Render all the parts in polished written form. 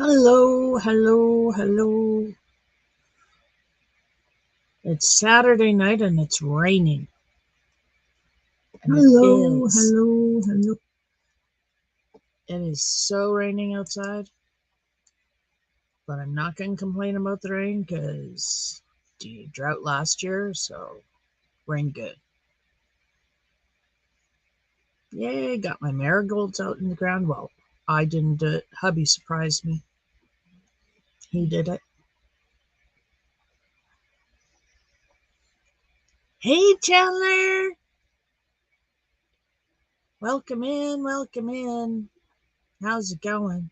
Hello, hello, hello. It's Saturday night and it's raining. And hello, hello, hello. It is so raining outside, but I'm not going to complain about the rain because drought last year, so rain good. Yay, got my marigolds out in the ground. Well, I didn't do it. Hubby surprised me. He did it. Hey, Chandler. Welcome in, welcome in. How's it going?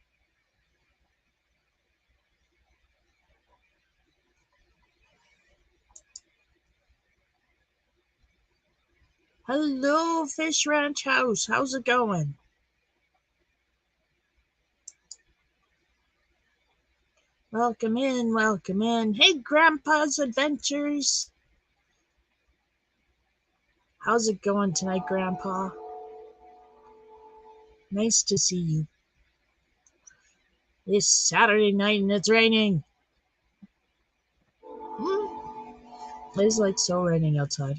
Hello, Fish Ranch House. How's it going? Welcome in, welcome in. Hey, Grandpa's Adventures. How's it going tonight, Grandpa? Nice to see you. It's Saturday night and it's raining. It's like so raining outside.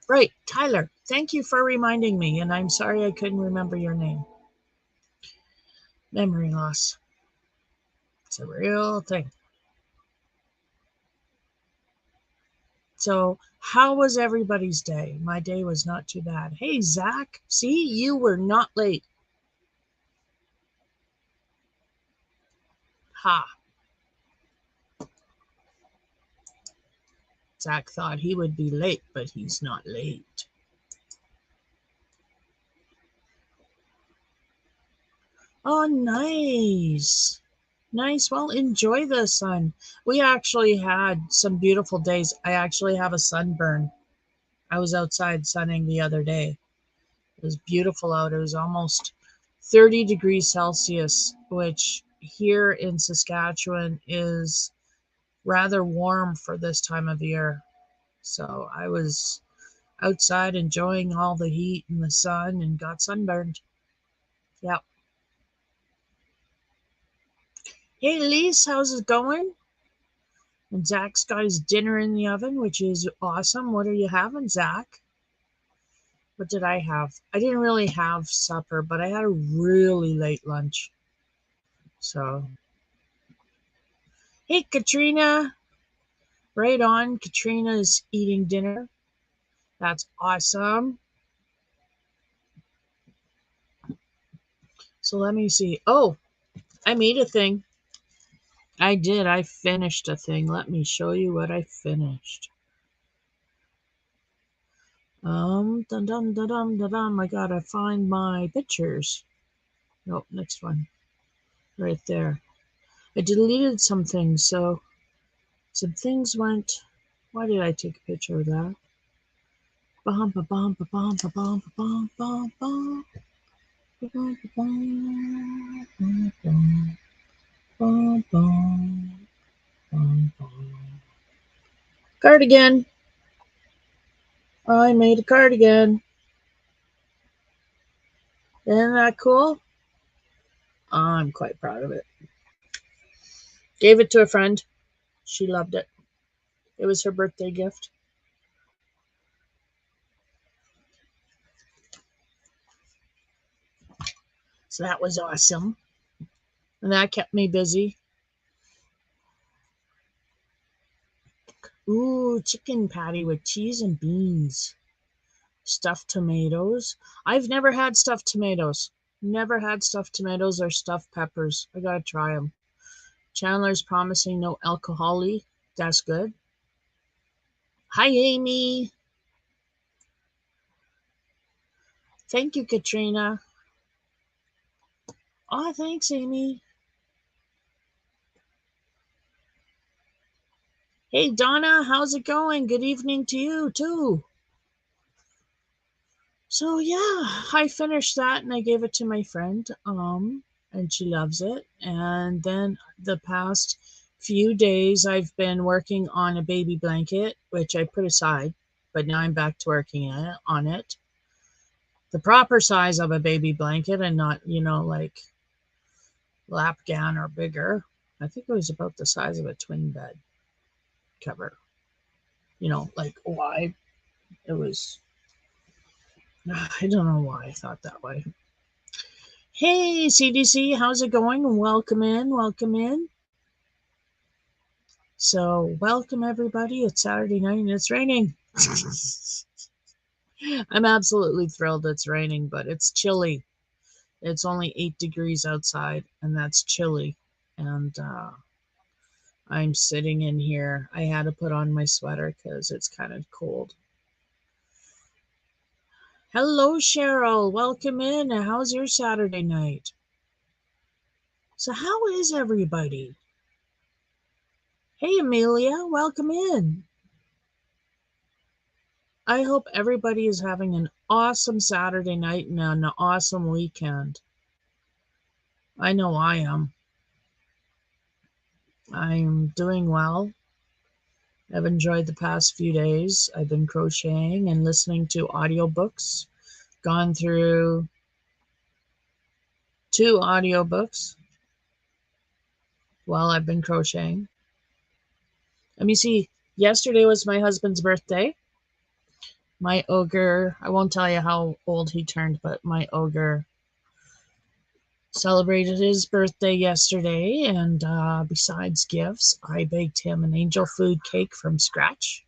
Right, Tyler, thank you for reminding me, and I'm sorry I couldn't remember your name. Memory loss. It's a real thing. So, how was everybody's day? My day was not too bad. Hey, Zach, see, you were not late. Ha. Zach thought he would be late, but he's not late. Oh, nice. Nice. Well, enjoy the sun. We actually had some beautiful days. I actually have a sunburn. I was outside sunning the other day. It was beautiful out. It was almost 30 degrees Celsius, which here in Saskatchewan is rather warm for this time of year. So I was outside enjoying all the heat and the sun and got sunburned. Yep. Hey, Lise, how's it going? And Zach's got his dinner in the oven, which is awesome. What are you having, Zach? What did I have? I didn't really have supper, but I had a really late lunch. So, hey, Katrina. Right on. Katrina's eating dinner. That's awesome. So let me see. Oh, I made a thing. I did. I finished a thing. Let me show you what I finished. Dun dun dun dun dun dun. I gotta find my pictures. Nope, next one. Right there. I deleted some things, so some things went. Why did I take a picture of that? Bum ba bum ba bum ba bum ba bum bum bum. Bum bum bum bum bum bum bum. Cardigan. I made a cardigan. Isn't that cool? I'm quite proud of it. Gave it to a friend. She loved it. It was her birthday gift. So that was awesome. And that kept me busy. Ooh, chicken patty with cheese and beans. Stuffed tomatoes. I've never had stuffed tomatoes. Never had stuffed tomatoes or stuffed peppers. I gotta try them. Chandler's promising no alcohol-y. That's good. Hi, Amy. Thank you, Katrina. Oh, thanks, Amy. Hey, Donna, how's it going? Good evening to you, too. So, yeah, I finished that and I gave it to my friend. And she loves it. And then the past few days, I've been working on a baby blanket, which I put aside, but now I'm back to working on it. The proper size of a baby blanket and not, like Lapgan or bigger. I think it was about the size of a twin bed cover. Like why it was. I don't know why I thought that way. Hey, CDC, how's it going? Welcome in, welcome in. So, welcome everybody. It's Saturday night and it's raining. I'm absolutely thrilled it's raining, but it's chilly. It's only 8 degrees outside, and that's chilly. And I'm sitting in here. I had to put on my sweater because it's kind of cold. Hello, Cheryl. Welcome in. How's your Saturday night? So, how is everybody? Hey, Amelia. Welcome in. I hope everybody is having an awesome Saturday night and an awesome weekend. I know I am. I'm doing well. I've enjoyed the past few days. I've been crocheting and listening to audiobooks. Gone through 2 audiobooks while I've been crocheting. Let me see. Yesterday was my husband's birthday. My ogre, I won't tell you how old he turned, but my ogre celebrated his birthday yesterday, and besides gifts, I baked him an angel food cake from scratch.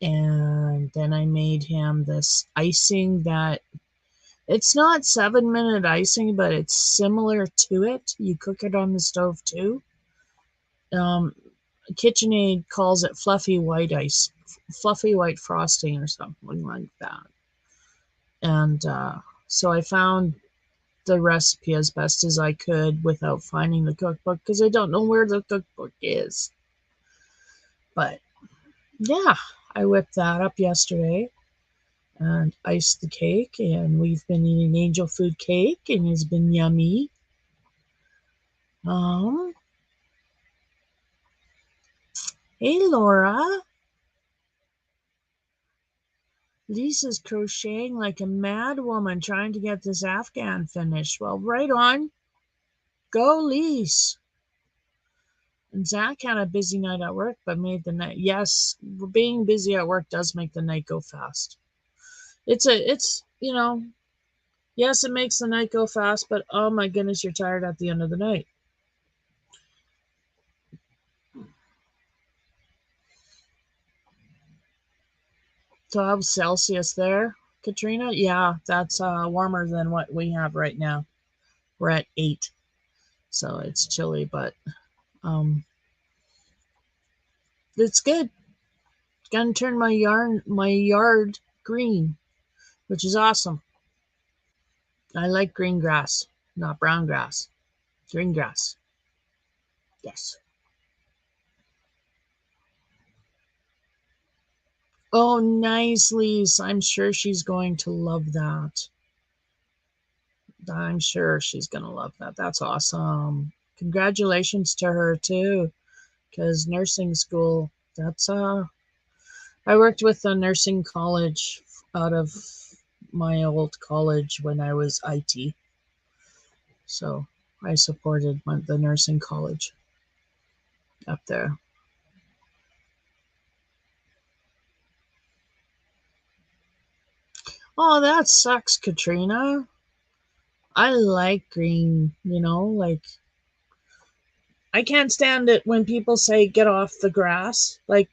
And then I made him this icing that it's not 7-minute icing, but it's similar to it. You cook it on the stove too. KitchenAid calls it fluffy white ice, fluffy white frosting or something like that. And so I found the recipe as best as I could without finding the cookbook because I don't know where the cookbook is. But yeah, I whipped that up yesterday and iced the cake, and we've been eating angel food cake and it's been yummy. Hey Laura. Lisa's crocheting like a mad woman trying to get this Afghan finished. Well, right on. Go, Lise. And Zach had a busy night at work, but made the night. Yes, being busy at work does make the night go fast. It's, yes, it makes the night go fast, but oh my goodness, you're tired at the end of the night. So how's Celsius there, Katrina? Yeah, that's warmer than what we have right now. We're at 8, so it's chilly, but it's good. Gonna turn my yard green, which is awesome. I like green grass, not brown grass. Green grass. Yes. Oh, nice, Lise. I'm sure she's going to love that. I'm sure she's going to love that. That's awesome. Congratulations to her, too, because nursing school, that's, I worked with a nursing college out of my old college when I was IT. So I supported the nursing college up there. Oh, that sucks, Katrina. I like green, like I can't stand it when people say get off the grass. Like,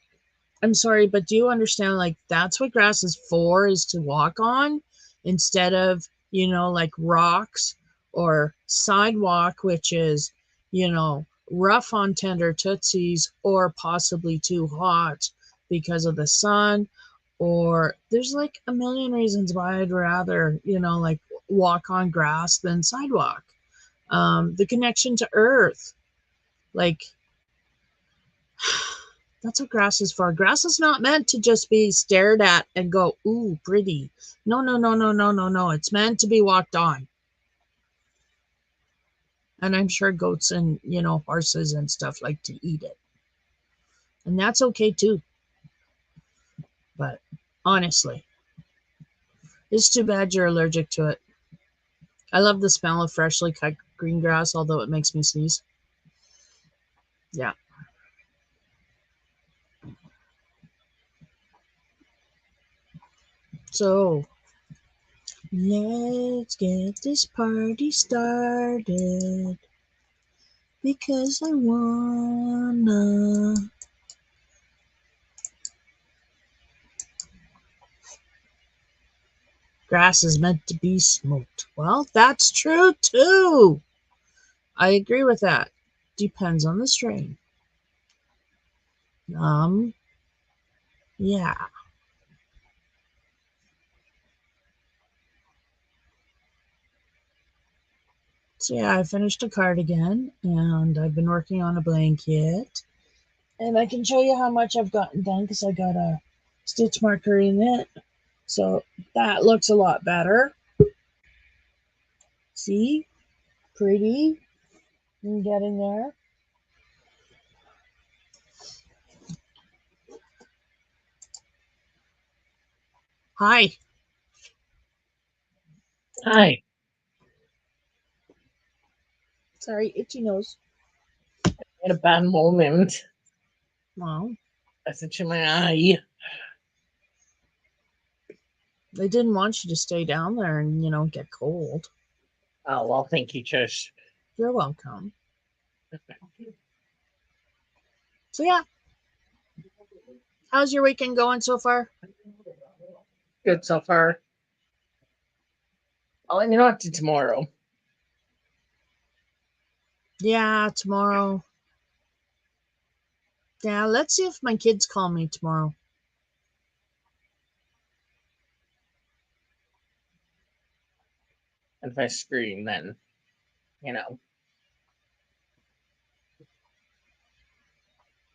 I'm sorry, but do you understand? Like, that's what grass is for, is to walk on instead of, like rocks or sidewalk, which is, rough on tender tootsies or possibly too hot because of the sun. Or there's like a million reasons why I'd rather, like walk on grass than sidewalk. The connection to earth, like that's what grass is for. Grass is not meant to just be stared at and go, ooh, pretty. No, no, no, no, no, no, no. It's meant to be walked on. And I'm sure goats and, horses and stuff like to eat it. And that's okay too. But honestly, it's too bad you're allergic to it. I love the smell of freshly cut green grass, although it makes me sneeze. Yeah. So, let's get this party started because I wanna. Grass is meant to be smoked. Well, that's true too. I agree with that. Depends on the strain. Um, yeah. So yeah, I finished a cardigan and I've been working on a blanket. And I can show you how much I've gotten done because I got a stitch marker in it. So that looks a lot better. See? Pretty. I'm getting there. Hi. Hi. Sorry, itchy nose. I had a bad moment. Well, I said to my eye. they didn't want you to stay down there and, get cold. Oh, well, thank you, Trish. You're welcome. So yeah, how's your weekend going so far? Good so far. I'll let you know after tomorrow. Yeah, tomorrow. Yeah, let's see if my kids call me tomorrow. And if I scream, then, you know.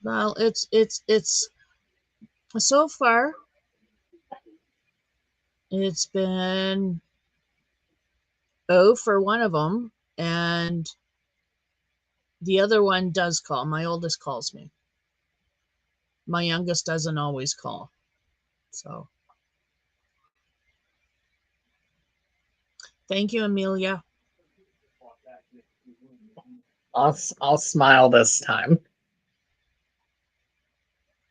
Well, it's so far it's been for one of them, and the other one does call. My oldest calls me. My youngest doesn't always call. So thank you, Amelia. I'll smile this time.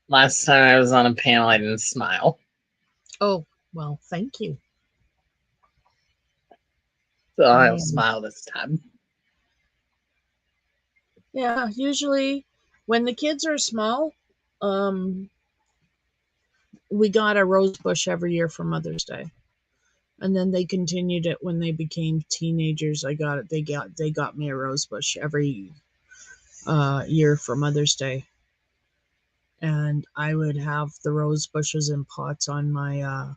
Last time I was on a panel, I didn't smile. Oh, well, thank you. So I'll smile this time. Yeah, usually when the kids are small, um, we got a rose bush every year for Mother's Day. And then they continued it when they became teenagers. I got it. They got me a rose bush every year for Mother's Day, and I would have the rose bushes in pots on my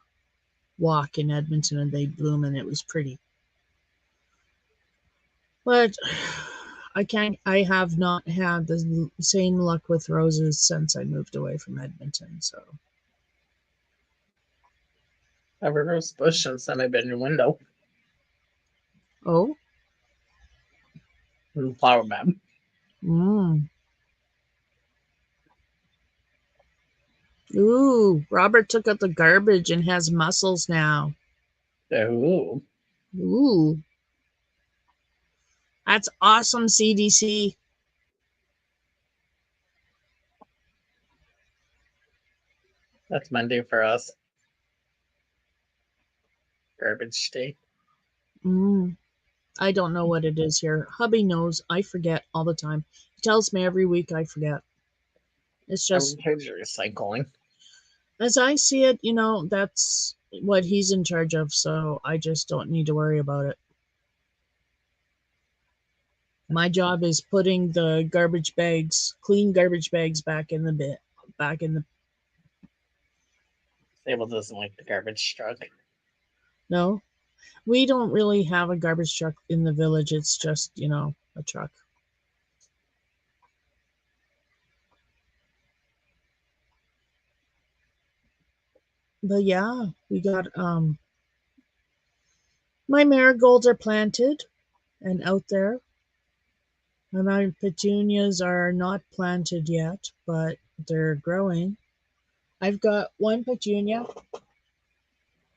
walk in Edmonton, and they'd bloom, and it was pretty. But I can't. I have not had the same luck with roses since I moved away from Edmonton. So I have a rose bush outside my bedroom window. oh, In the flower bed. mm. Ooh, Robert took out the garbage and has mussels now. Ooh. Ooh, that's awesome, CDC. That's Monday for us. Garbage day. Mm. I don't know what it is here. Hubby knows. I forget all the time. He tells me every week I forget. It's just, I'm in charge of recycling. as I see it, that's what he's in charge of. So I just don't need to worry about it. My job is putting the garbage bags, clean garbage bags, back in the bin. Back in the. Sable doesn't like the garbage truck. No, we don't really have a garbage truck in the village. It's just, a truck. But yeah, we got my marigolds are planted and out there. And my petunias are not planted yet, but they're growing. I've got one petunia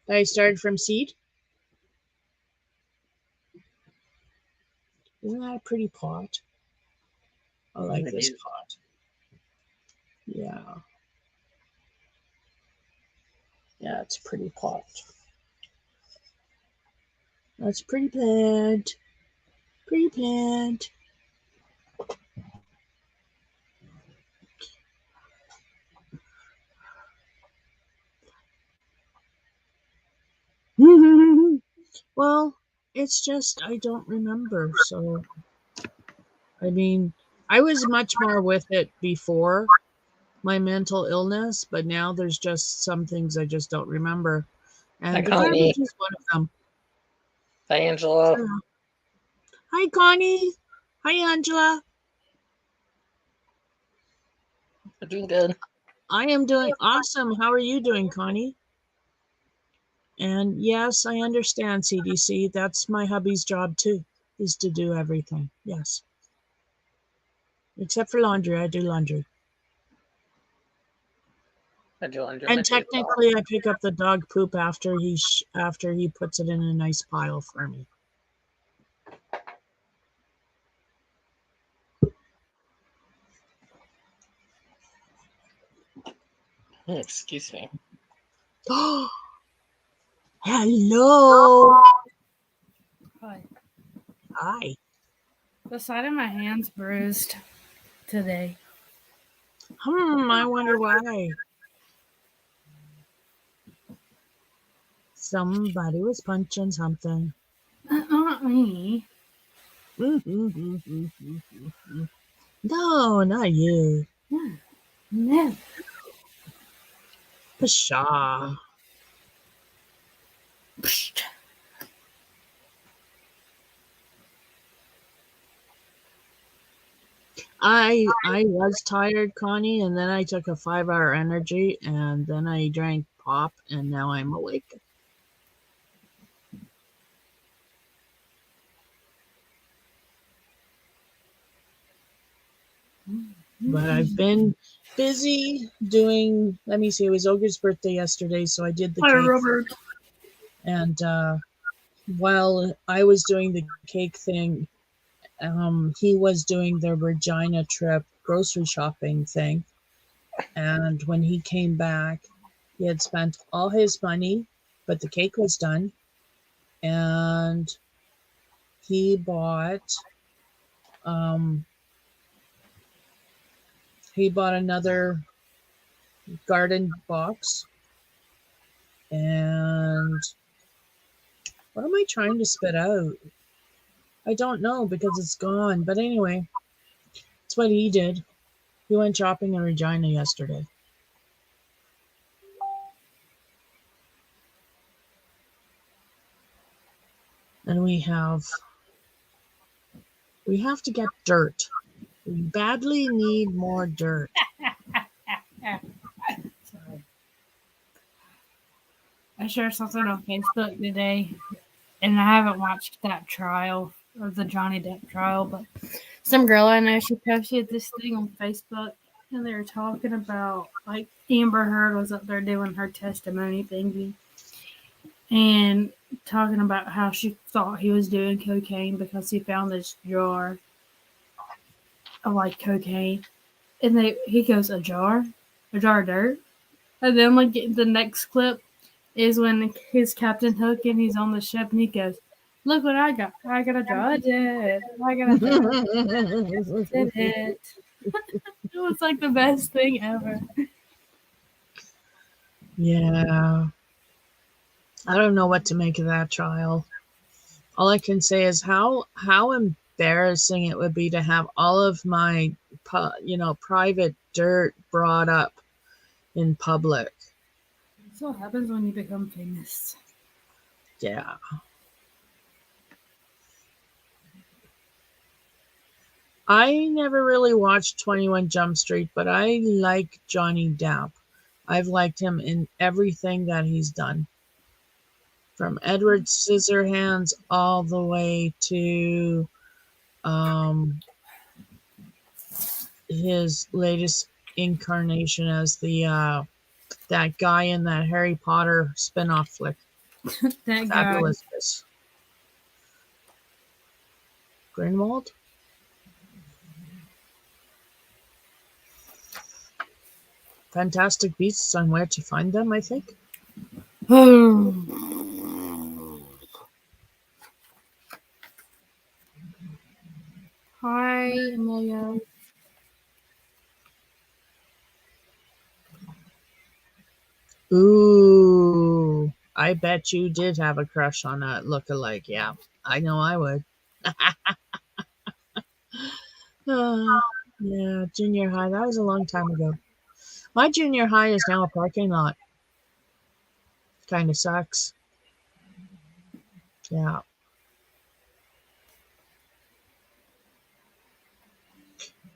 that I started from seed. Isn't that a pretty pot? I like It this is. pot. Yeah. Yeah, it's a pretty pot. That's a pretty plant. Pretty plant. Well, it's just I don't remember. So, I mean, I was much more with it before my mental illness, but now there's just some things I just don't remember. Hi, And the Connie. garbage is one of them. Hi, Angela. So, hi, Connie. Hi, Angela. I'm doing good. I am doing awesome. How are you doing, Connie? And yes, I understand CDC. That's my hubby's job too, is to do everything. Yes. Except for laundry. I do laundry. I do under my And day as well. technically I pick up the dog poop after he puts it in a nice pile for me. Excuse me. Oh, hello. Hi. Hi. The side of my hand's bruised today. I wonder why. Somebody was punching something. Not me. No, not you. No. Pshaw. Psst. I was tired, Connie, and then I took a 5-hour energy, and then I drank pop, and now I'm awake. But I've been busy doing. Let me see. It was Ogre's birthday yesterday, so I did the Hi, cake. Robert. And while I was doing the cake thing, he was doing the Regina trip grocery shopping thing. And when he came back, he had spent all his money, but the cake was done. And he bought um, another garden box. And what am I trying to spit out? I don't know because it's gone. But anyway, that's what he did. He went shopping in Regina yesterday. And we have to get dirt. We badly need more dirt. Sorry. I shared something on Facebook today, and I haven't watched that trial or the Johnny Depp trial, but some girl I know, she posted this thing on Facebook, and they were talking about like Amber Heard was up there doing her testimony thingy, and talking about how she thought he was doing cocaine because he found this jar of like cocaine, and he goes, a jar of dirt, and then like the next clip is when his Captain Hook and he's on the ship and he goes, look what I got a jar of it, I got a jar did it. It was like the best thing ever. Yeah. I don't know what to make of that trial. All I can say is how embarrassing it would be to have all of my private dirt brought up in public. That's what happens when you become famous. Yeah. I never really watched 21 Jump Street, but I like Johnny Depp. I've liked him in everything that he's done. From Edward Scissorhands all the way to his latest incarnation as the that guy in that Harry Potter spin-off flick. That guy. Fabulous. Greenwald. Fantastic Beasts on Where to Find Them, I think. Hi, Amelia. Ooh, I bet you did have a crush on a lookalike. Yeah, I know I would. Yeah, junior high. That was a long time ago. My junior high is now a parking lot. Kind of sucks. Yeah.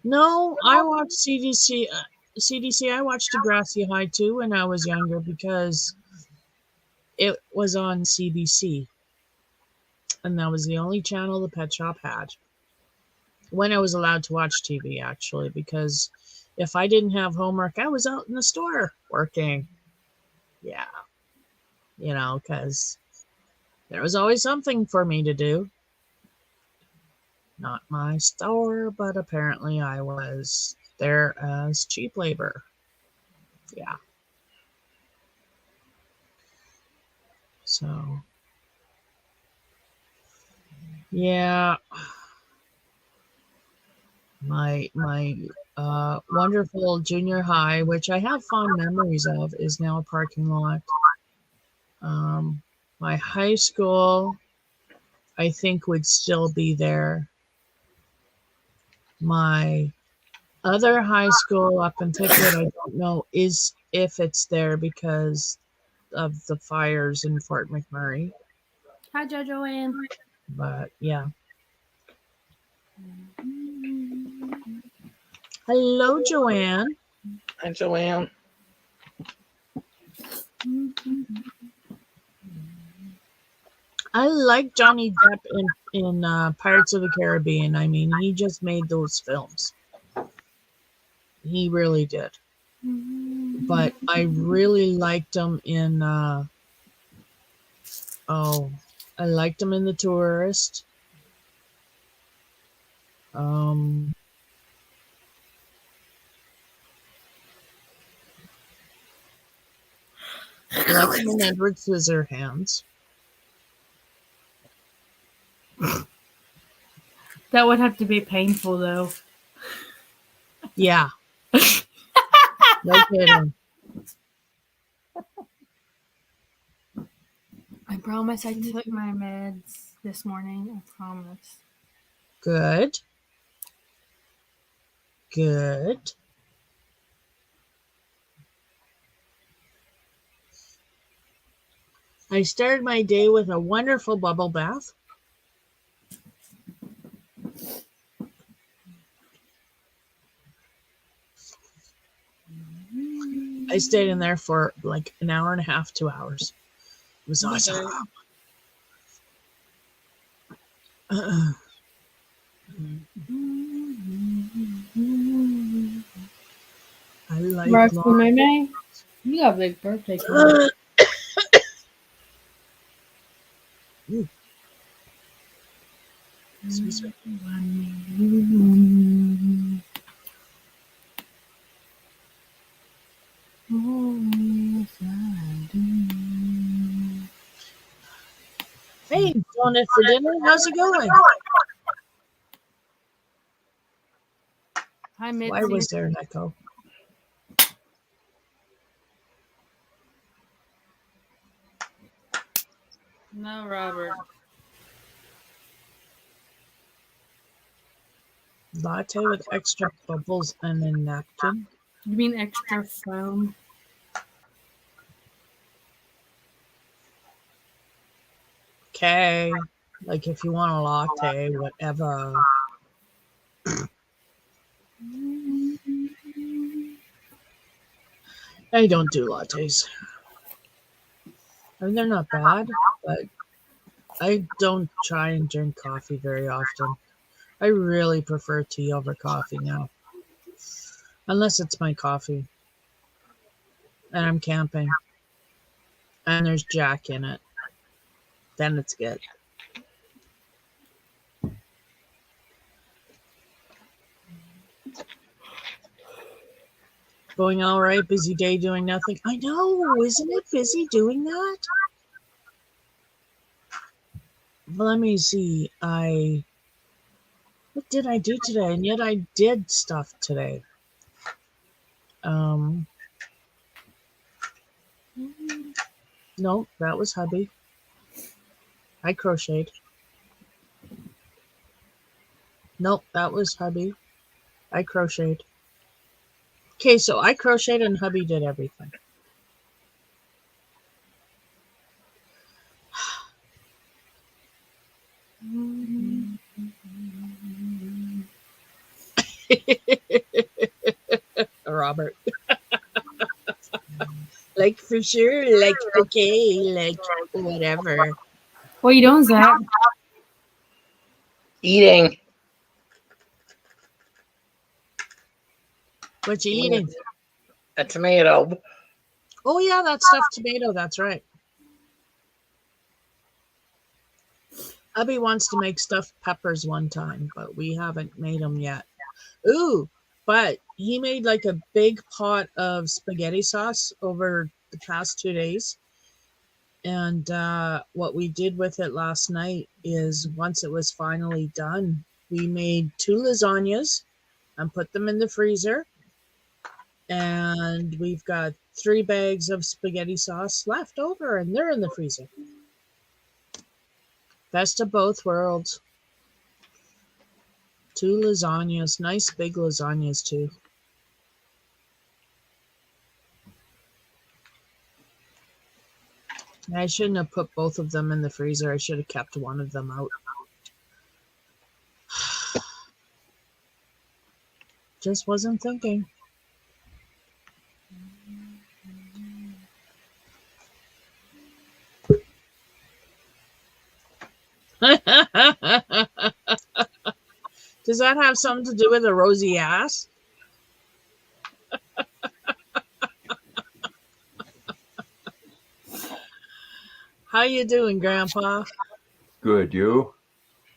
No, I watched CDC. CDC. I watched Degrassi High too when I was younger because it was on CBC, and that was the only channel the pet shop had when I was allowed to watch TV. Actually, because if I didn't have homework, I was out in the store working. Yeah, because there was always something for me to do. Not my store, but apparently I was there as cheap labor. Yeah. So, yeah, my wonderful junior high, which I have fond memories of, is now a parking lot. Um, my high school, I think, would still be there. My other high school up in Tickett, I don't know is if it's there because of the fires in Fort McMurray. Hi, Joanne. But yeah. Hello, Joanne. Hi, Joanne. I like Johnny Depp in Pirates of the Caribbean. I mean, he just made those films. He really did. But I really liked him in I liked him in The Tourist. I liked him in Edward Scissorhands. That would have to be painful, though. Yeah. No kidding. I promise I took my meds this morning. I promise. Good. Good. I started my day with a wonderful bubble bath. I stayed in there for like an hour and a half, 2 hours. It was awesome. I like Meme, you got a big birthday cake. Excuse me. Hey, going in for dinner? How's it going? Hi, Mitzi. Why was there an echo? No, Robert. Latte with extra bubbles and a napkin. You mean extra foam? Okay. Like if you want a latte, whatever. I don't do lattes. I mean, they're not bad, but I don't try and drink coffee very often. I really prefer tea over coffee now. Unless it's my coffee. And I'm camping. And there's Jack in it. Then it's good. Going all right. Busy day doing nothing. I know. Isn't it busy doing that? Let me see. What did I do today? And yet I did stuff today. No, that was hubby. I crocheted. Nope, that was hubby. I crocheted. Okay, so I crocheted and hubby did everything. Robert. Like for sure, like okay, like whatever. What are you doing, Zach? Eating. What you eating? A tomato. Oh yeah, that stuffed tomato. That's right. Hubby wants to make stuffed peppers one time, but we haven't made them yet. Ooh, but he made like a big pot of spaghetti sauce over the past 2 days. And what we did with it last night is once it was finally done, we made 2 lasagnas and put them in the freezer. And we've got 3 bags of spaghetti sauce left over, and they're in the freezer. Best of both worlds. 2 lasagnas, nice big lasagnas too. I shouldn't have put both of them in the freezer. I should have kept one of them out. Just wasn't thinking. Does that have something to do with a rosy ass? How you doing, Grandpa? Good, you?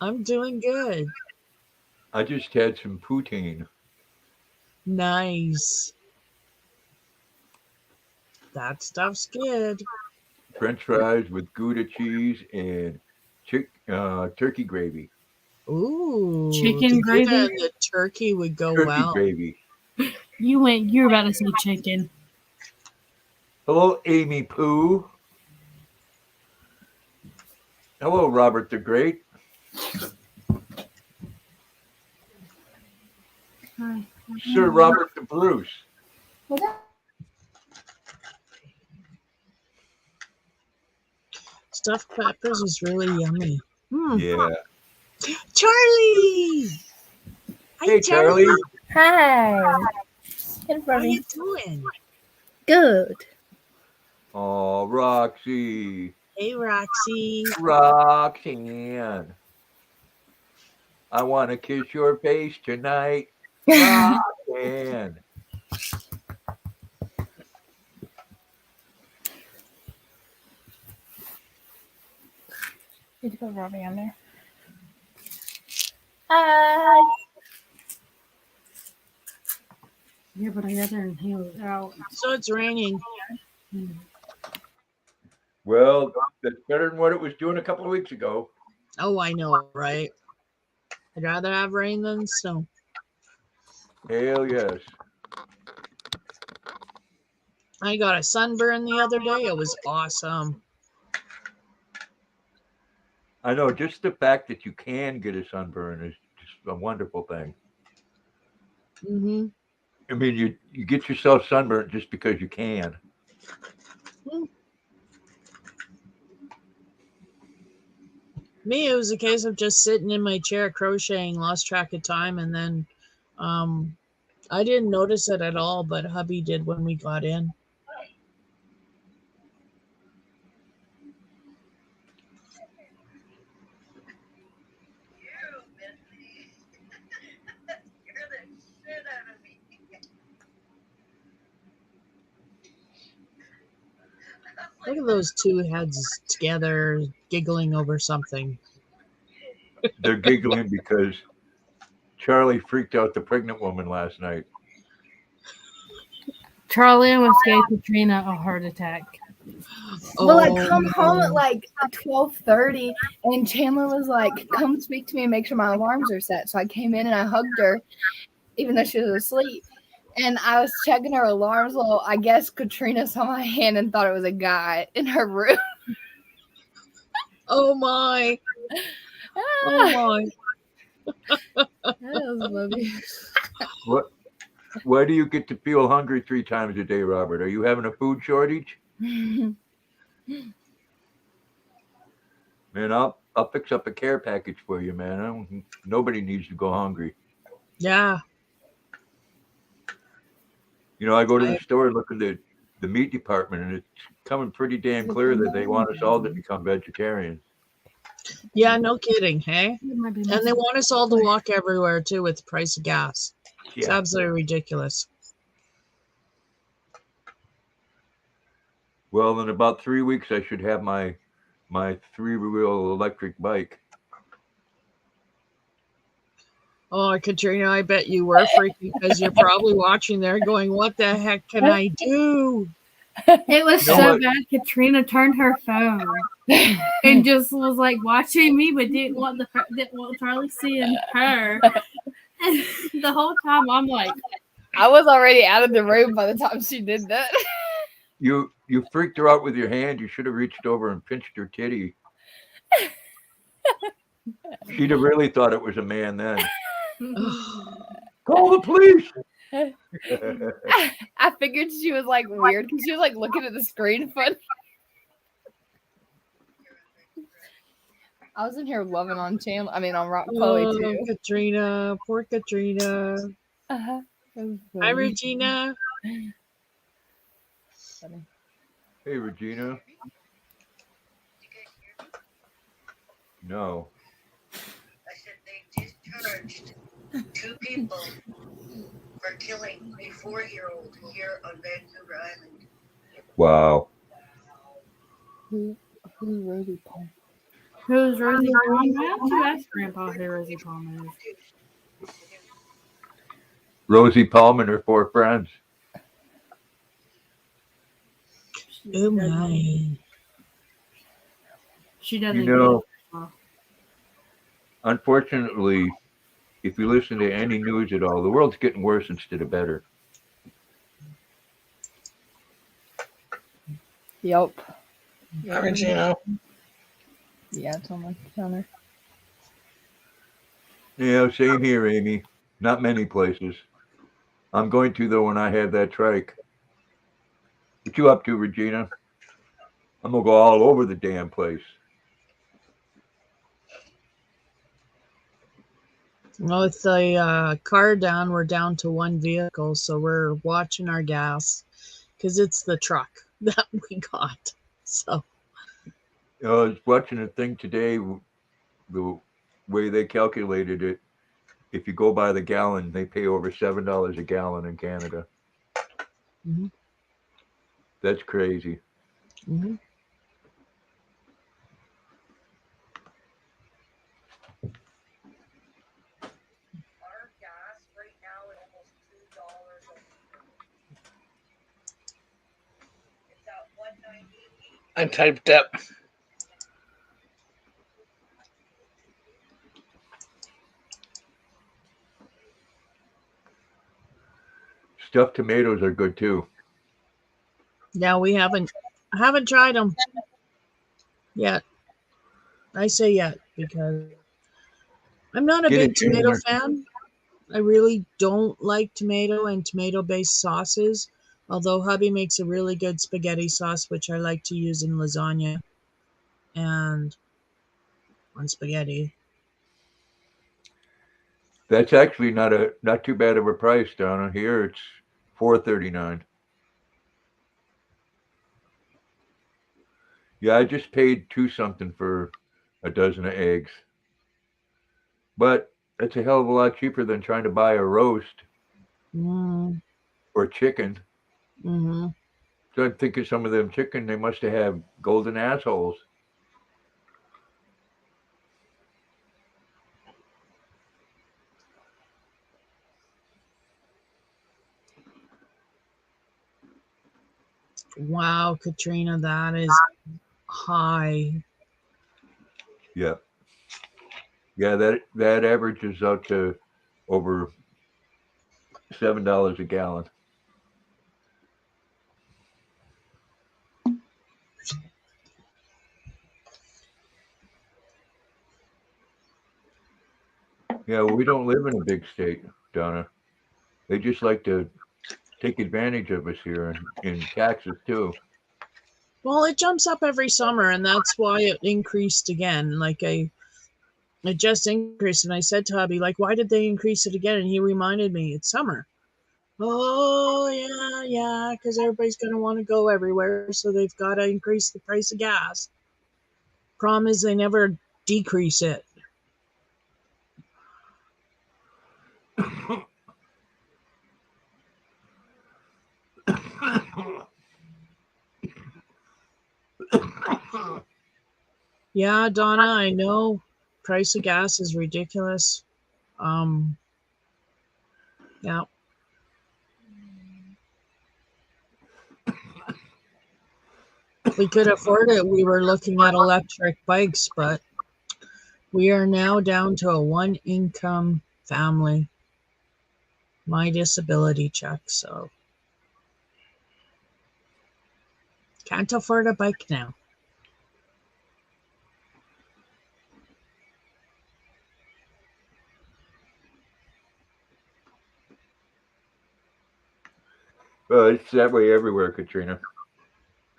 I'm doing good. I just had some poutine. Nice. That stuff's good. French fries with Gouda cheese and turkey gravy. Ooh, Chicken the gravy? Gouda and the turkey would go Turkey well. gravy. You were about to say chicken. Hello, Amy Pooh. Hello, Robert the Great. Hi. Sir Robert the Bruce. Stuffed peppers is really yummy. Yeah. Charlie! Hi, Hey, Charlie. Hi. Hey, How buddy. you doing? Good. Oh, Roxy. Hey, Roxy. Roxanne. I want to kiss your face tonight. Roxanne. Did you put Robbie on there? Hi. Yeah, but I got to inhale it out. So it's raining. Well, that's better than what it was doing a couple of weeks ago. Oh, I know, right? I'd rather have rain than snow. Hell yes. I got a sunburn the other day. It was awesome. I know, just the fact that you can get a sunburn is just a wonderful thing. Mm-hmm. I mean, you get yourself sunburnt just because you can. Me, it was a case of just sitting in my chair crocheting, lost track of time, and then I didn't notice it at all, but hubby did when we got in. Look at those 2 heads together giggling over something. They're giggling because Charlie freaked out the pregnant woman last night. Charlie almost gave Katrina a heart attack. Well, I Oh, come home at no. like 12:30, and Chandler was like, "Come speak to me and make sure my alarms are set." So I came in and I hugged her, even though she was asleep. And I was checking her alarms. Well, I guess Katrina saw my hand and thought it was a guy in her room. Oh my. Oh Ah, my. that was funny. What? Why do you get to feel hungry 3 times a day, Robert? Are you having a food shortage? Man, I'll fix up a care package for you, man. Nobody needs to go hungry. Yeah. You know, I go to the store and look at the meat department, and it's coming pretty damn clear that they want us all to become vegetarians. Yeah, no kidding, hey? It might be And they missing. want us all to walk everywhere too with the price of gas. It's Yeah. absolutely ridiculous. Well, in about 3 weeks, I should have my 3-wheel electric bike. Oh, Katrina, I bet you were freaking because you're probably watching there going, what the heck can I do? It was You know so what? bad. Katrina turned her phone and just was like watching me, but didn't want Charlie seeing her. And the whole time, I'm like, I was already out of the room by the time she did that. You freaked her out with your hand. You should have reached over and pinched her titty. She'd have really thought it was a man then. Call the police. I figured she was like weird because she was like looking at the screen funny. I was in here loving on Chandler. I mean, on Rock Chloe Oh, too. Katrina, poor Katrina. Uh-huh. That was Hi, funny. Regina. Funny. Hey, Regina. No. I said they discharged 2 people for killing a 4-year-old here on Vancouver Island. Wow. Who's Rosie Palmer? who's Rosie Palmer? I have to ask Grandpa who Rosie Palmer is. Rosie Palmer and her 4 friends. Oh, my. She doesn't You get know, it. unfortunately, if you listen to any news at all, the world's getting worse instead of better. Yep. Hi, Regina. Yeah, it's on my counter. Yeah, same here, Amy. Not many places. I'm going to, though, when I have that trike. What you up to, Regina? I'm going to go all over the damn place. Well, with the car down, we're down to 1 vehicle, so we're watching our gas because it's the truck that we got. So, I was watching a thing today, the way they calculated it. If you go by the gallon, they pay over $7 a gallon in Canada. mhm, That's crazy. mhm. Our gas right now is almost $2 a liter. It's at 198. I typed up. Stuffed tomatoes are good too. Yeah, I haven't tried them yet. I say yet because I'm not a Get big it, tomato Chandler. fan. I really don't like tomato and tomato-based sauces, although hubby makes a really good spaghetti sauce, which I like to use in lasagna and on spaghetti. That's actually not too bad of a price down here. It's $4.39. Yeah, I just paid 2 something for a dozen of eggs, but it's a hell of a lot cheaper than trying to buy a roast Mm, or chicken. hmm So I'm thinking some of them chicken, they must have golden assholes. Wow, Katrina, that is high. Yeah. Yeah, that averages out to over $7 a gallon. Yeah, well, we don't live in a big state, Donna. They just like to take advantage of us here in taxes too. Well, it jumps up every summer, and that's why it increased again. Like it just increased, and I said to hubby, like, why did they increase it again? And he reminded me, it's summer. Oh yeah, yeah, because everybody's gonna want to go everywhere, so they've got to increase the price of gas. Problem is, they never decrease it. Yeah, Donna, I know. Price of gas is ridiculous. Um, yeah. If we could afford it, we were looking at electric bikes, but we are now down to a one income family. My disability check, so can't afford a bike now. It's that way everywhere, Katrina,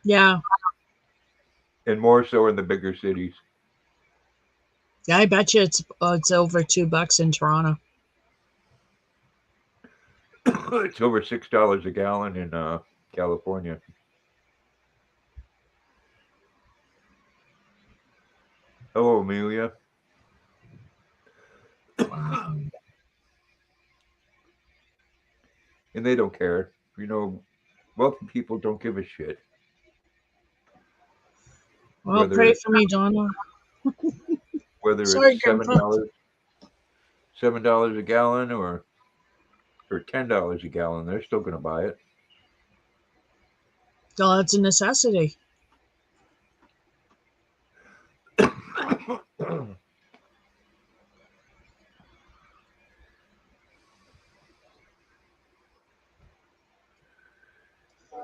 Yeah, and more so in the bigger cities. yeah, I bet you it's over $2 in Toronto. It's over $6 a gallon in California. Hello, Amelia. Wow. And they don't care. Wealthy people don't give a shit Well, pray whether for me, Donna. whether Sorry, it's Grandpa. $7 a gallon or $10 a gallon. They're still going to buy it. Well, it's a necessity.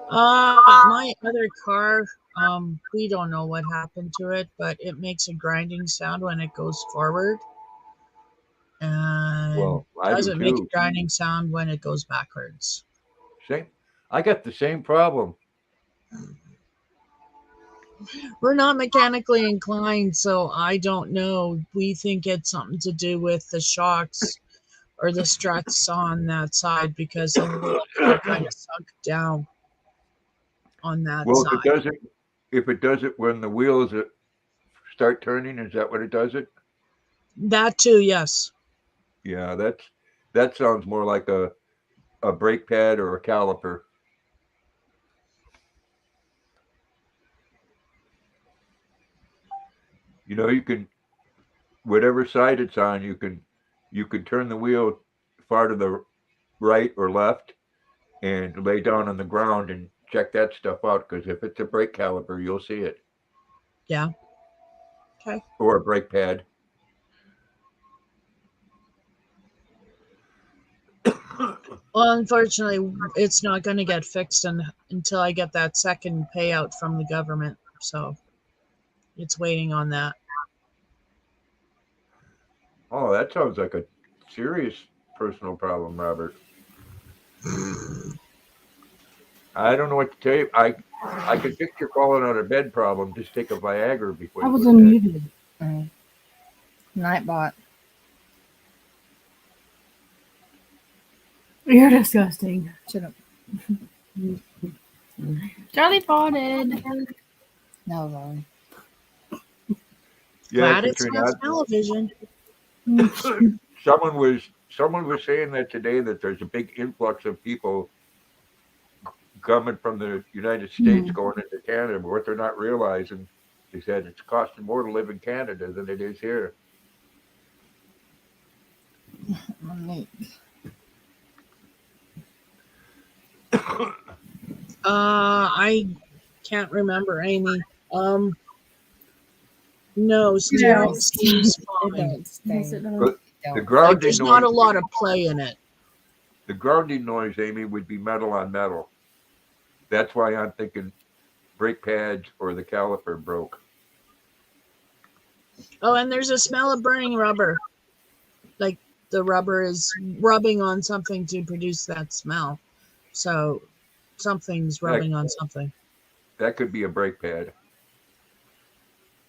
My other car, we don't know what happened to it, but it makes a grinding sound when it goes forward, and Well, I do doesn't make a too. grinding sound when it goes backwards. Same. I got the same problem. We're not mechanically inclined, so I don't know. We think it's something to do with the shocks or the struts on that side because the whole car kind of sunk down on that Well, side. if it does it when the wheels start turning, is that what it does it? That too, yes. Yeah, that sounds more like a brake pad or a caliper. You can whatever side it's on, you can turn the wheel far to the right or left and lay down on the ground and check that stuff out because if it's a brake caliper, you'll see it Yeah. Okay. or a brake pad. Well, unfortunately, it's not going to get fixed until I get that second payout from the government. So it's waiting on that. Oh, that sounds like a serious personal problem, Robert. I don't know what to tell you. I can fix your falling out of bed problem. Just take a Viagra before I you was go to bed. unmuted. Nightbot. You're disgusting. Should have. Charlie potted. No, Lauren. Yeah, Glad it's Katrina. not television. Someone was saying that today that there's a big influx of people coming from the United States going into Canada, but what they're not realizing is that it's costing more to live in Canada than it is here. I can't remember, Amy. No, Yeah. steering seems It fine. don't stink. Yes, it does. But the Don't. Like grounding there's not a noise, lot of play in it. the grounding noise, Amy, would be metal on metal. That's why I'm thinking brake pads or the caliper broke. Oh, and there's a smell of burning rubber. Like the rubber is rubbing on something to produce that smell. So something's That rubbing on something. that could be a brake pad.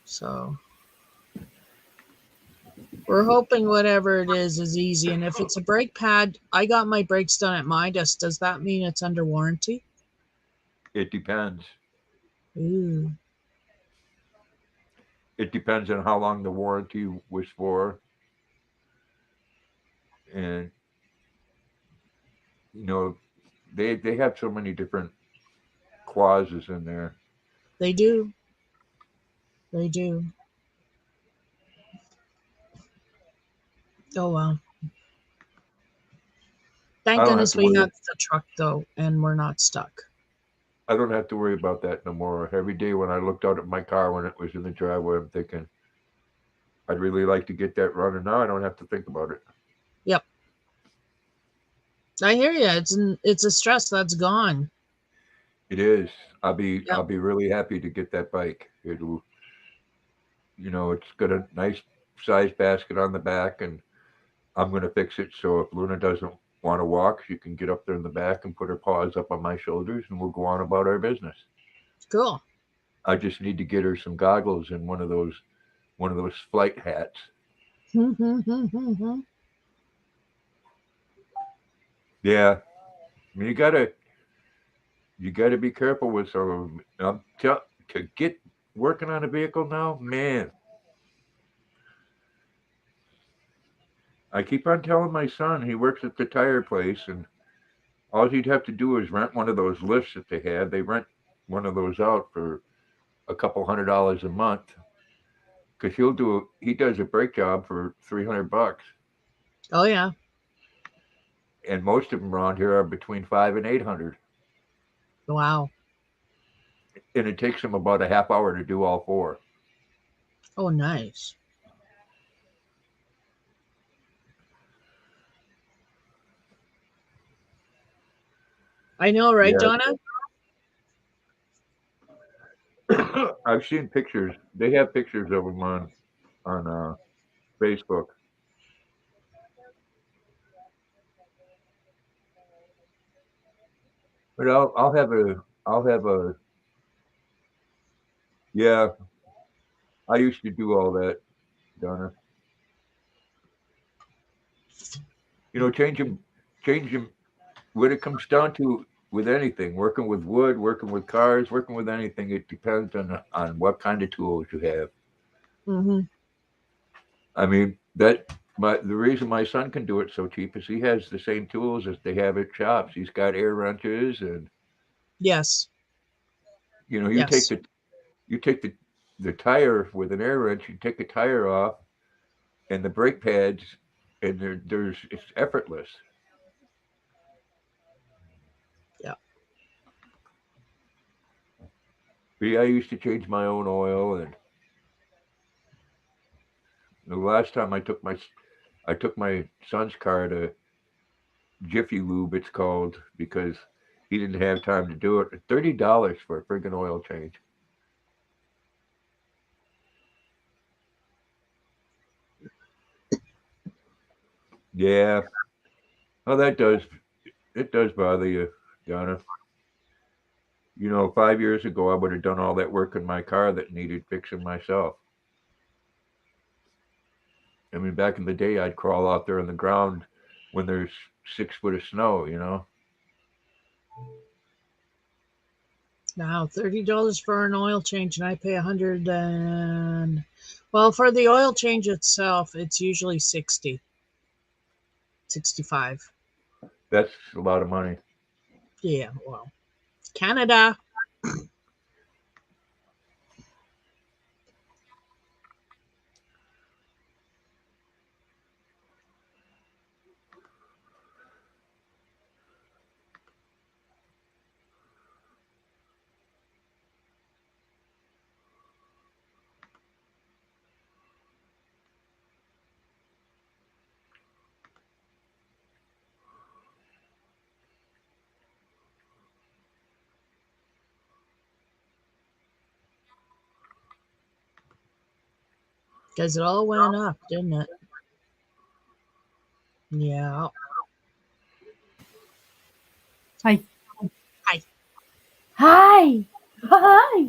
So we're hoping whatever it is easy. And if it's a brake pad, I got my brakes done at Midas. Does that mean it's under warranty? It depends. Ooh. It depends on how long the warranty was for, and you know they have so many different clauses in there. They do. They do. Oh well. I Thank don't have goodness to we worry. have the truck though, and we're not stuck. I don't have to worry about that no more. Every day when I looked out at my car when it was in the driveway, I'm thinking I'd really like to get that running. Now I don't have to think about it. Yep. I hear you. It's a stress that's gone. It is. I'll Yep. be really happy to get that bike. It'll, it's got a nice size basket on the back, and I'm going to fix it so if Luna doesn't want to walk, she can get up there in the back and put her paws up on my shoulders, and we'll go on about our business. Cool. I just need to get her some goggles and one of those flight hats. Yeah, I mean you gotta be careful with some of them. To get working on a vehicle now, man. I keep on telling my son he works at the tire place, and all he'd have to do is rent one of those lifts that they have. They rent one of those out for a couple $100 a month because he does a brake job for $300, Oh yeah. and most of them around here are between 500 and 800, Wow. and it takes him about a half hour to do all four. Oh nice. I know, right, Yeah, Donna? I've seen pictures. They have pictures of him on Facebook. But I'll have a yeah. I used to do all that, Donna. Change them. When it comes down to with anything, working with wood, working with cars, working with anything, it depends on what kind of tools you have. Mm-hmm. I mean the reason my son can do it so cheap is he has the same tools as they have at shops. He's got air wrenches, and Yes. you know Yes. you take the tire with an air wrench, you take the tire off, and the brake pads, and there's it's effortless. Yeah. I used to change my own oil, and the last time I took my son's car to Jiffy Lube, it's called, because he didn't have time to do it. $30 for a friggin' oil change. Yeah. Oh, it does bother you, Donna. 5 years ago I would have done all that work in my car that needed fixing myself. I mean, back in the day, I'd crawl out there on the ground when there's 6 foot of snow. Now $30 for an oil change, and I pay 100 and well for the oil change itself, it's usually 60, 65. That's a lot of money. Yeah. Well, Canada. Because it all went up, didn't it? Yeah. Hi. Hi. Hi. Hi.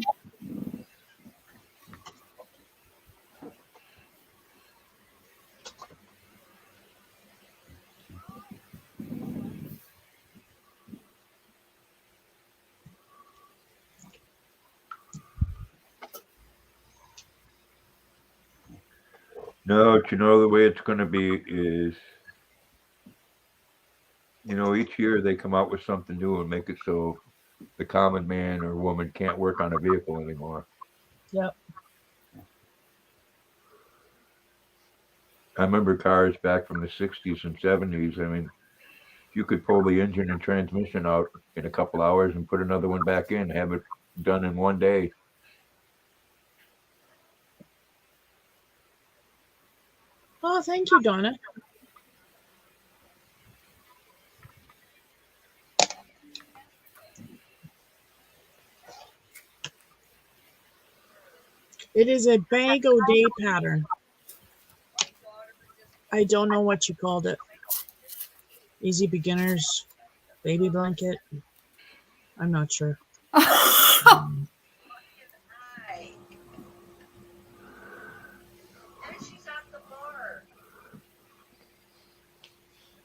No, you know the way it's going to be is, each year they come out with something new and make it so the common man or woman can't work on a vehicle anymore. Yep. I remember cars back from the 60s and 70s. I mean, you could pull the engine and transmission out in a couple hours and put another one back in, have it done in one day. Oh, thank you, Donna. It is a bag o' day pattern. I don't know what you called it. Easy beginners, baby blanket. I'm not sure. Hi. And she's at the bar.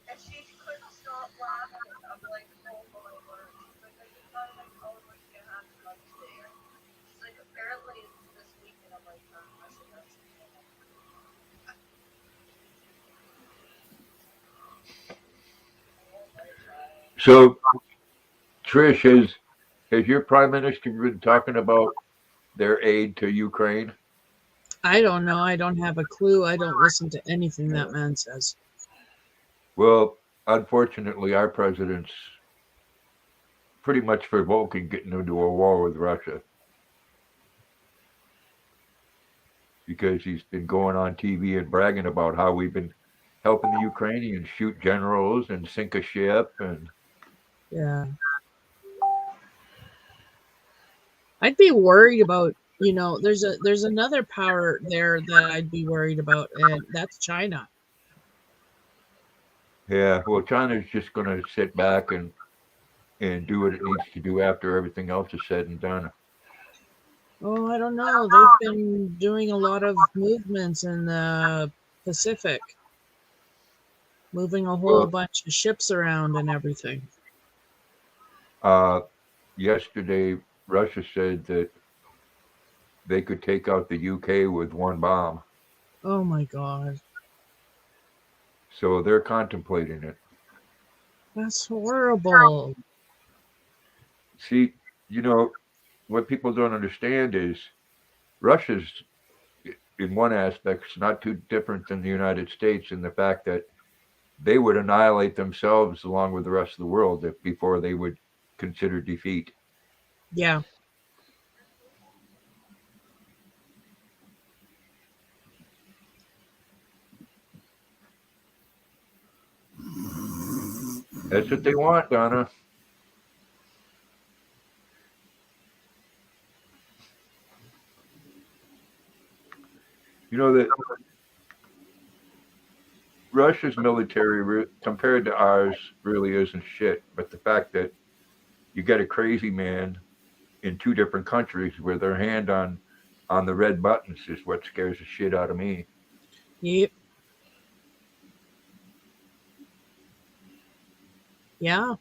And she couldn't stop laughing. I'm like, oh my word. She's like, I just thought I'd tell her what she had to upstairs. She's like, apparently it's this week. And I'm like, I said, that's So, Trish, has your prime minister been talking about their aid to Ukraine? I don't know. I don't have a clue. I don't listen to anything that man says. Well, unfortunately, our president's pretty much provoking getting into a war with Russia because he's been going on TV and bragging about how we've been helping the Ukrainians shoot generals and sink a ship. And Yeah. I'd be worried about, there's another power there that I'd be worried about, and that's China. yeah, well, China's just going to sit back and do what it needs to do after everything else is said and done. Oh, I don't know. They've been doing a lot of movements in the Pacific, moving a whole Well, bunch of ships around and everything. yesterday, Russia said that they could take out the UK with one bomb. Oh my God. So they're contemplating it. That's horrible. See, what people don't understand is Russia's, in one aspect, not too different than the United States in the fact that they would annihilate themselves along with the rest of the world before they would consider defeat. Yeah. That's what they want, Donna. You know that Russia's military, compared to ours, really isn't shit. But the fact that you get a crazy man in two different countries with their hand on the red buttons is what scares the shit out of me. Yep. Yeah.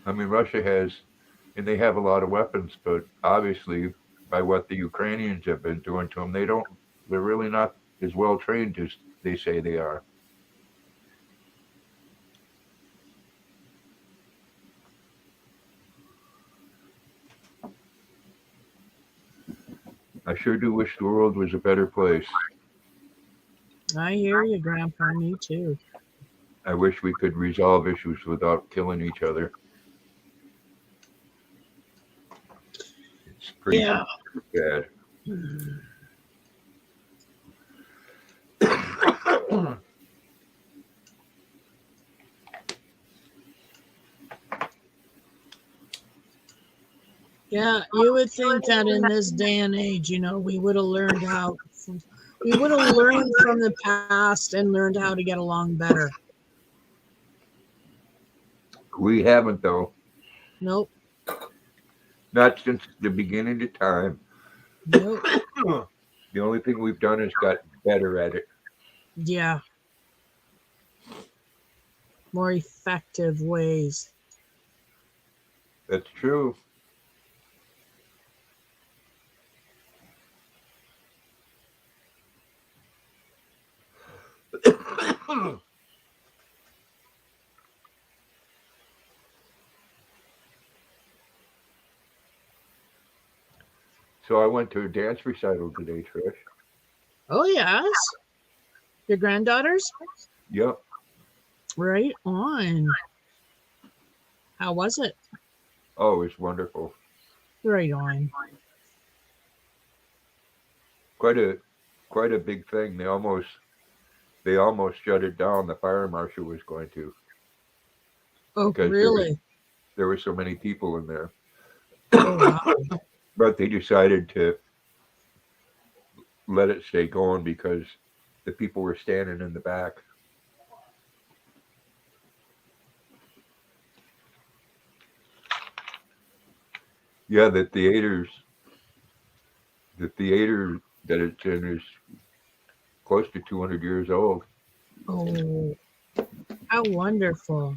I mean, Russia has, and they have a lot of weapons, but obviously, by what the Ukrainians have been doing to them, they're really not as well trained as they say they are. I sure do wish the world was a better place. I hear you, Grandpa. Me too. I wish we could resolve issues without killing each other. It's pretty bad. Yeah, you would think that in this day and age, we would have learned how. We would have learned from the past and learned how to get along better. We haven't though. Nope, Not since the beginning of time. nope. The only thing we've done is got better at it. Yeah, more effective ways. That's true. So I went to a dance recital today, Trish. Oh yes, your granddaughters. Yep. Right on. How was it? Oh, it's wonderful. Right on. Quite a big thing. They almost shut it down. The fire marshal was going to Oh because really? there were so many people in there. Oh wow. But they decided to let it stay going because the people were standing in the back. Yeah, the theater that it's in is close to 200 years old. Oh, how wonderful.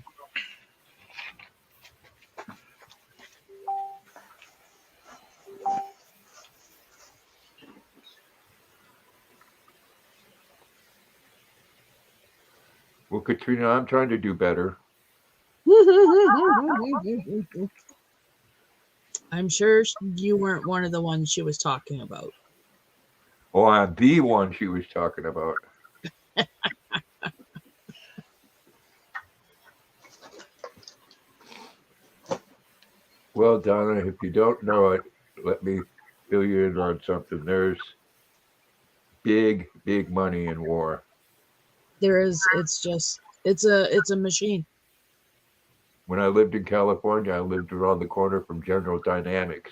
Well, Katrina, I'm trying to do better. I'm sure you weren't one of the ones she was talking about. Oh, I'm the one she was talking about. Well, Donna, if you don't know it, let me fill you in on something. There's big, big money in war. There is. It's a machine. When I lived in California, I lived around the corner from General Dynamics.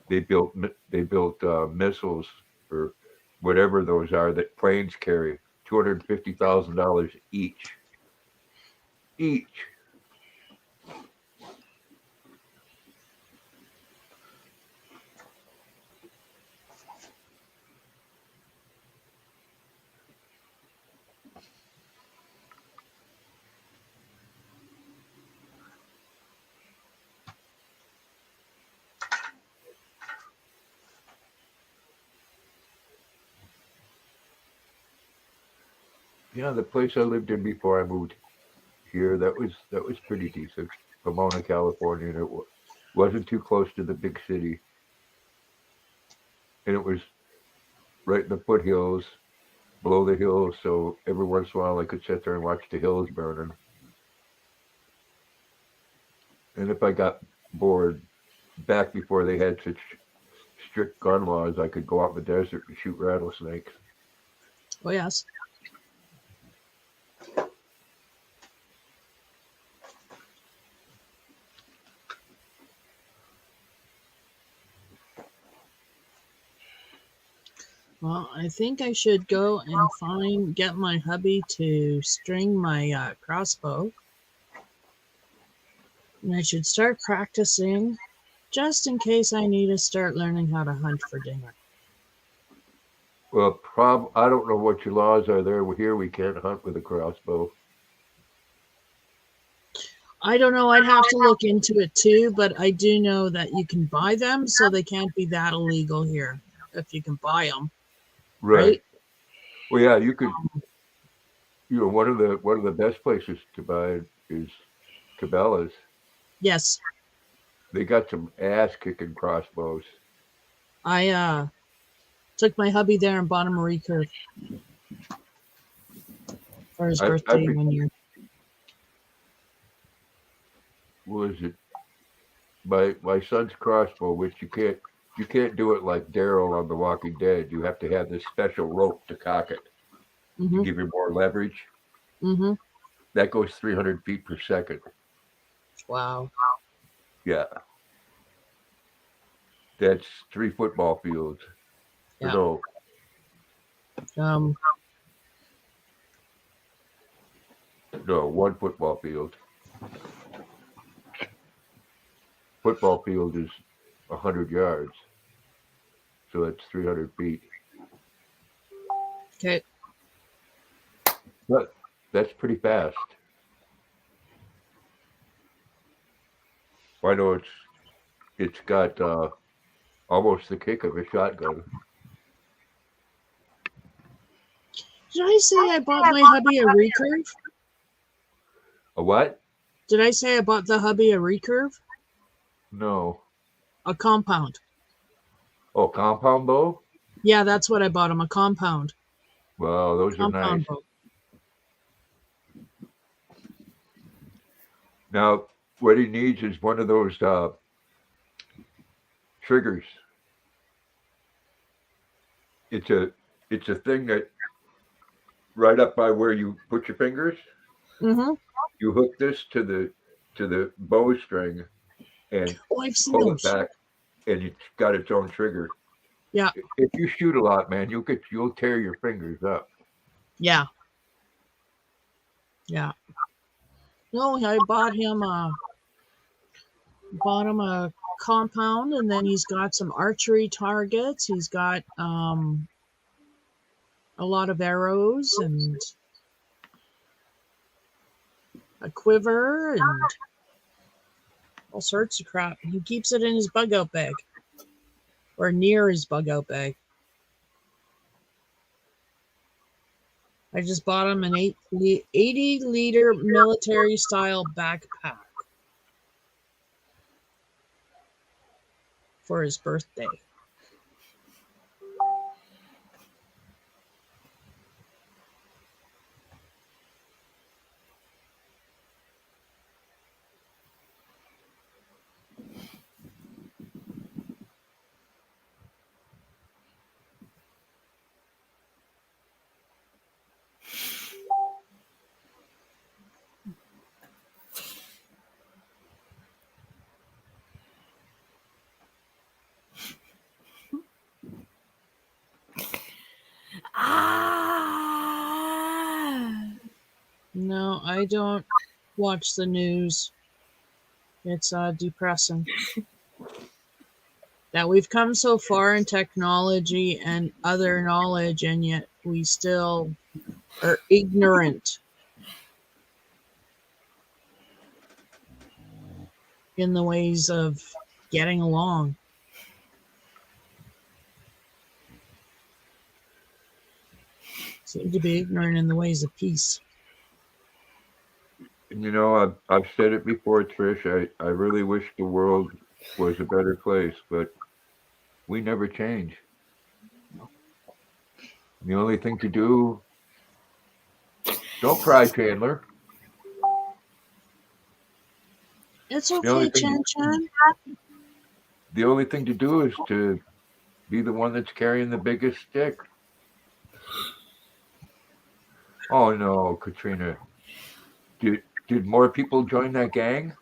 They built missiles or whatever those are that planes carry. $250,000 each. Each. Yeah, the place I lived in before I moved here, that was pretty decent. Pomona, California, and wasn't too close to the big city, and it was right in the foothills, below the hills. So every once in a while, I could sit there and watch the hills burning. And if I got bored, back before they had such strict gun laws, I could go out in the desert and shoot rattlesnakes. Oh yes. Well, I think I should go and get my hubby to string my crossbow. And I should start practicing just in case I need to start learning how to hunt for dinner. Well, I don't know what your laws are there. Here we can't hunt with a crossbow. I don't know. I'd have to look into it too, but I do know that you can buy them, so they can't be that illegal here if you can buy them, right? Well, yeah, you could. One of the best places to buy it is Cabela's. Yes. They got some ass kicking crossbows. I took my hubby there and bought him a recurve for his I birthday think, one year. what is it? My son's crossbow, which you can't do it like Daryl on The Walking Dead. You have to have this special rope to cock it to Mm-hmm. give you more leverage. Mm-hmm. That goes 300 feet per second. Wow. Yeah. That's 3 football fields. Yeah. No, Um, 1 football field. Football field is 100 yards, so that's 300 feet. okay. But that's pretty fast. I know it's got almost the kick of a shotgun. Did I say I bought my hubby a recurve? A what? Did I say I bought the hubby a recurve? No. A compound. Oh, compound bow? Yeah, that's what I bought him, a compound. Wow, those are nice. Compound bow. Now, what he needs is one of those triggers. It's a thing that right up by where you put your fingers. Mm-hmm. You hook this to the bowstring and Oh, I've seen pull those. it back, and it's got its own trigger. Yeah. If you shoot a lot, man, you'll tear your fingers up. Yeah. Yeah. No, I bought him a compound, and then he's got some archery targets. He's got a lot of arrows and a quiver and all sorts of crap. He keeps it in his bug out bag or near his bug out bag. I just bought him an 80-liter military style backpack for his birthday. No, I don't watch the news. It's depressing that we've come so far in technology and other knowledge, and yet we still are ignorant in the ways of getting along. Seem to be ignorant in the ways of peace. And I've said it before, Trish. I really wish the world was a better place, but we never change. The only thing to do, don't cry, Chandler. It's The okay, only thing- Chan Chan. The only thing to do is to be the one that's carrying the biggest stick. Oh no, Katrina. Did more people join that gang?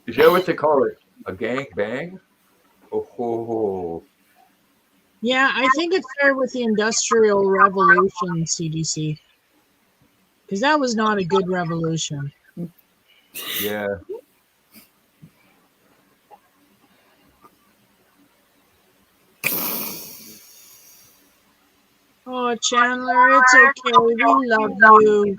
Is that what they call it? A gang bang? Oh, ho, ho. Yeah, I think it started with the Industrial Revolution, CDC. Because that was not a good revolution. Yeah. Oh, Chandler, it's okay. We love you.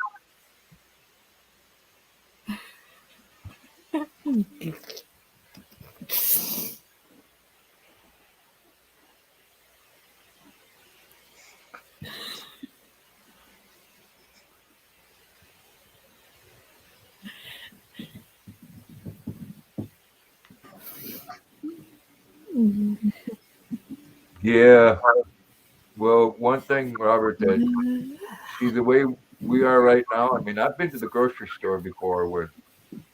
Yeah. Well, one thing, Robert, that see the way we are right now. I mean, I've been to the grocery store before where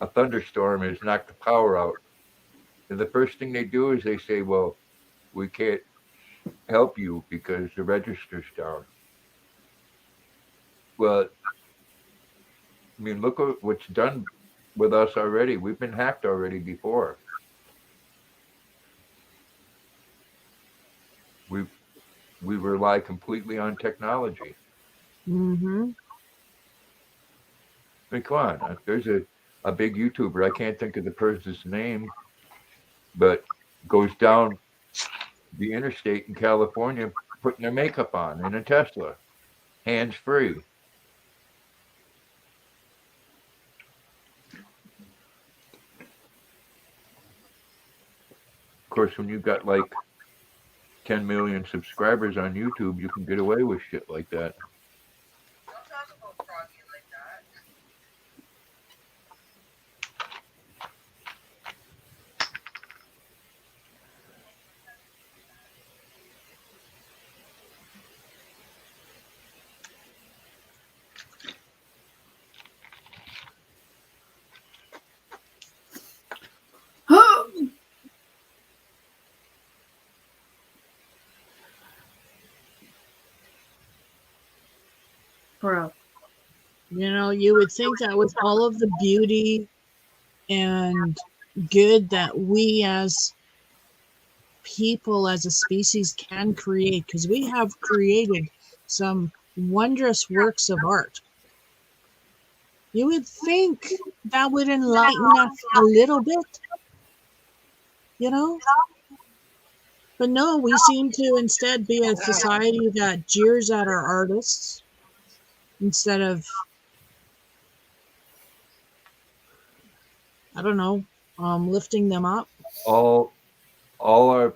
a thunderstorm has knocked the power out. And the first thing they do is they say, well, we can't help you because the register's down. Well, I mean, look at what's done with us already. We've been hacked already before. We we rely completely on technology. Mm-hmm. I mean, come on. There's a big YouTuber. I can't think of the person's name, but goes down the interstate in California putting their makeup on in a Tesla, hands free. Of course, when you've got like 10 million subscribers on YouTube, you can get away with shit like that. Don't talk about Froggy like that. Bro. You know, you would think that with all of the beauty and good that we as people, as a species, can create, because we have created some wondrous works of art. You would think that would enlighten us a little bit, you know? But no, we seem to instead be a society that jeers at our artists instead of, I don't know, lifting them up. All our,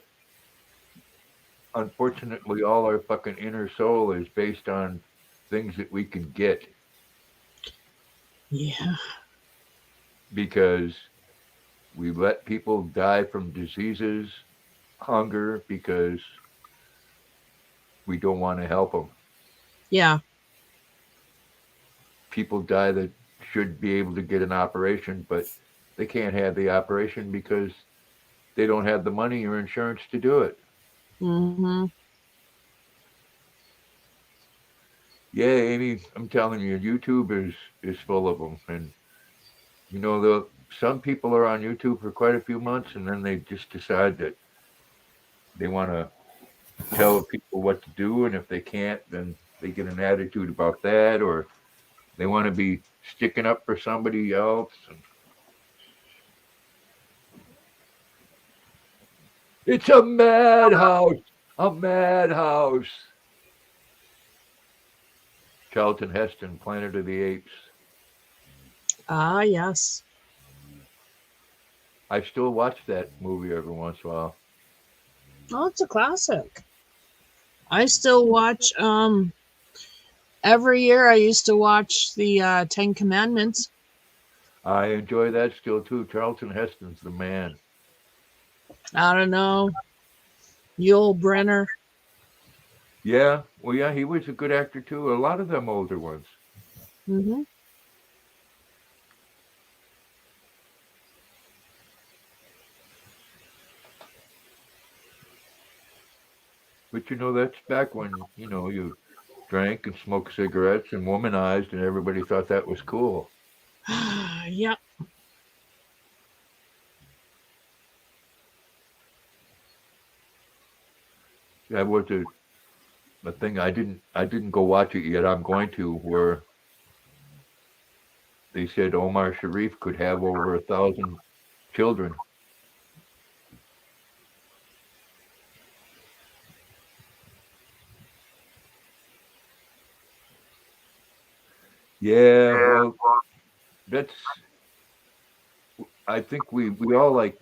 unfortunately, all our fucking inner soul is based on things that we can get Yeah. because we let people die from diseases, hunger, because we don't want to help them. Yeah. People die that should be able to get an operation, but they can't have the operation because they don't have the money or insurance to do it. Mm-hmm. Yeah, Amy, I'm telling you, YouTube is full of them, and you know, some people are on YouTube for quite a few months, and then they just decide that they want to tell people what to do, and if they can't, then they get an attitude about that, or they want to be sticking up for somebody else. And it's a madhouse, a madhouse. Charlton Heston, Planet of the Apes. Ah, yes. I still watch that movie every once in a while. Oh, it's a classic. I still watch, every year I used to watch the 10 Commandments. I enjoy that still too. Charlton Heston's the man. I don't know. Yul Brenner. Yeah, well, yeah, he was a good actor too. A lot of them older ones. Mm-hmm. But you know, that's back when, you drank and smoked cigarettes and womanized, and everybody thought that was cool. Yep. That was a thing. I didn't go watch it yet. I'm going to, where they said Omar Sharif could have over 1,000 children. Yeah, well, that's. I think we all like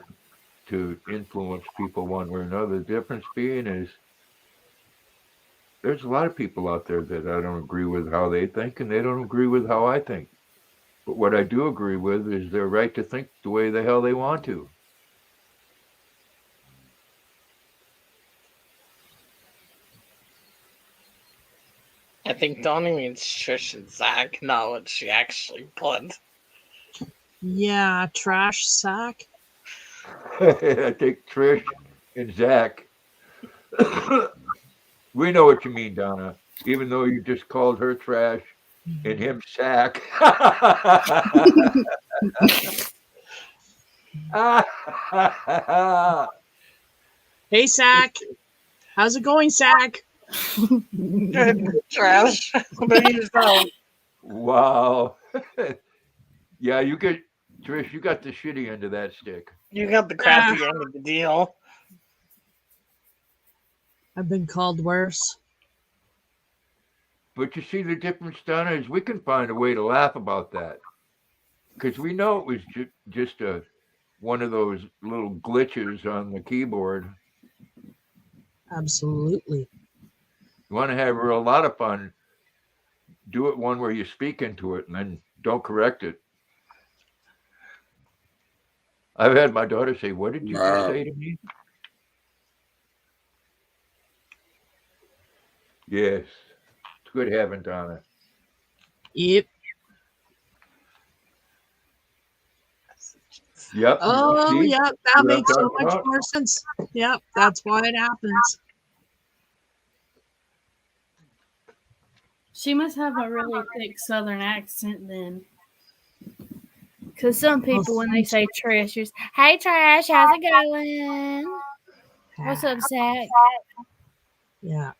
to influence people one way or another. The difference being is there's a lot of people out there that I don't agree with how they think, and they don't agree with how I think. But what I do agree with is their right to think the way the hell they want to. I think Donnie means Trish and Zach, not what she actually put. Yeah, trash sack. I think Trish and Zach. We know what you mean, Donna. Even though you just called her trash, and him sack. Hey, Sack. How's it going, Sack? Trash. But yourself. Wow. Yeah, you get Trish, you got the shitty end of that stick. You got the crappy end of the deal. I've been called worse. But you see, the difference, Donna, is we can find a way to laugh about that. Because we know it was just one of those little glitches on the keyboard. Absolutely. You want to have a lot of fun, do it one where you speak into it and then don't correct it. I've had my daughter say, "What did you just say to me?" Yes. It's good having Donna. Yep. Yep. Oh, See? yep. That what I'm makes so talking much about? more sense. Yep. That's why it happens. She must have a really thick Southern accent then. Because some people, when they say trash, just, hey, trash, how's it going? What's up, Zach? Yeah.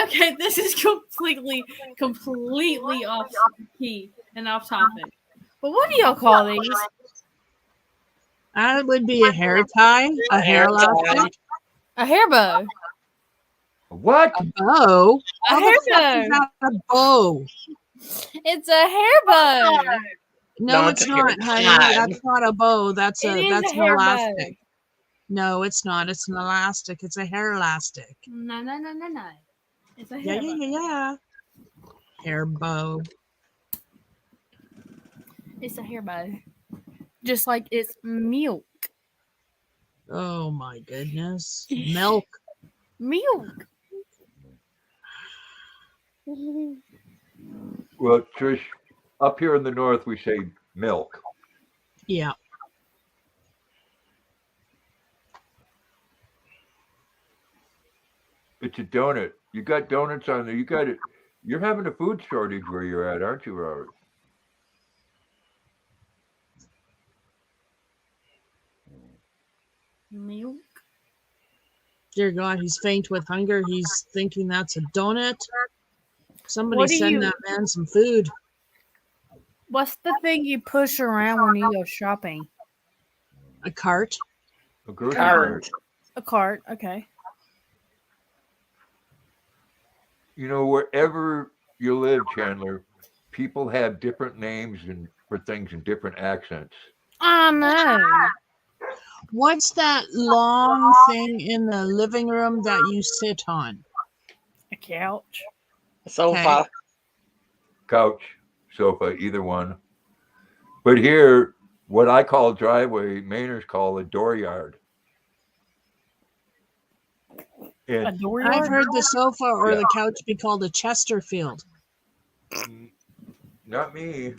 Okay, this is completely off key and off topic. But what do y'all call these? That would be a hair tie, a hair elastic, A hair bow. What? a bow. A How hair the fuck is bow. that a bow? It's a hair bow. No, No, it's it's a hair not, honey. tie. That's not a bow. That's It is that's a an hair bow. elastic. No, it's not. It's an elastic. It's a hair elastic. No. It's a Yeah, hair yeah, bow. yeah. Hair bow. It's a hair bow. Just like it's milk. Oh my goodness. Milk. Milk. Well, Trish, up here in the north, we say milk. Yeah. It's a donut. You got donuts on there. You got it. You're having a food shortage where you're at, aren't you, Robert? Milk. Dear God, he's faint with hunger. He's thinking that's a donut. Somebody What do send you- that man some food. What's the thing you push around when you go shopping? A cart. A grocery Cart. cart. A cart. Okay. You know, wherever you live, Chandler, people have different names and for things in different accents. I know. What's that long thing in the living room that you sit on? A couch. Sofa. Couch, sofa, either one. But here, what I call driveway, Mainers call a dooryard. A And dooryard. I've heard the sofa or Yeah. the couch be called a Chesterfield. not me.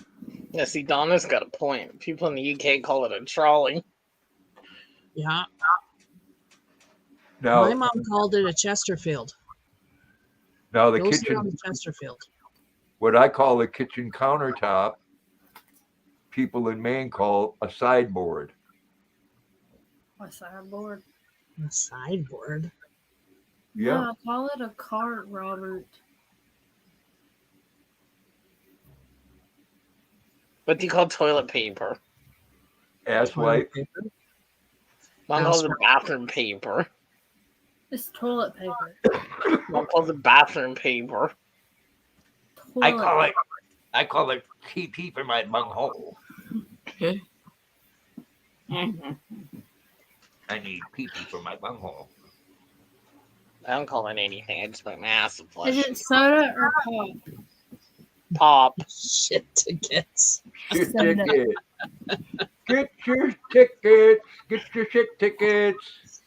Yeah, see, Donna's got a point. People in the UK call it a trolley. Yeah. Now, My mom called it a Chesterfield. now the Go sit kitchen, on the Chesterfield. what I call the kitchen countertop, people in Maine call a sideboard. A sideboard. A sideboard. Yeah. No, call it a cart, Robert. What do you call toilet paper? Ass wipe. Toilet paper. Mom calls it bathroom paper. It's toilet paper. Mom calls it bathroom paper. Toilet I call it TP for my bunghole. paper. I need pee-pee for my bunghole. I don't call it anything. I just put my ass in Is flesh. it soda or pop? Pop. Shit tickets. Shit Soda. ticket. Get your tickets. Get your shit tickets.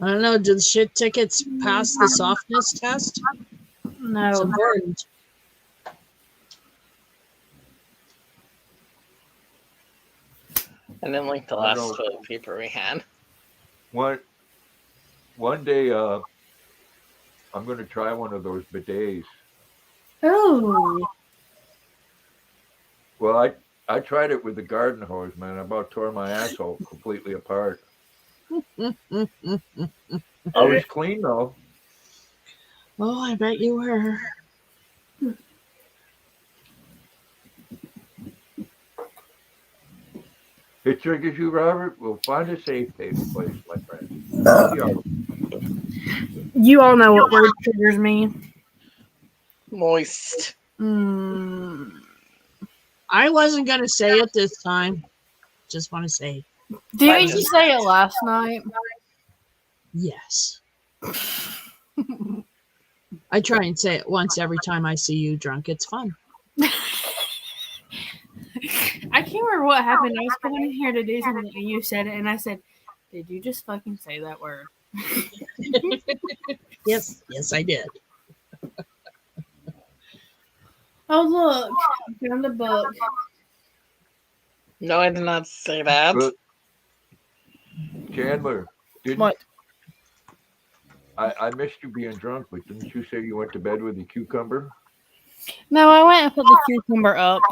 I don't know. Did shit tickets pass the softness test? It's No. important. And then like the I last know. toilet paper we had. One day, I'm going to try one of those bidets. Oh, Well, I tried it with the garden hose, man. I about tore my asshole completely apart. I was clean though. Oh, I bet you were. It triggers you, Robert. We'll find a safe place, my friend. Yeah. you all know what word triggers me. Moist. Mm. I wasn't going to say it this time. Just want to say Didn't you just- say it last night? yes. I try and say it once every time I see you drunk. It's fun. I can't remember what happened. I was coming in here to do something and you said it, and I said, "Did you just fucking say that word?" Yes, I did. Oh look, I found a book. No, I did not say that. But Chandler, didn't What? I missed you being drunk, but didn't you say you went to bed with a cucumber? No, I went and put the cucumber up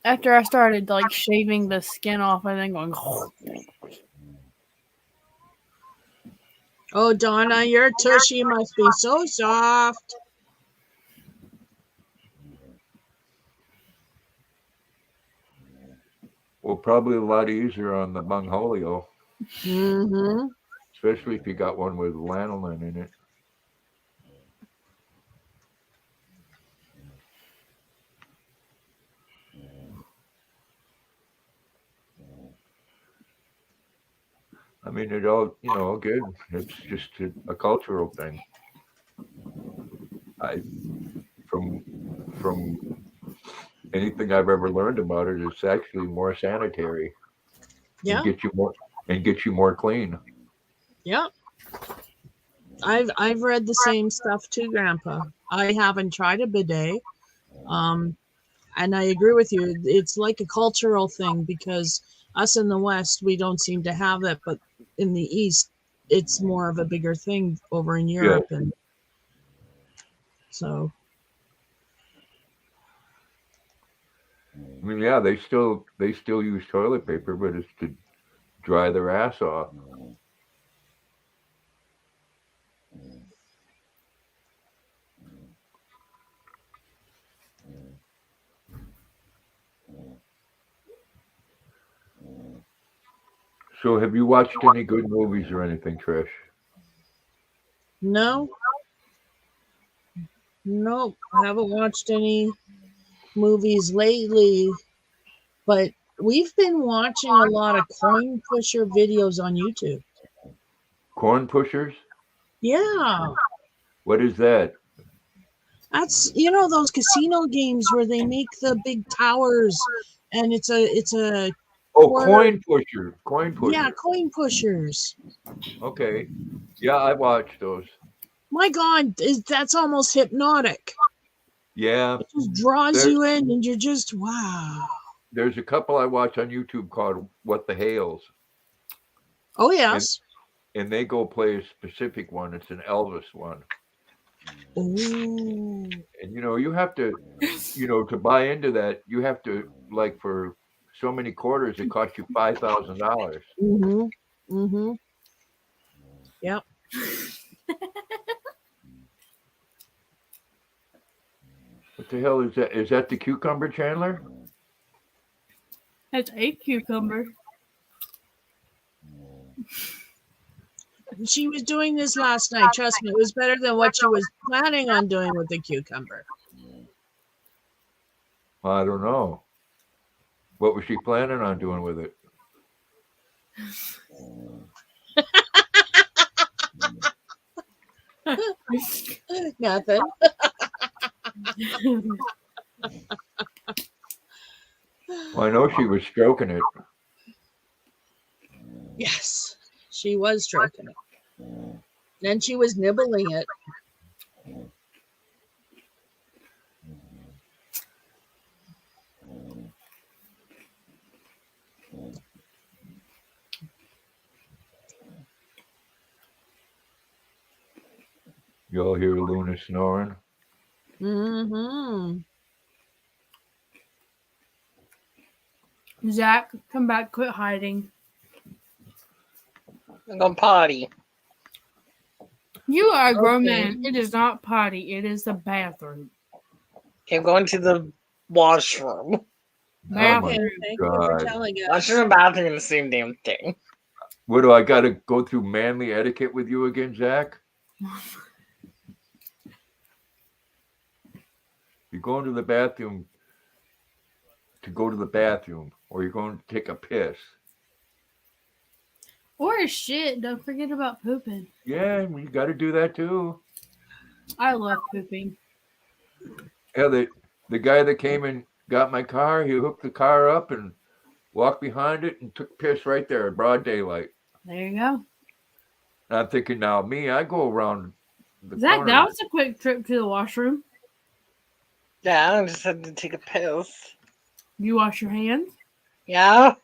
after I started like shaving the skin off and then going. Oh, Donna, your tushy must be so soft. Well, probably a lot easier on the Bungholio, Mm-hmm. especially if you got one with lanolin in it. I mean, it all, good. It's just a cultural thing. From anything I've ever learned about it, it's actually more sanitary Yeah, and get you more clean. yeah. I've read the same stuff too, Grandpa. I haven't tried a bidet. And I agree with you. It's like a cultural thing because us in the West, we don't seem to have it, but in the East, it's more of a bigger thing over in Europe. And so, I mean, yeah, they still use toilet paper, but it's to dry their ass off. So, have you watched any good movies or anything, Trish? no, nope. I haven't watched any movies lately, but we've been watching a lot of coin pusher videos on YouTube. Corn pushers? Yeah. What is that? That's those casino games where they make the big towers and it's a Oh, quarter. coin pusher. Coin pusher. Yeah, coin pushers. Okay. Yeah, I watched those. My God, that's almost hypnotic. Yeah. It just draws you in and you're just wow. There's a couple I watch on YouTube called What the Hales. Oh yes. And they go play a specific one. It's an Elvis one. Ooh. And you have to, to buy into that, you have to, like, for so many quarters, it costs you $5,000. Mm-hmm. Mm-hmm. Yep. What the hell is that? Is that the cucumber, Chandler? That's a cucumber. She was doing this last night. Trust me, it was better than what she was planning on doing with the cucumber. I don't know. What was she planning on doing with it? Nothing. Well, I know she was stroking it. Yes, she was stroking it. Then she was nibbling it. You all hear Luna snoring? Mm-hmm. Zach, come back. Quit hiding. I'm going potty. You are a grown Okay. man. It is not potty. It is the bathroom. Okay, I'm going to the washroom. Oh Bathroom. my Okay, thank you for God. telling us. Washroom and bathroom are the same damn thing. What do I got to go through manly etiquette with you again, Zach? You're going to the bathroom to go to the bathroom, or you're going to take a piss. Or shit. Don't forget about pooping. Yeah, you got to do that too. I love pooping. Yeah, the guy that came and got my car, he hooked the car up and walked behind it and took piss right there in broad daylight. There you go. And I'm thinking now, me, I go around the Zach, corner. that was a quick trip to the washroom. Yeah, I just had to take a piss. You wash your hands? Yeah?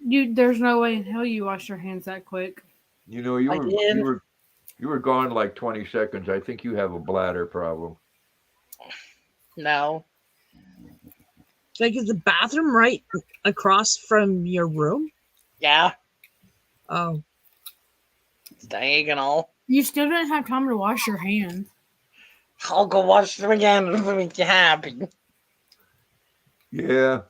There's no way in hell you wash your hands that quick. You know, I did. you were gone like 20 seconds. I think you have a bladder problem. No. Like, is the bathroom right across from your room? Yeah? Oh, It's diagonal. You still didn't have time to wash your hands. I'll go watch them again if it makes you happy. Yeah.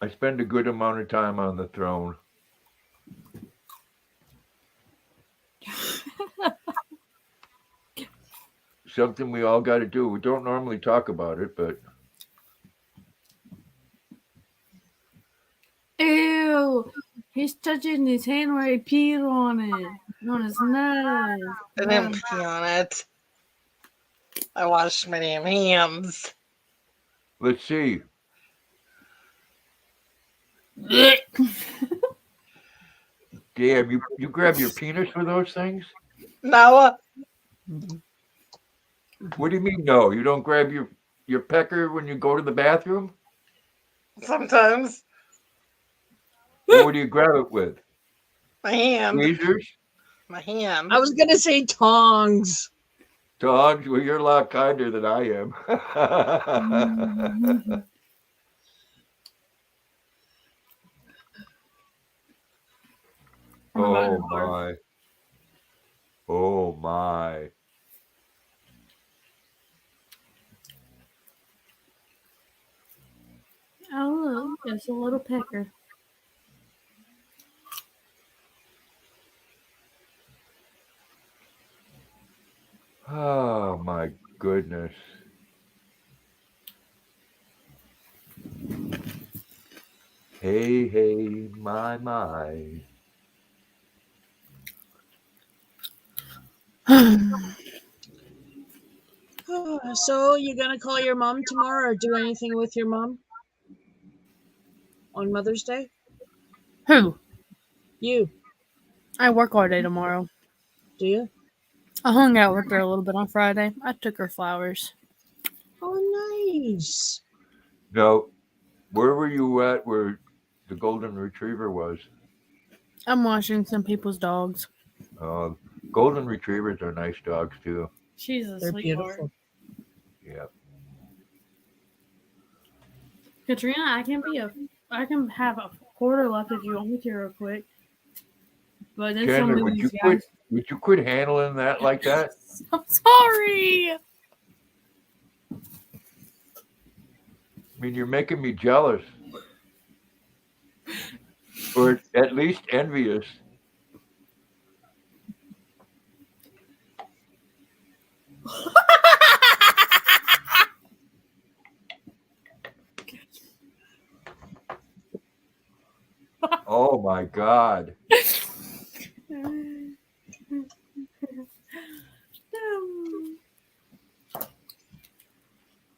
I spend a good amount of time on the throne. Something we all got to do. We don't normally talk about it, but Ew! He's touching his hand where he peed on it. On his nose. I didn't pee on it. I washed my damn hands. let's see. Damn, you grab your penis for those things? No. What do you mean no? You don't grab your pecker when you go to the bathroom? Sometimes. What do you grab it with? My hand. Tweezers? My hand. I was gonna say tongs. Dogs? Well, you're a lot kinder than I am. Oh my. Oh my. Oh, look, it's a little pecker. Oh my goodness. Hey, hey, my. So, you gonna call your mom tomorrow or do anything with your mom on Mother's Day? Who? You, I work all day tomorrow. do you? I hung out with her a little bit on Friday. I took her flowers. Oh, nice. Now, where were you at where the golden retriever was? I'm watching some people's dogs. Golden retrievers are nice dogs too. She's a They're sweetheart. beautiful. Yeah. Katrina, I can have a quarter left if you want me to real quick. But then some Chandler, of would these you guys. quit handling that like that? I'm sorry. I mean, you're making me jealous. Or at least envious. Oh my God.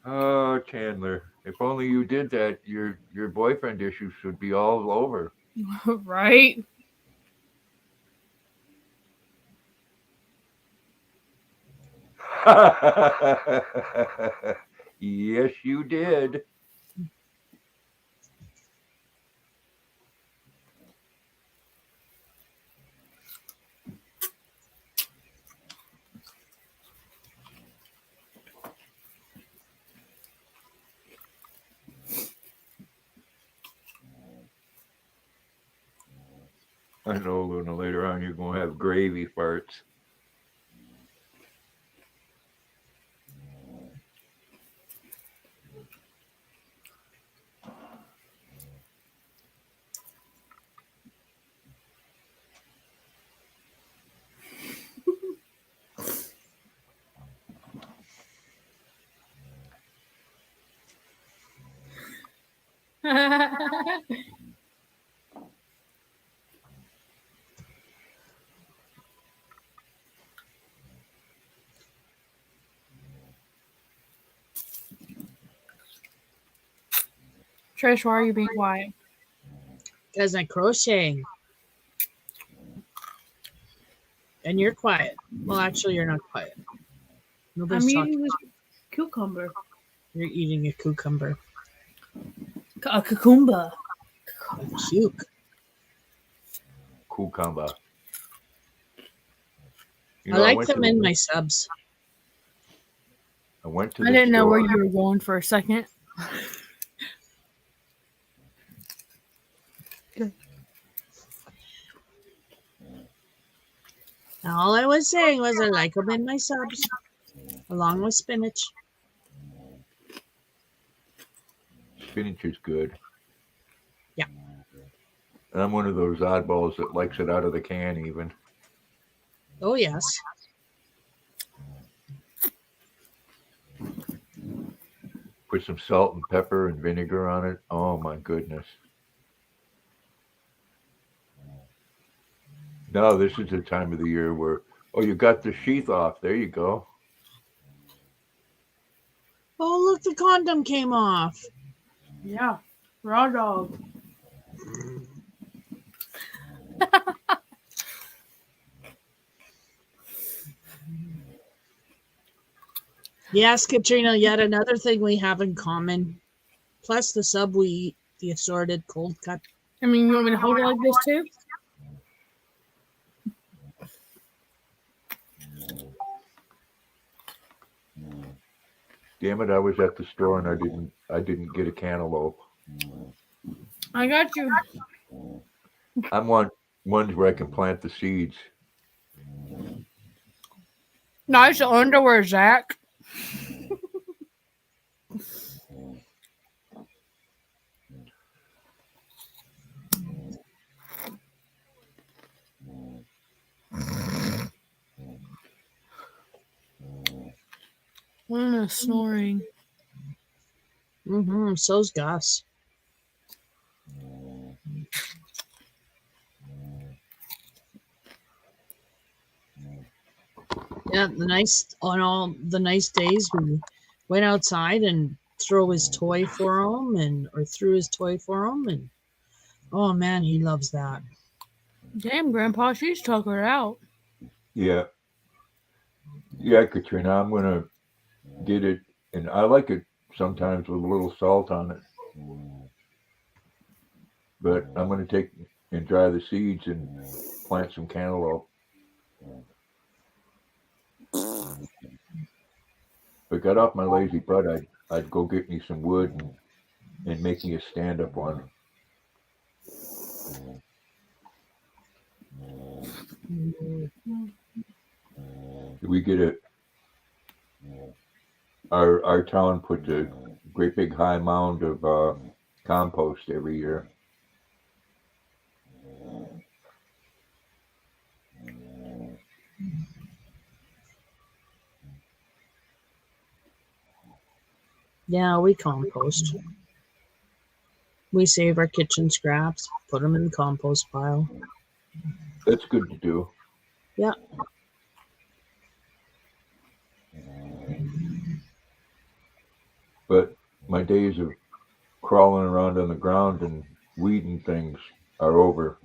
Oh, Chandler. If only you did that, your boyfriend issues would be all over. Right? Yes, you did. I know, Luna, later on you're going to have gravy farts. Trish, why are you being quiet? Because I'm crocheting. And you're quiet. Well, actually, you're not quiet. Nobody's I'm talking. eating this cucumber. You're eating a cucumber. A cucumber. Cuke. Cucumber. You I know, like them in my subs. I went to I the didn't know where store. you were going for a second. All I was saying was I like them in my subs, along with spinach. Spinach is good. Yeah. And I'm one of those oddballs that likes it out of the can even. Oh, yes. Put some salt and pepper and vinegar on it. Oh my goodness. No, this is the time of the year where, oh, you got the sheath off. There you go. Oh, look, the condom came off. Yeah. Raw dog. Yes, Katrina, yet another thing we have in common. Plus the sub we eat, the assorted cold cut. I mean, you want me to hold it like this too? Damn it, I was at the store and I didn't get a cantaloupe. I got you. I'm ones where I can plant the seeds. Nice underwear, Zach. Luna snoring. Mm-hmm. So's Gus. Yeah, on all the nice days we went outside and threw his toy for him or threw his toy for him, and oh man, he loves that. Damn, Grandpa, she's took her out. Yeah. Yeah, Katrina, I'm gonna get it, and I like it sometimes with a little salt on it. But I'm gonna take and dry the seeds and plant some cantaloupe. If I got off my lazy butt, I'd go get me some wood and make me a stand-up one. We get it. Our town puts a great big high mound of compost every year. Yeah, we compost. We save our kitchen scraps, put them in the compost pile. That's good to do. Yeah. But my days of crawling around on the ground and weeding things are over.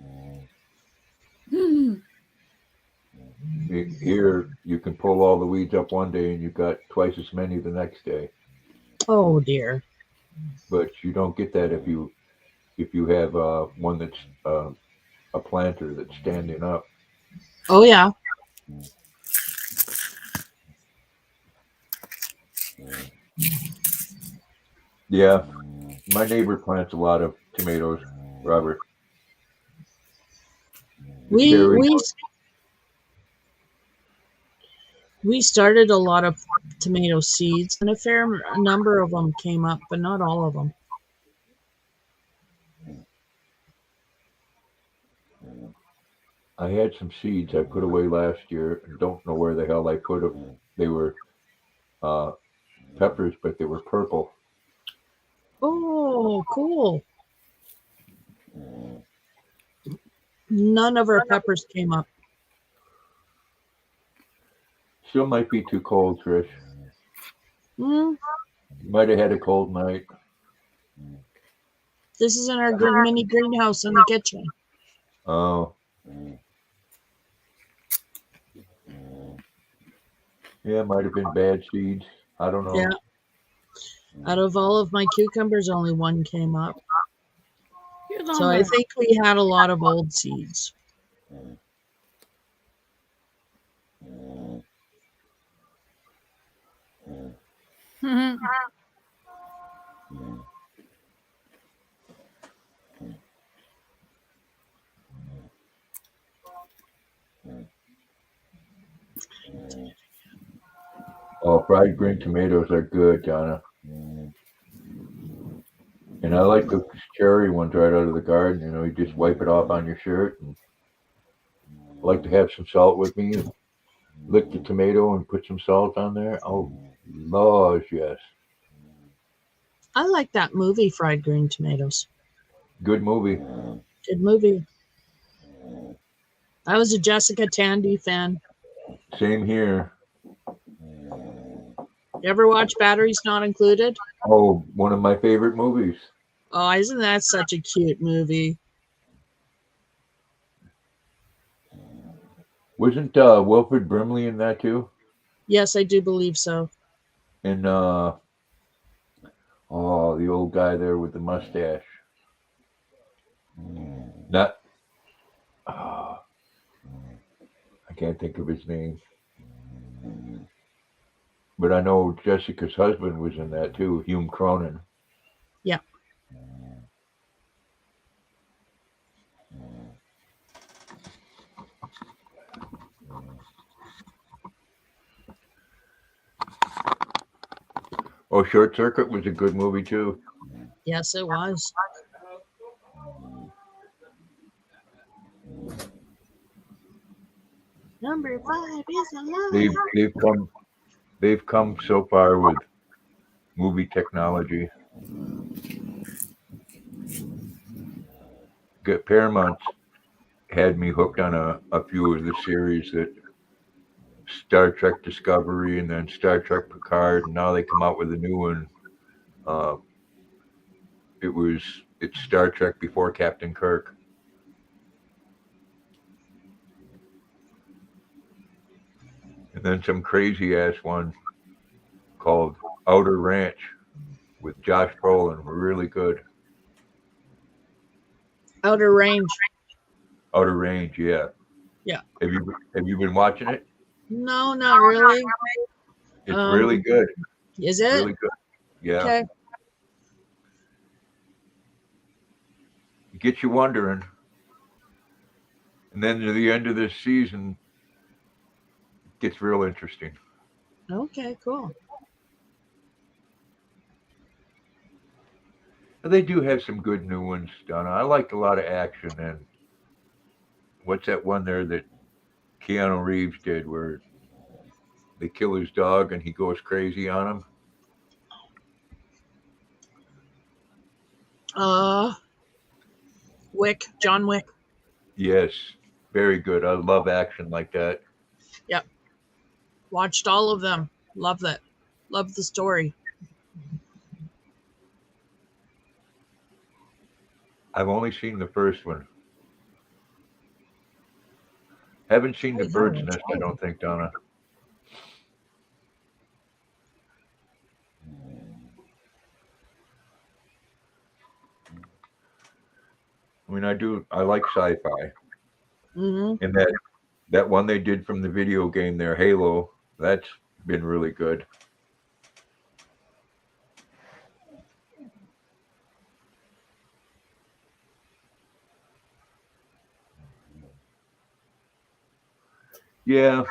Here, you can pull all the weeds up one day and you've got twice as many the next day. Oh dear. But you don't get that if you have one that's a planter that's standing up. Oh yeah. Yeah, my neighbor plants a lot of tomatoes, Robert. The We cherry. we started a lot of tomato seeds, and a number of them came up, but not all of them. I had some seeds I put away last year. Don't know where the hell I put them. They were uh, peppers, but they were purple. Oh, cool! None of our peppers came up. Still might be too cold, Trish. Mm, Might have had a cold night. this is in our mini greenhouse in the kitchen. Oh, yeah, might have been bad seeds. I don't know. Yeah. Out of all of my cucumbers, only one came up. You're So I think we had a lot of old seeds. Mhm. Oh, fried green tomatoes are good, Donna. And I like the cherry ones right out of the garden. You know, you just wipe it off on your shirt. And I like to have some salt with me and lick the tomato and put some salt on there. Oh, Lord, yes. I like that movie, Fried Green Tomatoes. Good movie. Good movie. I was a Jessica Tandy fan. Same here. You ever watch Batteries Not Included? Oh, one of my favorite movies. Oh, isn't that such a cute movie? Wasn't Wilford Brimley in that too? Yes, I do believe so. And oh, the old guy there with the mustache. Not I can't think of his name. But I know Jessica's husband was in that too, Hume Cronin. Yeah. Oh, Short Circuit was a good movie too. Yes, it was. Number 5 is They've alive. they've come so far with movie technology. Paramount had me hooked on a few of the series that Star Trek Discovery and then Star Trek Picard, and now they come out with a new one. Uh, it's Star Trek before Captain Kirk. And then some crazy ass one called Outer Ranch with Josh Brolin. Really good. Outer Range. Outer Range, yeah. Yeah. Have you been watching it? No, not really. It's really good. Is it? Really good. Yeah. Okay. It gets you wondering. And then to the end of this season, it gets real interesting. Okay, cool. And they do have some good new ones, Donna. I like a lot of action. And what's that one there that Keanu Reeves did where they kill his dog and he goes crazy on him? John Wick. Yes. Very good. I love action like that. Yep. Watched all of them. Love that. Love the story. I've only seen the first one. Haven't seen The Bird's Nest, I don't think, Donna. I mean, I like sci-fi. Mm-hmm. And that one they did from the video game there, Halo, that's been really good. Yeah,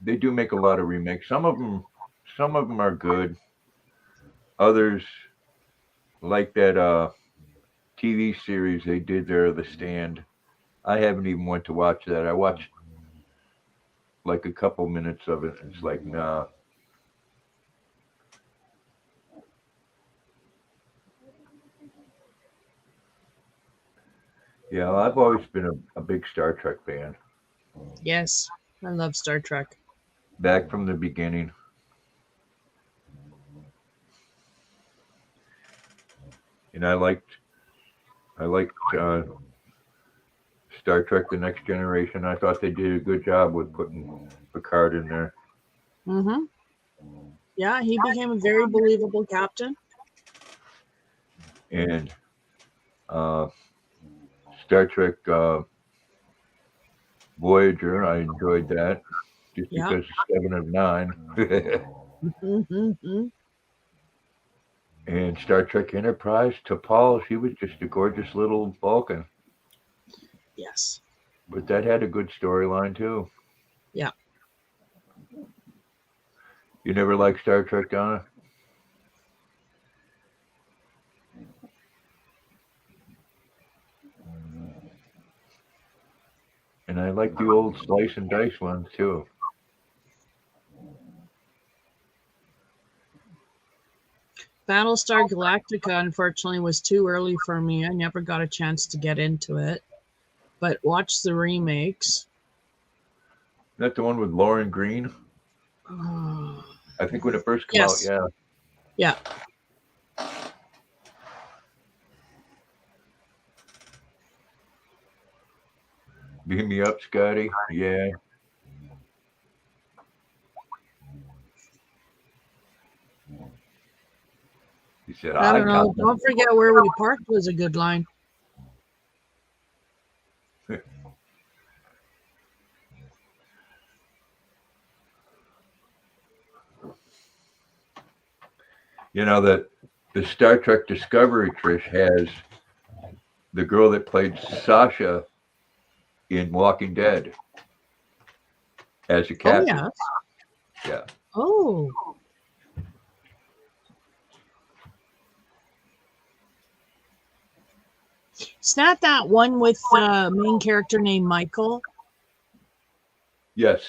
they do make a lot of remakes. Some of them are good. Others, like that TV series they did there, The Stand. I haven't even went to watch that. I watched like a couple minutes of it. It's like, nah. Yeah, I've always been a big Star Trek fan. Yes, I love Star Trek. Back from the beginning. And I liked Star Trek: The Next Generation. I thought they did a good job with putting Picard in there. Mm-hmm. Yeah, he became a very believable captain. And uh, Star Trek Voyager, I enjoyed that just Yeah. because 7 of 9. Mm-hmm. And Star Trek Enterprise, T'Pol, she was just a gorgeous little Vulcan. Yes. But that had a good storyline too. Yeah. You never liked Star Trek, Donna? And I like the old slice and dice ones too. Battlestar Galactica, unfortunately, was too early for me. I never got a chance to get into it. But watch the remakes. That the one with Lauren Green? Oh, I think when it first came out, yes. yeah. Yeah. Beam me up, Scotty. Yeah. He said, I I don't know. come. Don't forget where we parked was a good line. You know that the Star Trek Discovery, Trish, has the girl that played Sasha in Walking Dead as a Oh, captain. yes. Yeah. Oh. It's not that one with the main character named Michael. Yes.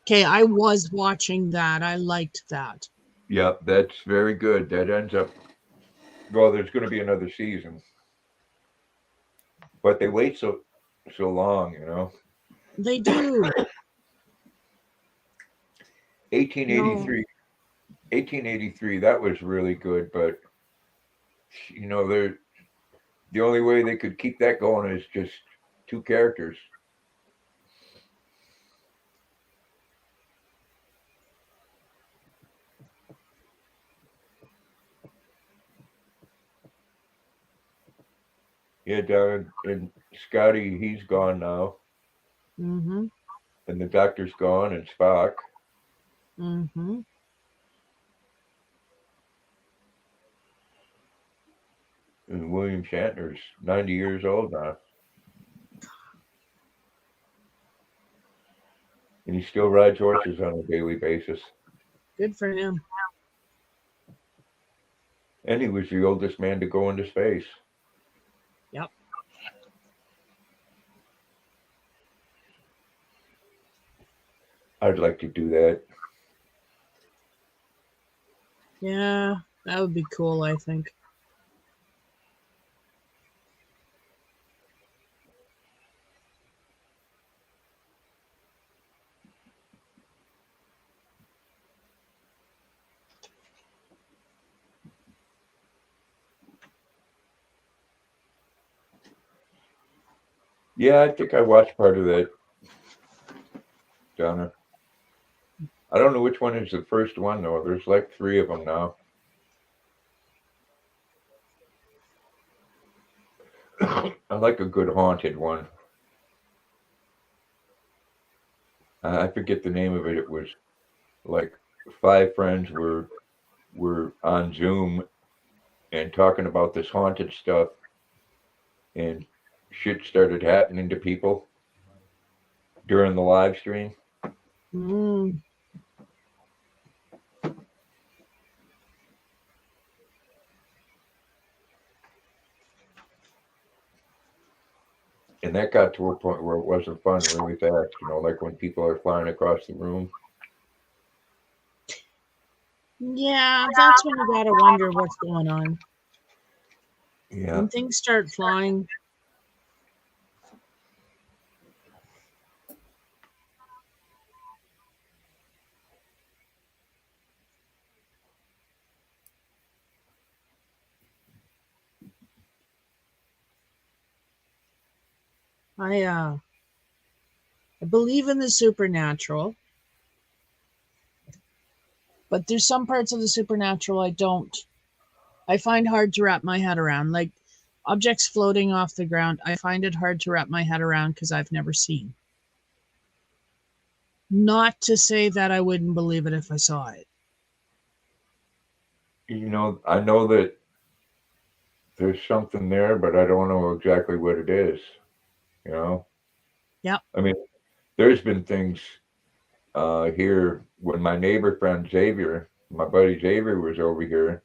Okay, I was watching that. I liked that. Yeah, that's very good. That ends up, well, there's going to be another season. But they wait so long, you know. They do. 1883. 1883, that was really good, but you know, the only way they could keep that going is just 2 characters. Yeah, Doug and Scotty, he's gone now, Mm-hmm. and the doctor's gone, and Spock. Mm-hmm. And William Shatner's 90 years old now. And he still rides horses on a daily basis. Good for him. And he was the oldest man to go into space. Yep. I'd like to do that. Yeah, that would be cool, I think. Yeah, I think I watched part of that, Donna. I don't know which one is the first one, though. There's like 3 of them now. I like a good haunted one. I forget the name of it. It was like 5 friends were on Zoom and talking about this haunted stuff, and shit started happening to people. during the live stream. Mm. And that got to a point where it wasn't fun really fast, like when people are flying across the room. Yeah, that's when you gotta wonder what's going on. Yeah. When things start flying. I believe in the supernatural, but there's some parts of the supernatural I don't. I find hard to wrap my head around. Like objects floating off the ground, I find it hard to wrap my head around because I've never seen. Not to say that I wouldn't believe it if I saw it. I know that there's something there, but I don't know exactly what it is. Yep. I mean, there's been things here when my neighbor friend Xavier, my buddy Xavier, was over here,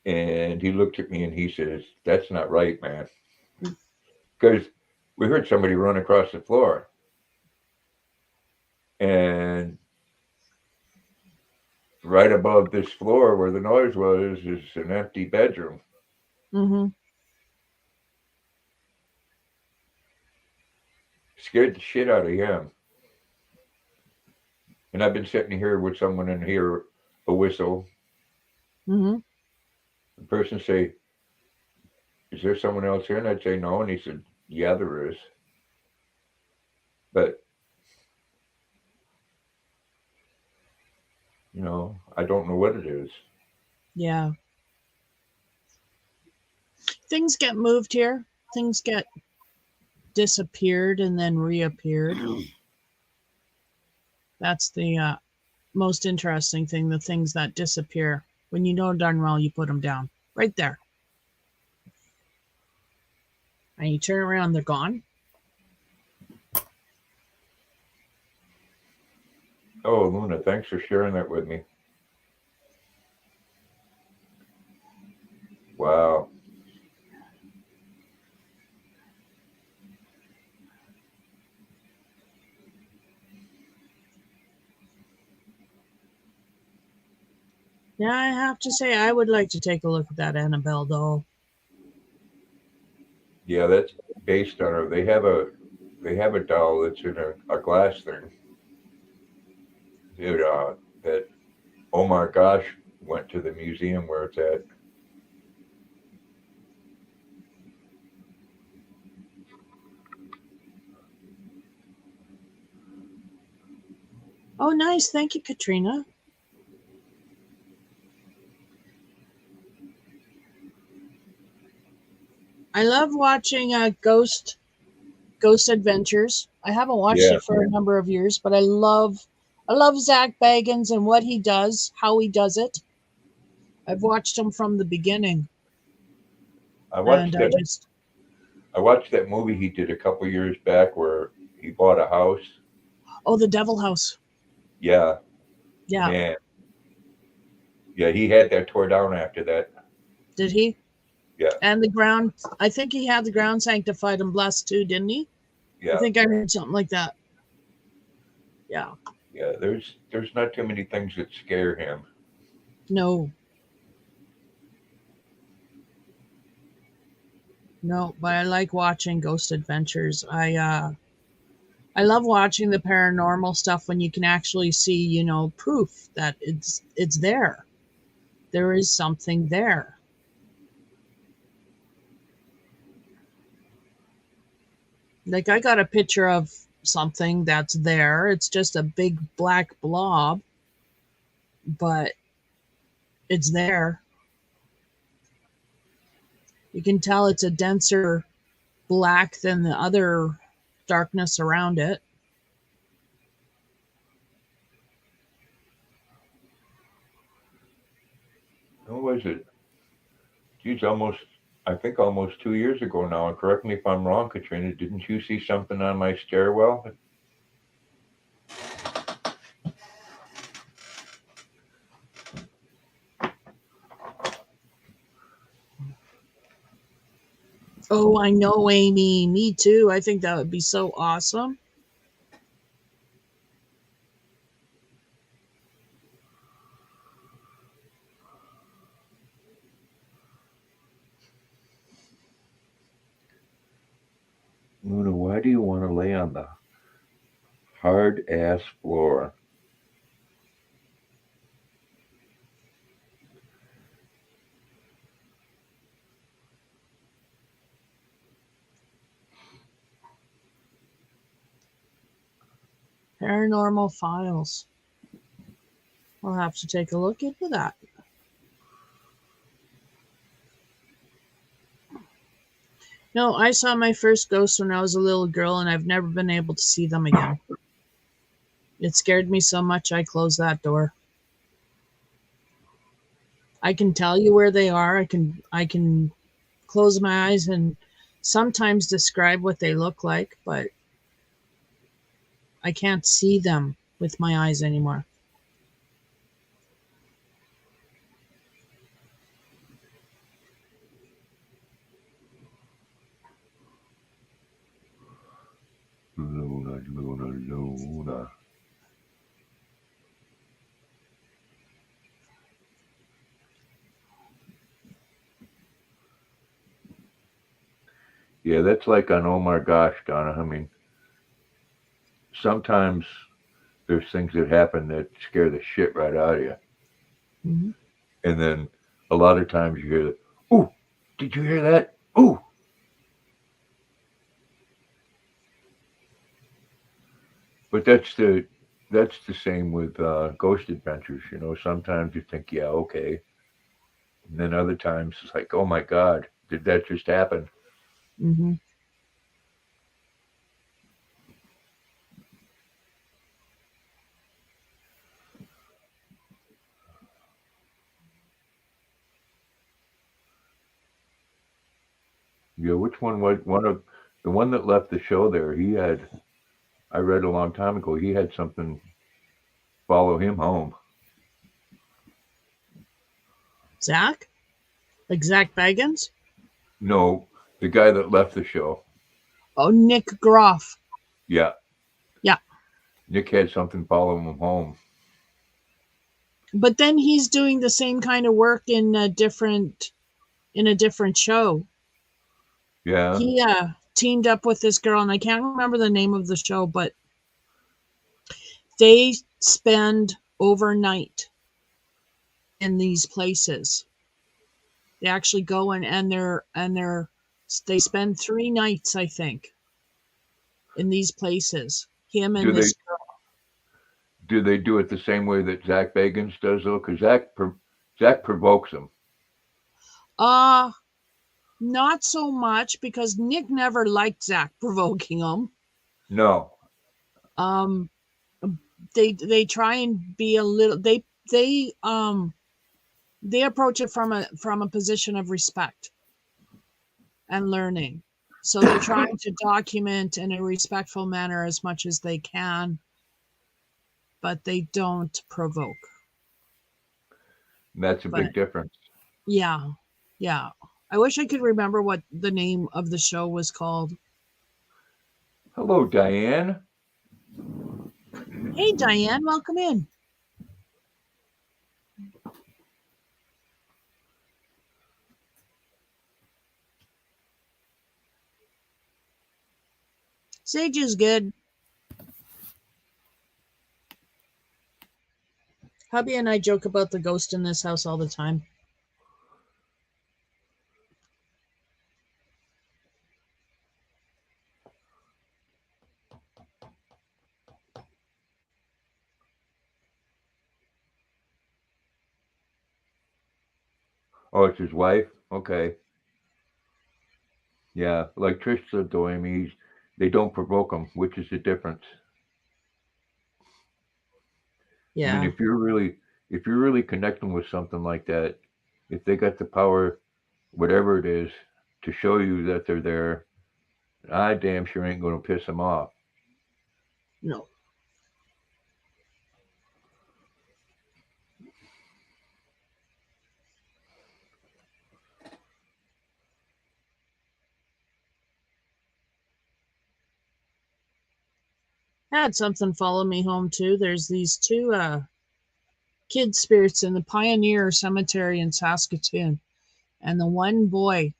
and he looked at me and he says, "That's not right, man," because we heard somebody run across the floor, and right above this floor where the noise was is an empty bedroom. Mm-hmm. Scared the shit out of him. And I've been sitting here with someone and hear a whistle. Mm-hmm. The person say, "Is there someone else here?" And I'd say no. And he said, "Yeah, there is." But, I don't know what it is. Yeah. Things get moved here. Things get disappeared and then reappeared. That's the most interesting thing, the things that disappear. When you know darn well you put them down. Right there. And you turn around, they're gone. Oh, Luna, thanks for sharing that with me. Wow. Yeah, I have to say, I would like to take a look at that Annabelle doll. Yeah, that's based on her. They have a doll that's in a glass thing. Dude, that Omar Gosh went to the museum where it's at. Oh, nice. Thank you, Katrina. I love watching Ghost Adventures. I haven't watched Yeah. it for a number of years, but I love Zach Bagans and what he does, how he does it. I've watched him from the beginning, I watched and that. I watched that movie he did a couple years back where he bought a house. the Devil House. Yeah, Yeah, man. Yeah, he had that tore down after that. did he? Yeah, And the ground, I think he had the ground sanctified and blessed too, didn't he? yeah, I think I heard something like that. Yeah. yeah. There's not too many things that scare him. No. No, but I like watching Ghost Adventures. I love watching the paranormal stuff when you can actually see, proof that it's there. There is something there. Like I got a picture of something that's there. It's just a big black blob, but it's there. You can tell it's a denser black than the other darkness around it. Who was it? Geez, almost. I think almost 2 years ago now. And correct me if I'm wrong, Katrina. Didn't you see something on my stairwell? Oh, I know, Amy. Me too. I think that would be so awesome. Luna, why do you want to lay on the hard ass floor? Paranormal Files. I'll have to take a look into that. No, I saw my first ghost when I was a little girl, and I've never been able to see them again. It scared me so much I closed that door. I can tell you where they are. I can close my eyes and sometimes describe what they look like, but I can't see them with my eyes anymore. Luna, Luna, Luna. Yeah, that's like on Oh My Gosh, Donna. I mean, sometimes there's things that happen that scare the shit right out of you. Mhm. And then a lot of times you hear, "Ooh, did you hear that? Ooh." But that's the same with Ghost Adventures. You know, sometimes you think, yeah, okay, and then other times it's like, oh my God, did that just happen? Mm-hmm. Yeah, which one was one of the one that left the show there? He had, I read a long time ago, he had something follow him home. Zach? Like Zach Bagans? No, the guy that left the show. Oh, Nick Groff. Yeah, Yeah. Nick had something follow him home. But then he's doing the same kind of work in a different show. Yeah, He teamed up with this girl, and I can't remember the name of the show, but they spend overnight in these places. They actually go they spend 3 nights, I think, in these places. Him do and they this girl. do they do it the same way that Zach Bagans does though? Because Zach provokes him. Not so much because Nick never liked Zach provoking him. No, Um, they try and be a little they approach it from a position of respect and learning. So they're trying to document in a respectful manner as much as they can, but they don't provoke. that's a But big difference. yeah, yeah. I wish I could remember what the name of the show was called. Hello, Diane. Hey, Diane, welcome in. Sage is good. Hubby and I joke about the ghost in this house all the time. Oh, it's his wife. Okay, yeah. Like Trish said, though, Amy, they don't provoke him, which is the difference. I mean, Yeah. if you're really connecting with something like that, if they got the power, whatever it is, to show you that they're there, I damn sure ain't going to piss them off. No. I had something follow me home too. There's these two kid spirits in the Pioneer Cemetery in Saskatoon. And the one boy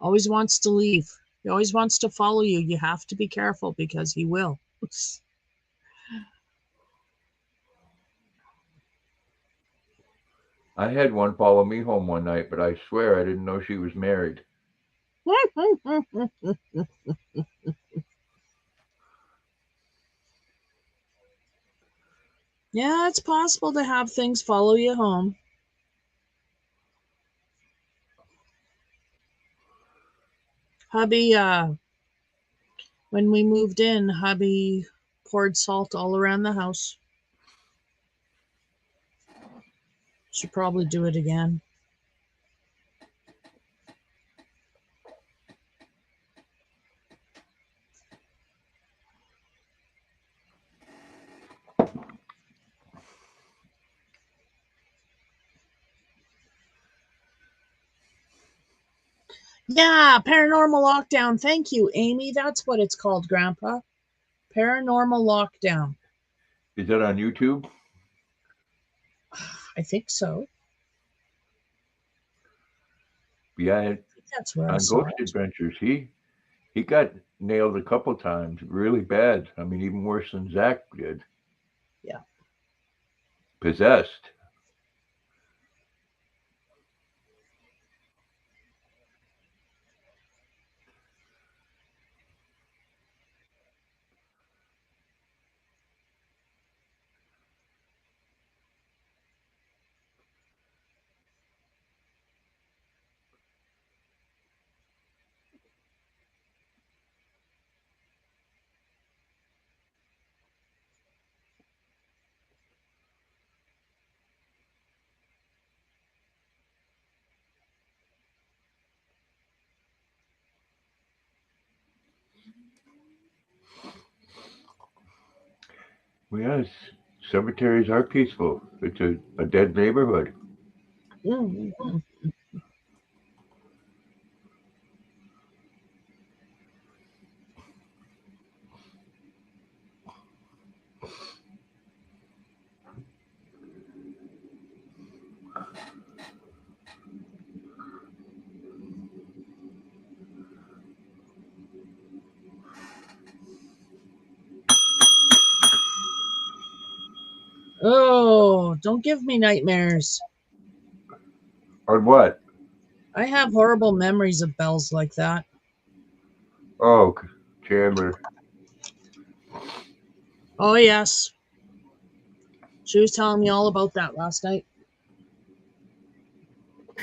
always wants to leave. He always wants to follow you. You have to be careful because he will. I had one follow me home one night, but I swear I didn't know she was married. Yeah, it's possible to have things follow you home. Hubby, when we moved in, hubby poured salt all around the house. Should probably do it again. Yeah, Paranormal Lockdown. Thank you, Amy. That's what it's called, Grandpa. Paranormal Lockdown. Is that on YouTube? I think so. Yeah, I think that's where I on saw Ghost it. Adventures, he got nailed a couple times, really bad. I mean, even worse than Zach did. Yeah. Possessed. Well, yes, cemeteries are peaceful. It's a dead neighborhood. Mm-hmm. Oh, don't give me nightmares. On what? I have horrible memories of bells like that. Oh, Chandler. Oh, yes. She was telling me all about that last night.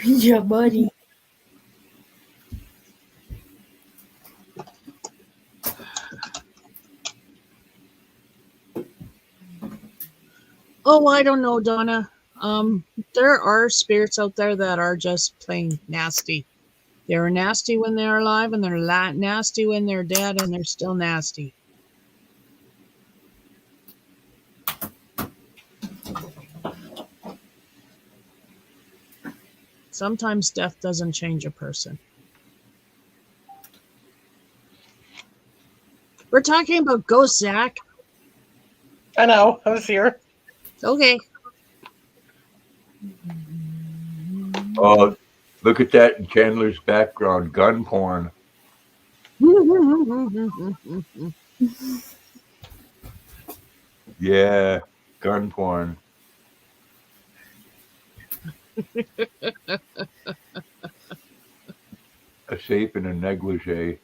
Yeah, buddy. Oh, I don't know, Donna. There are spirits out there that are just plain nasty. They're nasty when they're alive, and they're nasty when they're dead, and they're still nasty. Sometimes death doesn't change a person. We're talking about ghosts, Zach. I know. I was here. Okay. Oh, look at that in Chandler's background. Gun porn. Yeah, gun porn. A safe and a negligee.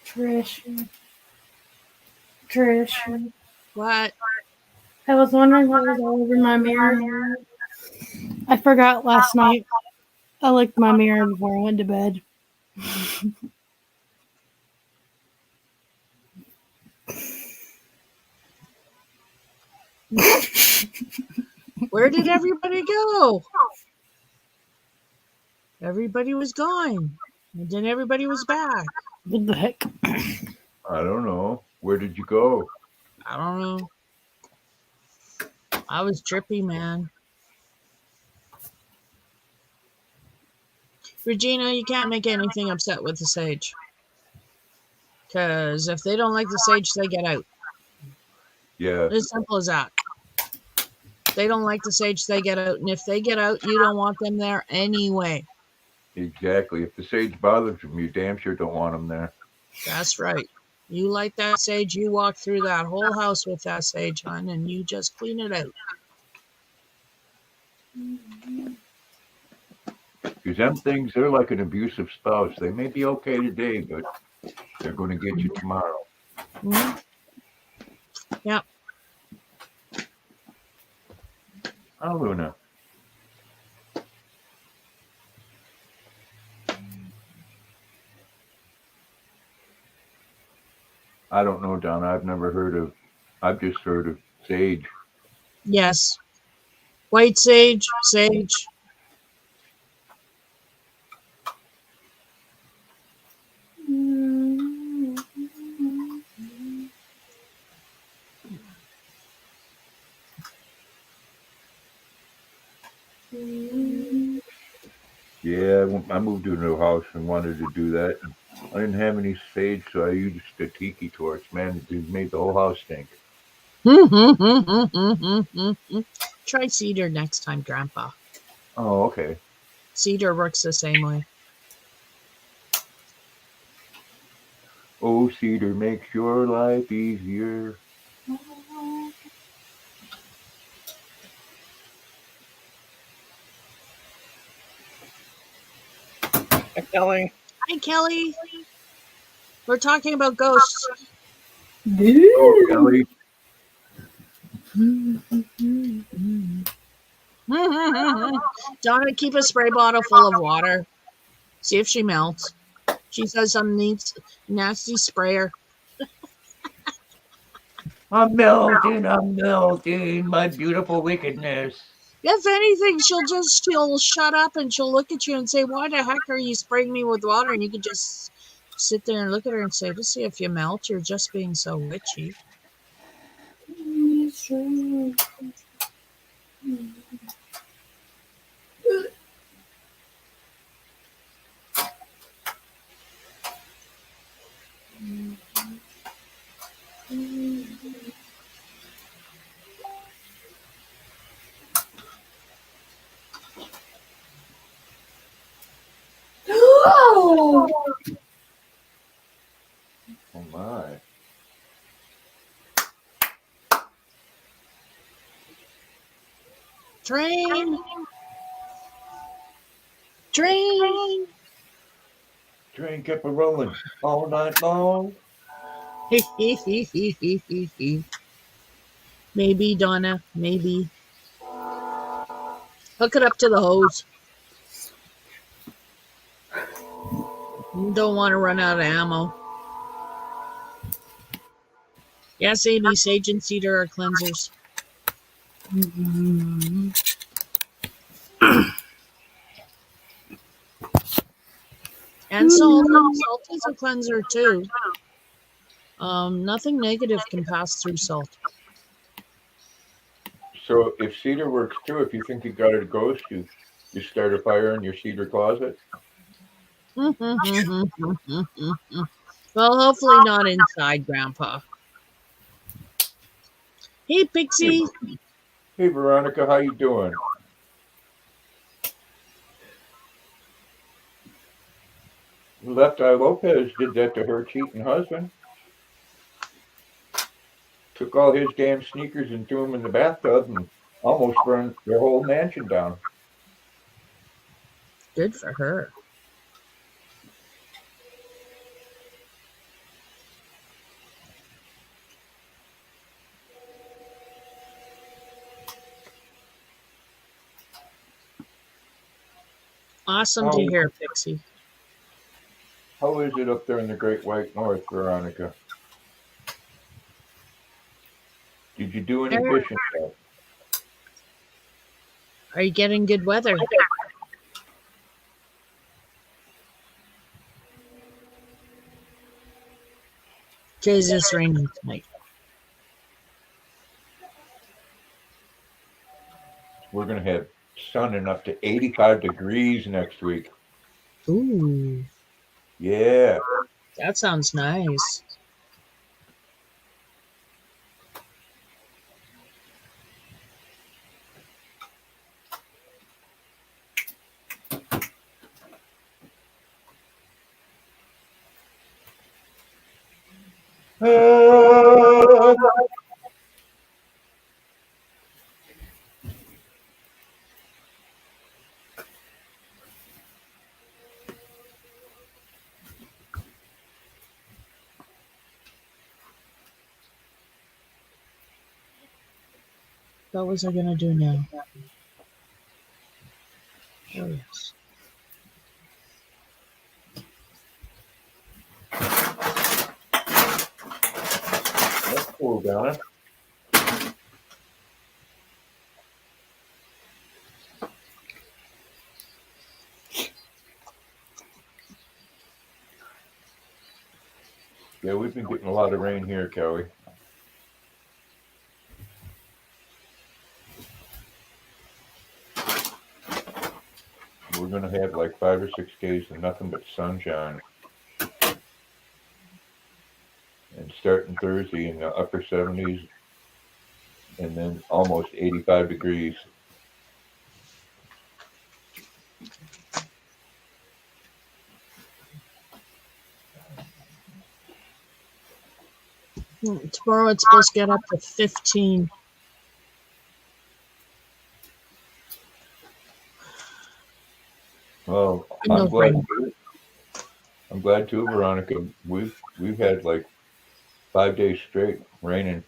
Trish. What? I was wondering what was all over my mirror. I forgot last night. I licked my mirror before I went to bed. Where did everybody go? Everybody was gone. And then everybody was back. What the heck? I don't know. Where did you go? I don't know. I was trippy, man. Regina, you can't make anything upset with the sage. Because if they don't like the sage, they get out. Yeah, As simple as that. They don't like the sage, they get out. And if they get out, you don't want them there anyway. exactly. If the sage bothers them, you damn sure don't want them there. That's right. You like that sage, you walk through that whole house with that sage, hon, and you just clean it out. Because them things, they're like an abusive spouse. They may be okay today, but they're going to get you tomorrow. Mhm. Yep. Oh, Luna. I don't know, Don. I've just heard of sage. Yes. White sage, sage. Yeah, I moved to a new house and wanted to do that. I didn't have any sage, so I used a tiki torch. Man, it made the whole house stink. Try cedar next time, Grandpa. Oh, okay. Cedar works the same way. Oh, cedar makes your life easier. Hi, Kelly. Hi, Kelly. We're talking about ghosts. Oh, Kelly. Donna, keep a spray bottle full of water. See if she melts. She says some needs nasty sprayer. I'm melting, my beautiful wickedness. If anything, she'll shut up and she'll look at you and say, "Why the heck are you spraying me with water?" And you can just sit there and look at her and say, "To see if you melt. You're just being so witchy." Oh, my. Train. Train. Train kept a rolling all night long. Maybe, Donna. Maybe. Hook it up to the hose. You don't want to run out of ammo. Yes, Amy, sage and cedar are cleansers. And salt. Salt is a cleanser too. Nothing negative can pass through salt. So if cedar works too, if you think you got a ghost, you start a fire in your cedar closet. Well, hopefully not inside, Grandpa. Hey, Pixie. Hey, Veronica, how you doing? Left Eye Lopez did that to her cheating husband. Took all his damn sneakers and threw them in the bathtub and almost burned their whole mansion down. Good for her. Awesome to hear, Pixie. How is it up there in the Great White North, Veronica? Did you do any Eric, fishing yet? are you getting good weather? Because it's raining tonight. We're going to have sun and up to 85 degrees next week. Ooh, Yeah. that sounds nice. What was I going to do now? Oh, yes. That's cool, Donna. Yeah, we've been getting a lot of rain here, Kelly. We're going to have like 5 or 6 days of nothing but sunshine. And starting Thursday in the upper 70s and then almost 85 degrees. Tomorrow it's supposed to get up to 15. Well, No I'm glad. rain. I'm glad too, Veronica. We've had like 5 days straight raining.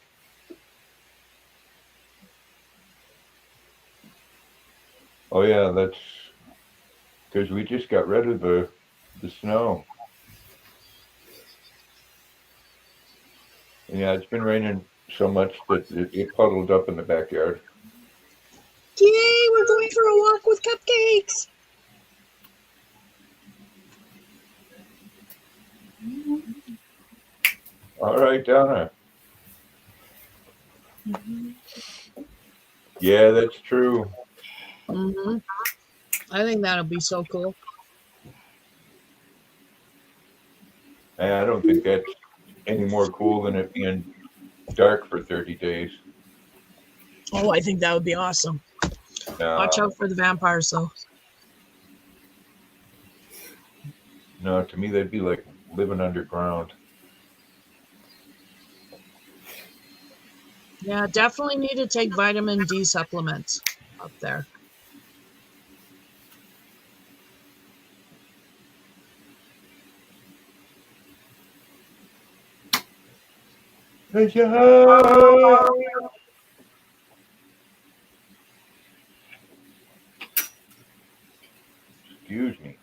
Oh yeah, that's because we just got rid of the snow. And yeah, it's been raining so much that it puddled up in the backyard. Yay, we're going for a walk with cupcakes. All right, Donna. Yeah, that's true. Mm-hmm. I think that'll be so cool. And I don't think that's any more cool than it being dark for 30 days. Oh, I think that would be awesome. Watch out for the vampires, though. No, to me, that'd be like living underground. Yeah, definitely need to take vitamin D supplements up there. Excuse me.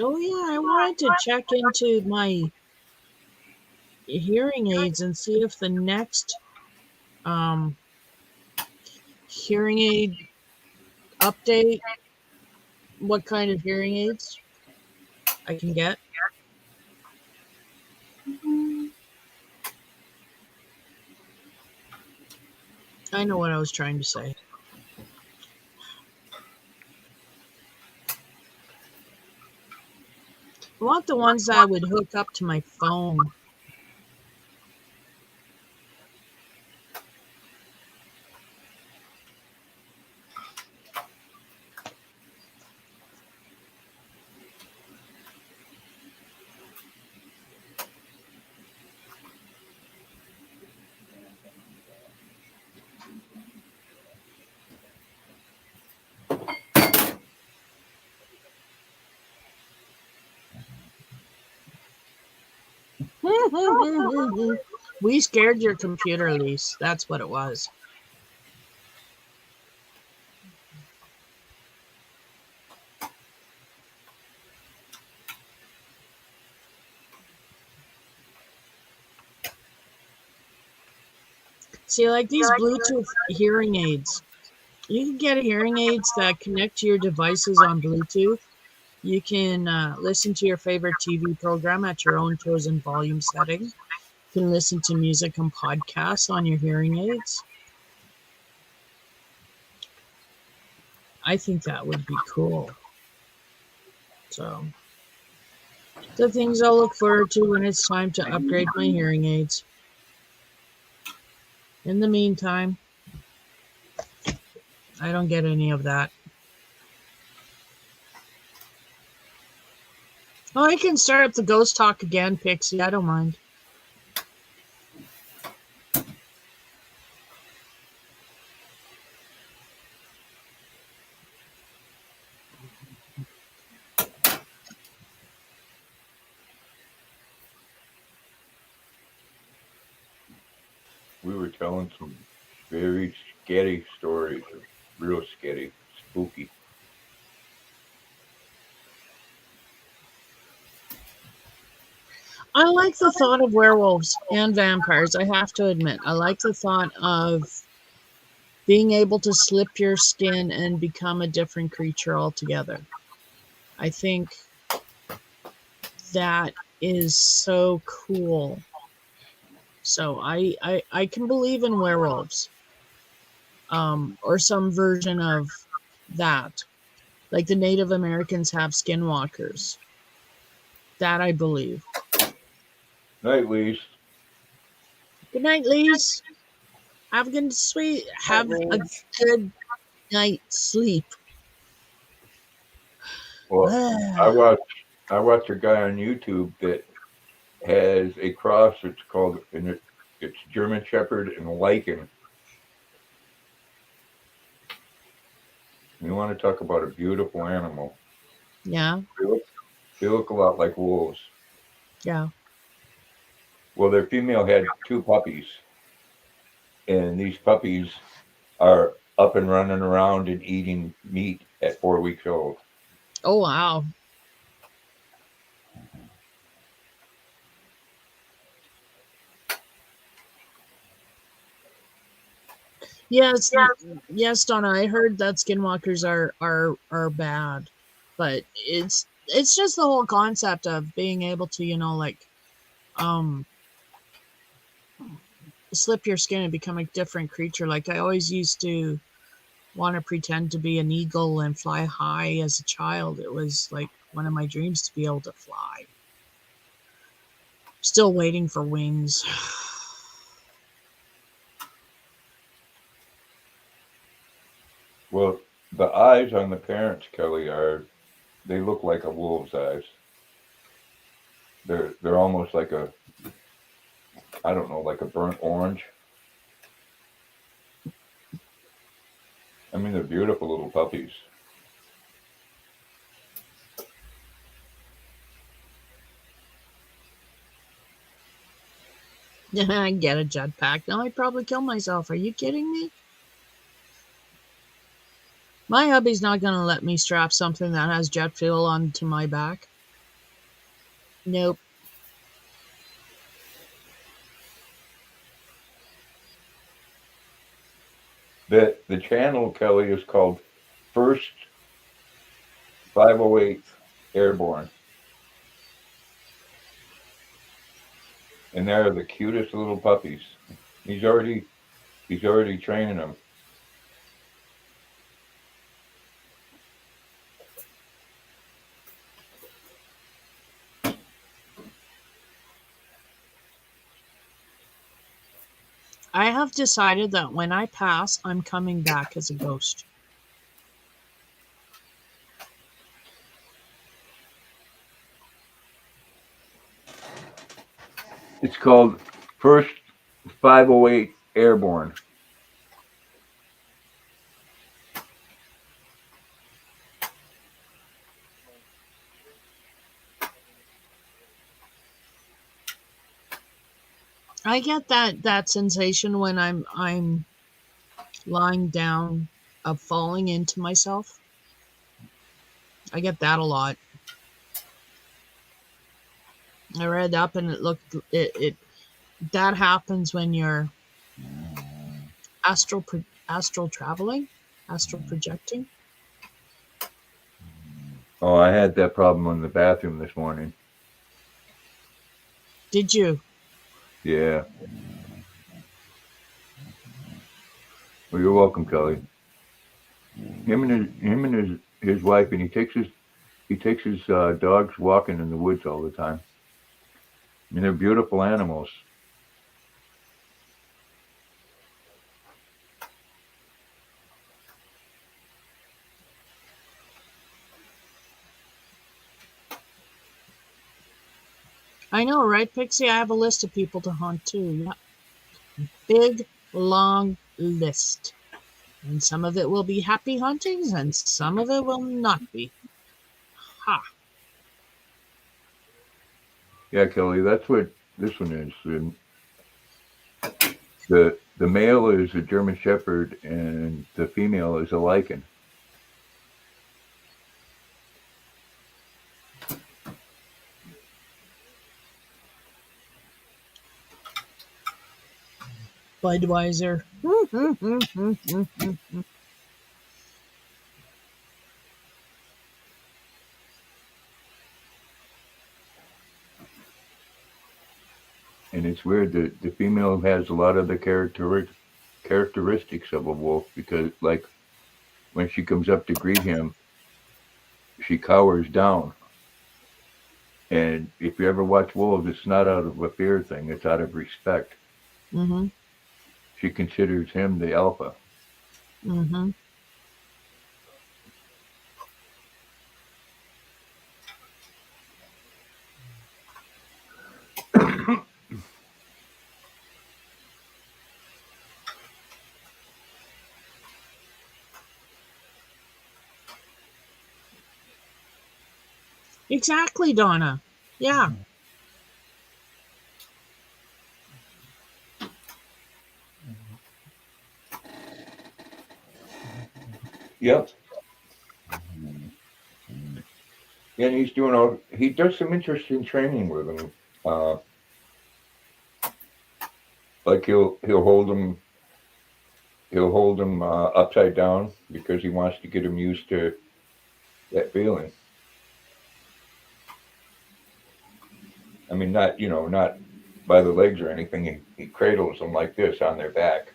Oh, yeah, I wanted to check into my hearing aids and see if the next hearing aid update, what kind of hearing aids I can get. I know what I was trying to say. I want the ones that would hook up to my phone. We scared your computer, Lise. That's what it was. See, like these Bluetooth hearing aids, you can get hearing aids that connect to your devices on Bluetooth. You can listen to your favorite TV program at your own chosen volume setting. You can listen to music and podcasts on your hearing aids. I think that would be cool. So, the things I'll look forward to when it's time to upgrade my hearing aids. In the meantime, I don't get any of that. Oh, I can start up the ghost talk again, Pixie. I don't mind. We were telling some very scary stories, real scary, spooky. I like the thought of werewolves and vampires. I have to admit, I like the thought of being able to slip your skin and become a different creature altogether. I think that is so cool. So I can believe in werewolves, or some version of that. Like the Native Americans have skinwalkers. That I believe. Night, Lise. Good night, Lise. Have a good night's sleep. Well, I watched a guy on YouTube that has a cross. It's called, and it's German Shepherd and Lycan. You want to talk about a beautiful animal? Yeah, They look a lot like wolves. yeah. Well, their female had 2 puppies, and these puppies are up and running around and eating meat at 4 weeks old. Oh, wow. Yes, yes, Donna. I heard that skinwalkers are bad, but it's just the whole concept of being able to, like, um, slip your skin and become a different creature. Like I always used to want to pretend to be an eagle and fly high as a child. It was like one of my dreams to be able to fly. Still waiting for wings. Well, the eyes on the parents, Kelly, they look like a wolf's eyes. They're almost like I don't know, like a burnt orange. I mean, they're beautiful little puppies. I get a jetpack. Now I'd probably kill myself. Are you kidding me? My hubby's not going to let me strap something that has jet fuel onto my back. Nope. The channel, Kelly, is called First 508th Airborne. And they're the cutest little puppies. He's already training them. I have decided that when I pass, I'm coming back as a ghost. It's called First 508 Airborne. I get that sensation when I'm lying down of falling into myself. I get that a lot. I read up and it looked it that happens when you're astral traveling, astral projecting. Oh, I had that problem in the bathroom this morning. Did you? Yeah. Well, you're welcome, Kelly. His wife, and he takes his dogs walking in the woods all the time. I mean, they're beautiful animals. I know, right, Pixie? I have a list of people to haunt too. Yeah. Big, long list. And some of it will be happy hauntings, and some of it will not be. Ha! Yeah, Kelly, that's what this one is. And the male is a German Shepherd, and the female is a Lycan. Budweiser. And it's weird that the female has a lot of the characteristics of a wolf, because, like, when she comes up to greet him, she cowers down. And if you ever watch wolves, it's not out of a fear thing; it's out of respect. Mm-hmm. She considers him the alpha. Mm-hmm. Exactly, Donna. Yeah. Yep. And he does some interesting training with them. Like he'll hold them upside down because he wants to get them used to that feeling. I mean, not by the legs or anything. He cradles them like this on their back.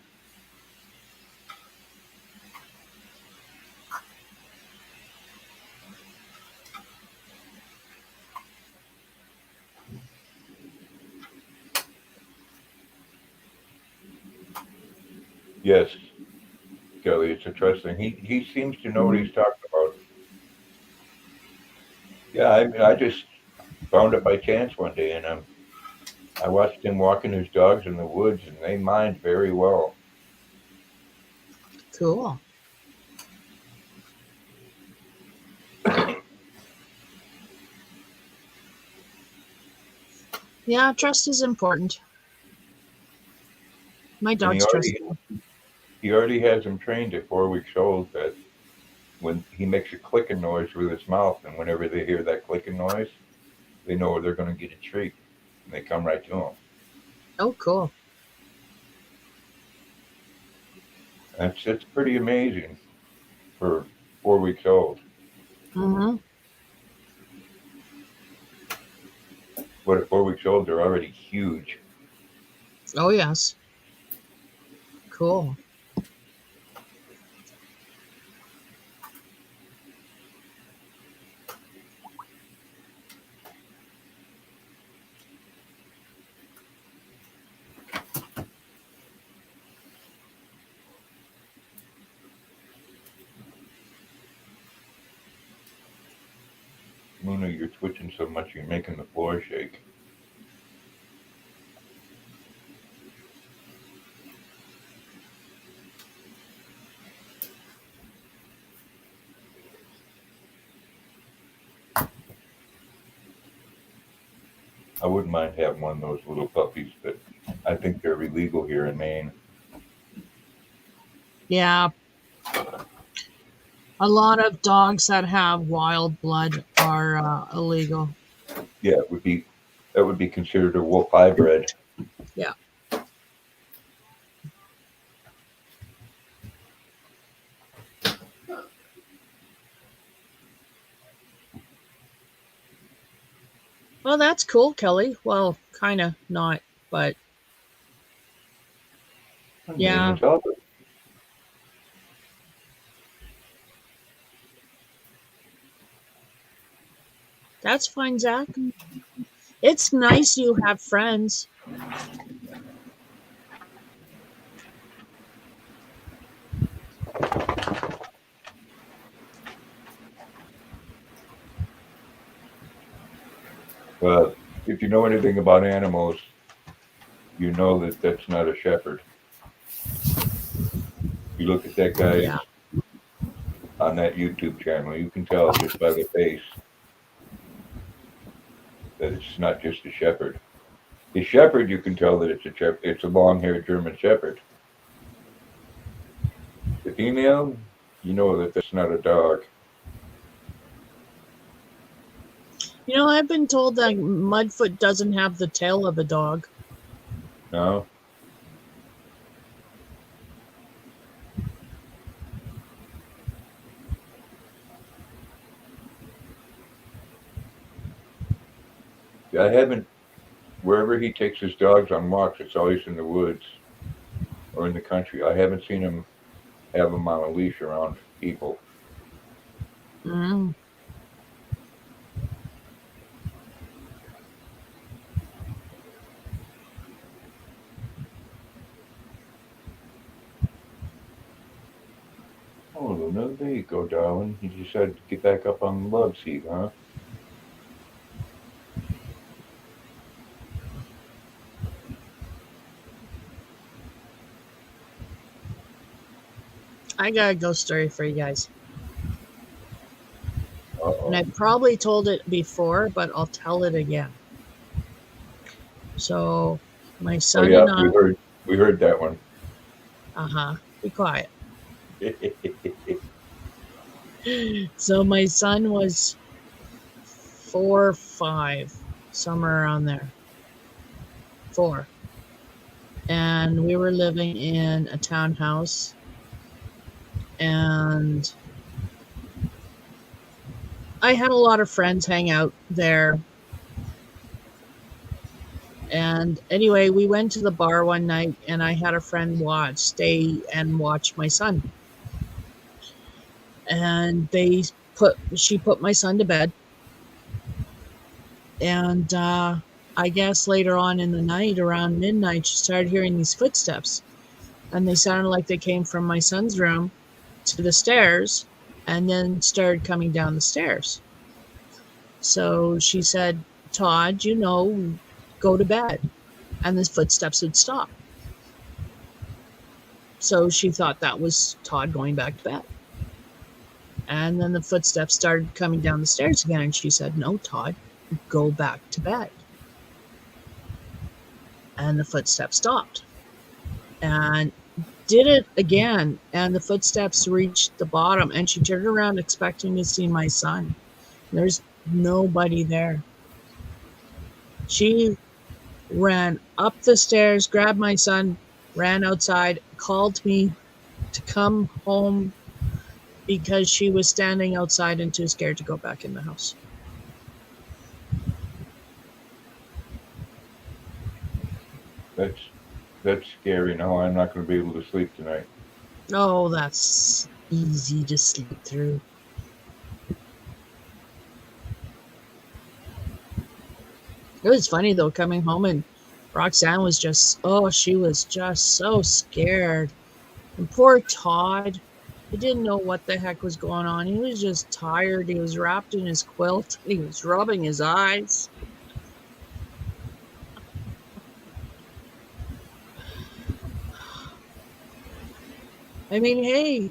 Yes, Kelly, it's interesting. He seems to know what he's talking about. Yeah, I just found it by chance one day, and I watched him walking his dogs in the woods, and they mind very well. Cool. Yeah, trust is important. My And dogs trust me. he already has them trained at 4 weeks old that when he makes a clicking noise with his mouth, and whenever they hear that clicking noise, they know they're going to get a treat, and they come right to him. Oh, cool. That's pretty amazing for 4 weeks old. Mm-hmm. But at 4 weeks old, they're already huge. Oh, yes. Cool. Luna, you're twitching so much you're making the floor shake. I wouldn't mind having one of those little puppies, but I think they're illegal here in Maine. Yeah. A lot of dogs that have wild blood are illegal. Yeah, that would be considered a wolf hybrid. Yeah. Well, that's cool, Kelly. Well, kind of not, but yeah, Demons help it. that's fine, Zach. It's nice you have friends. Well, if you know anything about animals, you know that that's not a shepherd. You look at that guy Yeah. on that YouTube channel, you can tell just by the face that it's not just a shepherd. The shepherd, you can tell that it's a long-haired German shepherd. The female, you know that that's not a dog. You know, I've been told that Mudfoot doesn't have the tail of a dog. No, I haven't. Wherever he takes his dogs on walks, it's always in the woods or in the country. I haven't seen him have them on a leash around people. Mm. Oh, Luna, there you go, darling. You decided to get back up on the love seat, huh? I got a ghost story for you guys. Uh-oh. And I probably told it before, but I'll tell it again. So, my Oh son yeah, and I, we heard that one. be quiet. So, my son was 4, 5, somewhere around there. 4. And we were living in a townhouse. And I had a lot of friends hang out there. And anyway, we went to the bar one night and I had a friend stay and watch my son. And she put my son to bed. And I guess later on in the night, around midnight, she started hearing these footsteps. And they sounded like they came from my son's room to the stairs and then started coming down the stairs. So she said, Todd, go to bed. And the footsteps would stop. So she thought that was Todd going back to bed. And then the footsteps started coming down the stairs again. And she said, no, Todd, go back to bed. And the footsteps stopped. And did it again. And the footsteps reached the bottom. And she turned around expecting to see my son. There's nobody there. She ran up the stairs, grabbed my son, ran outside, called me to come home because she was standing outside and too scared to go back in the house. That's scary. No, I'm not going to be able to sleep tonight. Oh, that's easy to sleep through. It was funny though, coming home and Roxanne was she was just so scared. And poor Todd, he didn't know what the heck was going on. He was just tired. He was wrapped in his quilt. He was rubbing his eyes. I mean, hey,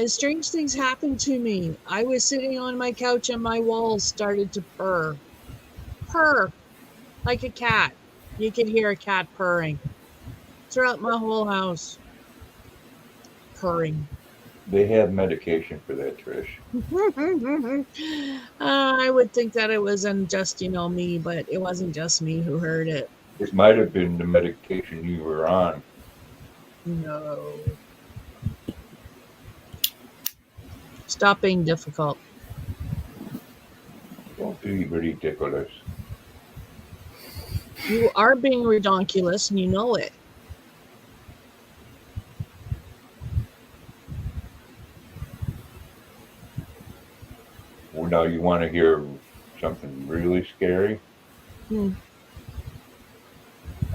strange things happened to me. I was sitting on my couch and my walls started to purr. Purr. Like a cat. You could hear a cat purring throughout my whole house. Purring. They have medication for that, Trish. I would think that it wasn't just, me, but it wasn't just me who heard it. It might have been the medication you were on. No. Stop being difficult. Don't be ridiculous. You are being redonkulous and you know it. Well, now you want to hear something really scary? Hmm.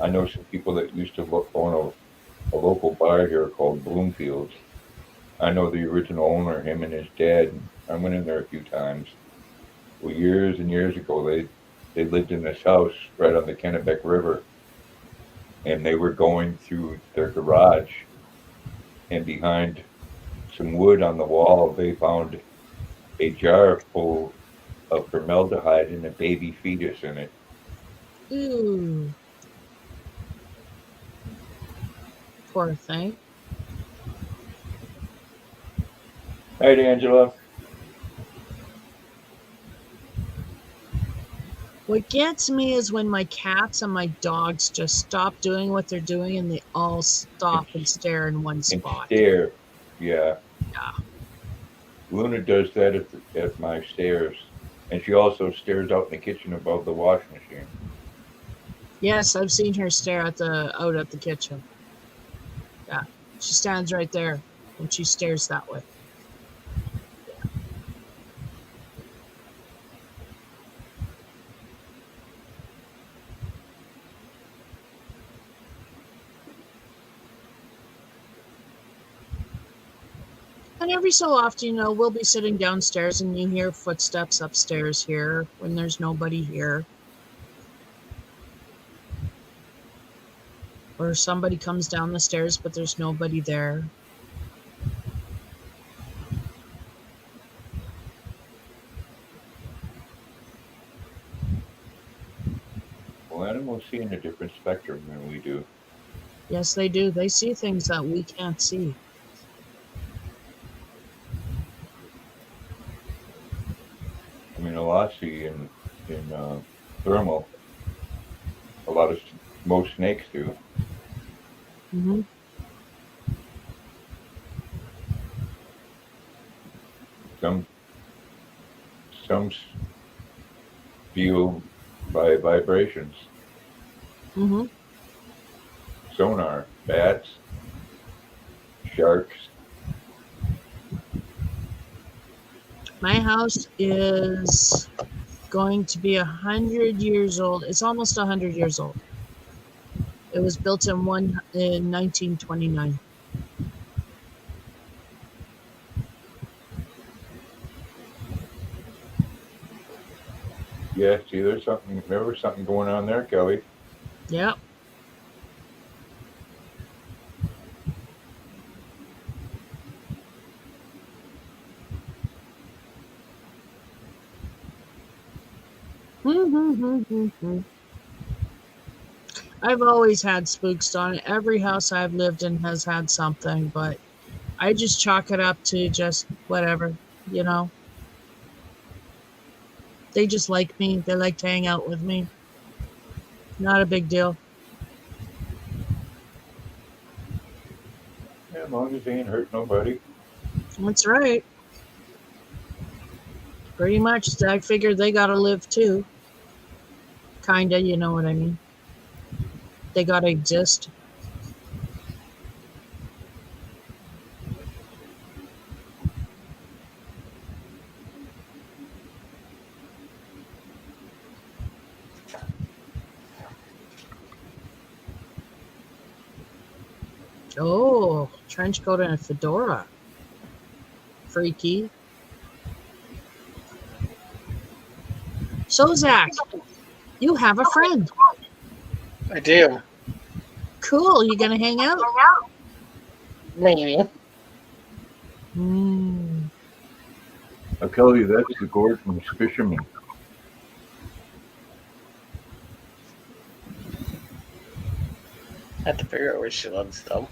I know some people that used to own a local bar here called Bloomfields. I know the original owner, him and his dad. I went in there a few times. Well, years and years ago, they lived in this house right on the Kennebec River, and they were going through their garage, and behind some wood on the wall, they found a jar full of formaldehyde and a baby fetus in it. Ooh. Poor thing. Hey, Angela. What gets me is when my cats and my dogs just stop doing what they're doing and they all stop and stare in one And spot. stare. Yeah. Yeah. Luna does that at my stairs. And she also stares out in the kitchen above the washing machine. Yes, I've seen her stare out at the kitchen. Yeah. She stands right there and she stares that way. And every so often, we'll be sitting downstairs and you hear footsteps upstairs here when there's nobody here. Or somebody comes down the stairs, but there's nobody there. Well, animals see in a different spectrum than we do. Yes, they do. They see things that we can't see. I mean, a lot see in thermal. Most snakes do. Hmm. Some feel by vibrations. Hmm. Sonar, bats, sharks. My house is going to be 100 years old. It's almost 100 years old. It was built in 1929. Yeah, see, there was something going on there, Kelly. Yep. I've always had spooks on it. Every house I've lived in has had something, but I just chalk it up to just whatever, you know. They just like me. They like to hang out with me. Not a big deal. Yeah, as long as they ain't hurt nobody. That's right. Pretty much. I figured they gotta live too. Kinda, you know what I mean. They gotta exist. Oh, trench coat and a fedora. Freaky. So, Zach, you have a friend. I do. Cool. You gonna hang out? Maybe. I'll tell you, that's the Gordon's fisherman. I have to figure out where she lives, though.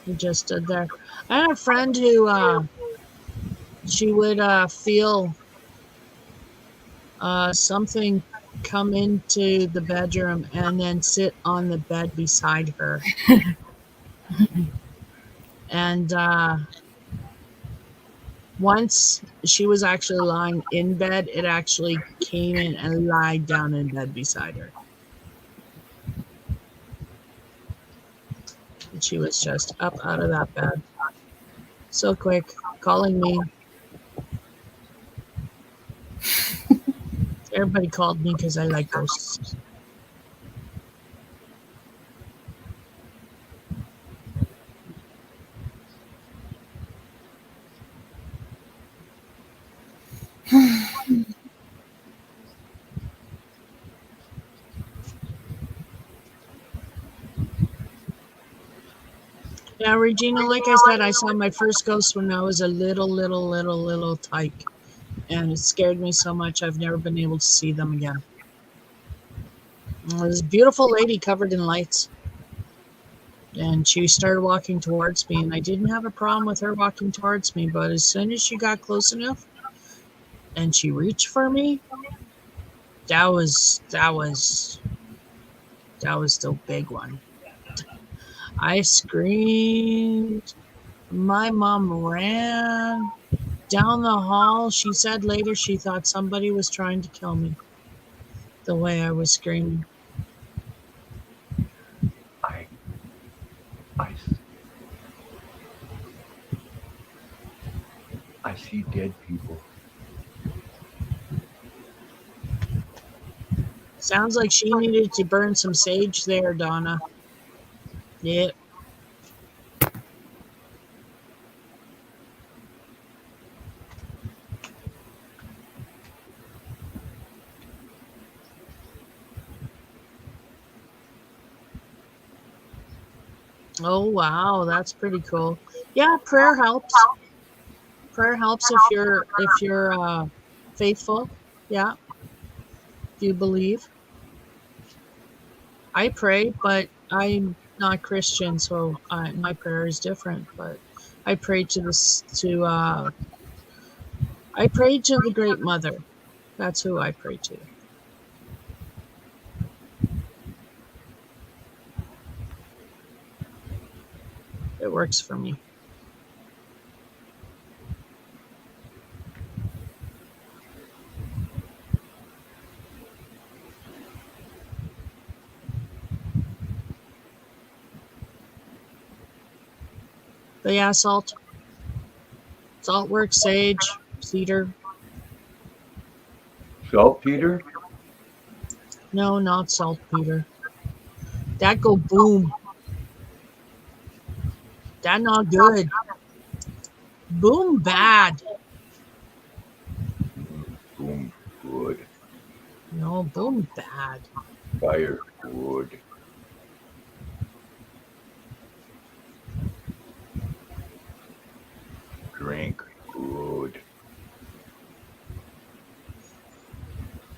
You just stood there. I had a friend who she would feel something come into the bedroom and then sit on the bed beside her. And Once she was actually lying in bed, it actually came in and lied down in bed beside her. And she was just up out of that bed. So quick, calling me. Everybody called me because I like ghosts. Yeah, Regina, like I said, I saw my first ghost when I was a little tyke. And it scared me so much I've never been able to see them again. It was a beautiful lady covered in lights. And she started walking towards me, and I didn't have a problem with her walking towards me, but as soon as she got close enough and she reached for me, that was the big one. I screamed. My mom ran down the hall. She said later she thought somebody was trying to kill me. The way I was screaming. I, I, I see dead people. Sounds like she needed to burn some sage there, Donna. Yep. Oh wow, that's pretty cool. Yeah, prayer helps. Prayer helps if you're faithful. Yeah, if you believe. I pray, but I'm not Christian, so my prayer is different. But I pray to this to I pray to the Great Mother. That's who I pray to. It works for me. But yeah, salt. Salt works, sage, cedar. Saltpeter? No, not saltpeter. That go boom. That not good. Boom bad. Boom, good. No, boom bad. Fire, good. Drink, good.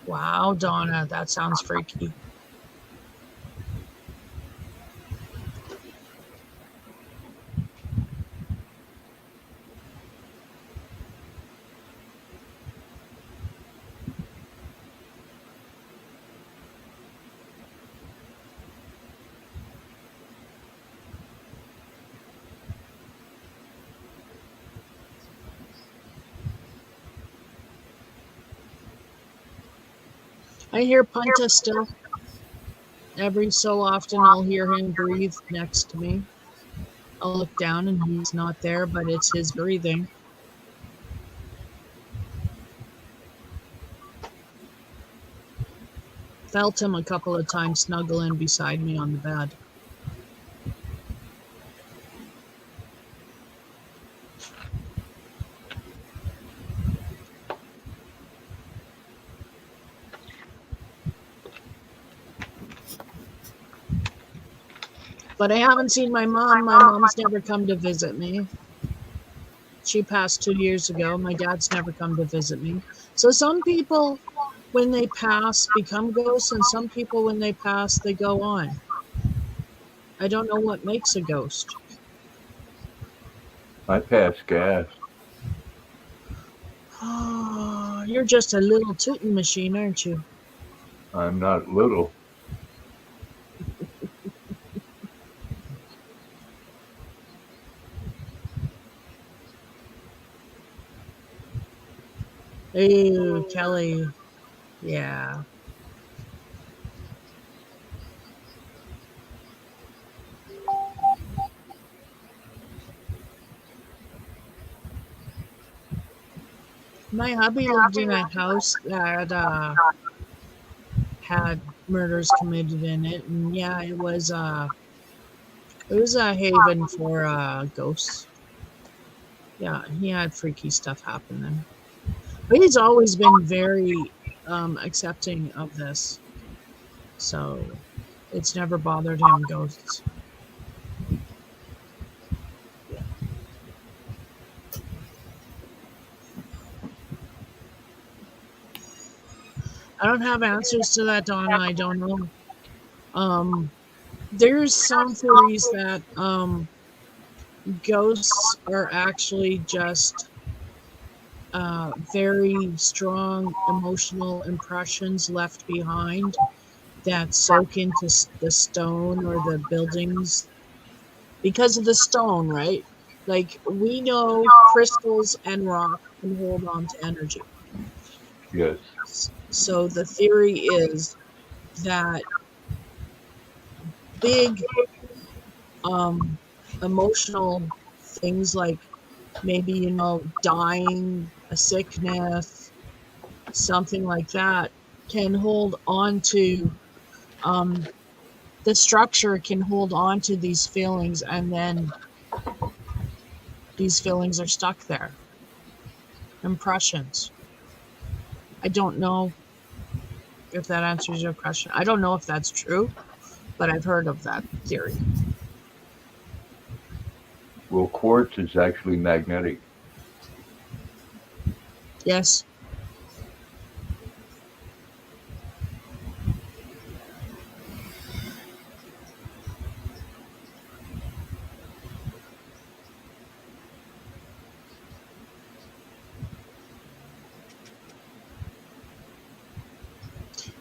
Wow, Donna, that sounds freaky. I hear Punta still. Every so often I'll hear him breathe next to me. I'll look down and he's not there, but it's his breathing. Felt him a couple of times snuggling beside me on the bed. But I haven't seen my mom. My mom's never come to visit me. She passed 2 years ago. My dad's never come to visit me. So some people, when they pass, become ghosts, and some people, when they pass, they go on. I don't know what makes a ghost. I pass gas. Oh, you're just a little tooting machine, aren't you? I'm not little. Ooh, Kelly. Yeah. My hubby lived in a house that had murders committed in it, and yeah, it was a haven for ghosts. Yeah, he had freaky stuff happening. But he's always been very accepting of this. So it's never bothered him, ghosts. I don't have answers to that, Donna. I don't know. Um, there's some theories that ghosts are actually just very strong emotional impressions left behind that soak into the stone or the buildings because of the stone, right? Like we know crystals and rock can hold on to energy. Yes. So the theory is that big um emotional things like maybe dying, a sickness, something like that can hold on to um the structure can hold on to these feelings, and then these feelings are stuck there. Impressions. I don't know if that answers your question. I don't know if that's true, but I've heard of that theory. Well, quartz is actually magnetic. Yes.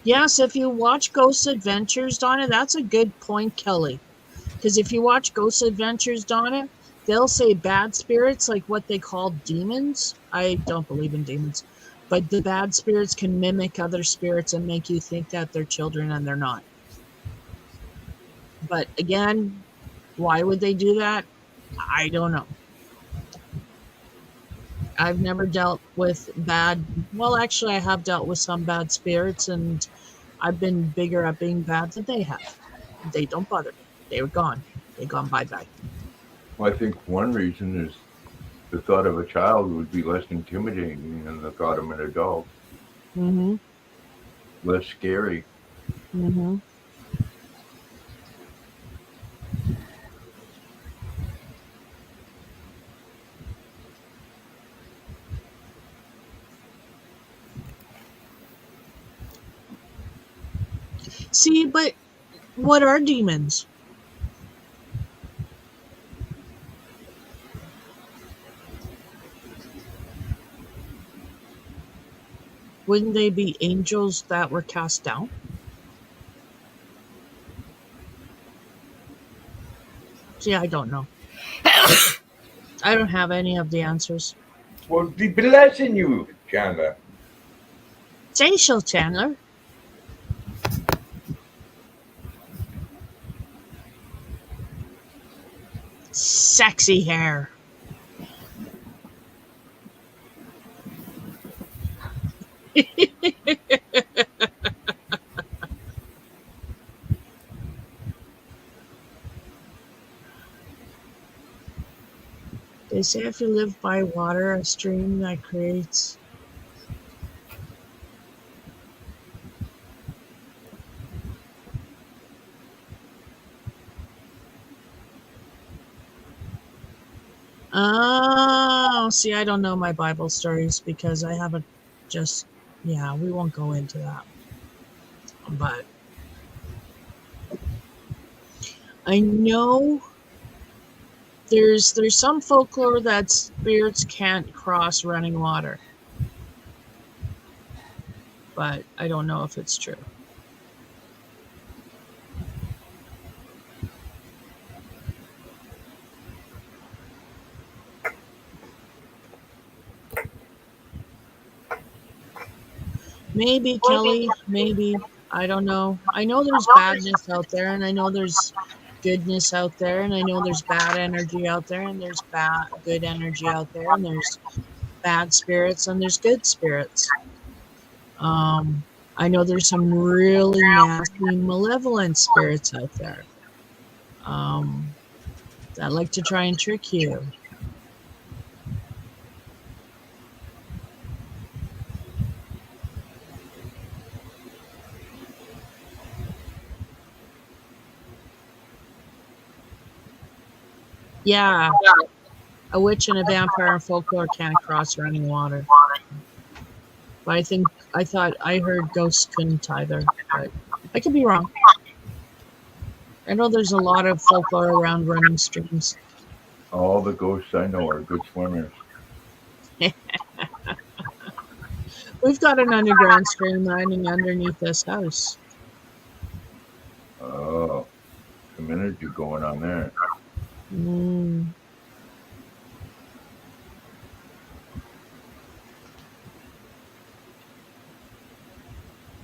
Yes, if you watch Ghost Adventures, Donna, that's a good point, Kelly. Because if you watch Ghost Adventures, Donna, they'll say bad spirits, like what they call demons. I don't believe in demons, but the bad spirits can mimic other spirits and make you think that they're children and they're not. But again, why would they do that? I don't know. I've never dealt with bad. Well, actually, I have dealt with some bad spirits, and I've been bigger at being bad than they have. They don't bother me. They were gone. They gone bye bye. Well, I think one reason is the thought of a child would be less intimidating than the thought of an adult, Mm-hmm. less scary. Mm-hmm. See, but what are demons? Wouldn't they be angels that were cast down? See, I don't know. I don't have any of the answers. Well, be blessing you, Chandler. Say so, Chandler. Sexy hair. They say if you live by water, a stream that creates. Oh, see, I don't know my Bible stories because I haven't just. Yeah, we won't go into that. But I know there's some folklore that spirits can't cross running water, but I don't know if it's true. Maybe, Kelly, maybe. I don't know. I know there's badness out there, and I know there's goodness out there, and I know there's bad energy out there, and there's good energy out there, and there's bad spirits, and there's good spirits. Um, I know there's some really nasty, malevolent spirits out there that like to try and trick you. Yeah, a witch and a vampire in folklore can't cross running water. But I thought I heard ghosts couldn't either. But I could be wrong. I know there's a lot of folklore around running streams. All the ghosts I know are good swimmers. We've got an underground stream running underneath this house. Oh, some energy going on there. Mm.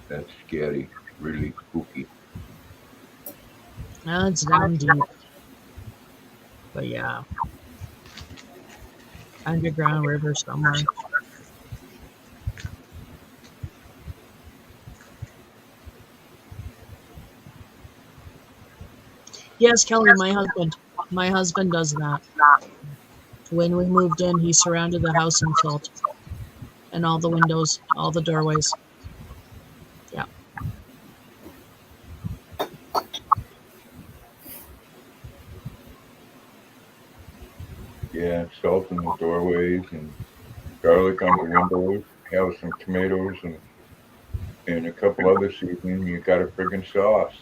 That's scary. Really spooky. Now it's down deep. But yeah. Underground river somewhere. Yes, Kelly, my husband does that. When we moved in, he surrounded the house in salt. And all the windows, all the doorways. Yeah. Yeah, salt in the doorways and garlic on the windows. Have some tomatoes and a couple other seasonings. You got a friggin' sauce.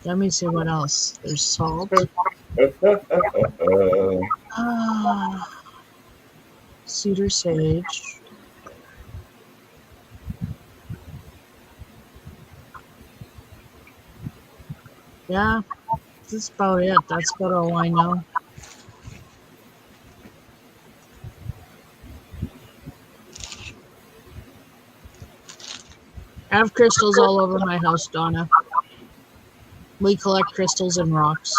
Let me see what else. There's salt. Cedar sage. Yeah, that's about it. That's about all I know. I have crystals all over my house, Donna. We collect crystals and rocks.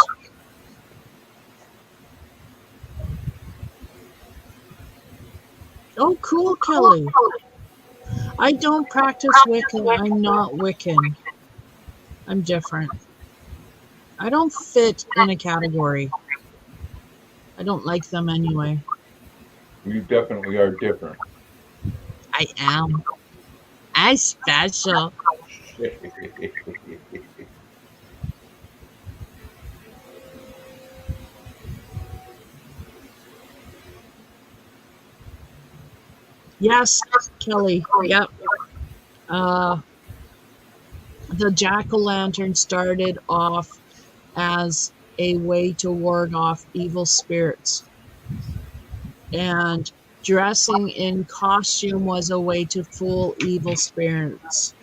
Oh, cool, Kelly. I don't practice Wicca. I'm not Wiccan. I'm different. I don't fit in a category. I don't like them anyway. You definitely are different. I am. I'm special. Yes, Kelly. Yep. The jack-o'-lantern started off as a way to ward off evil spirits. And dressing in costume was a way to fool evil spirits.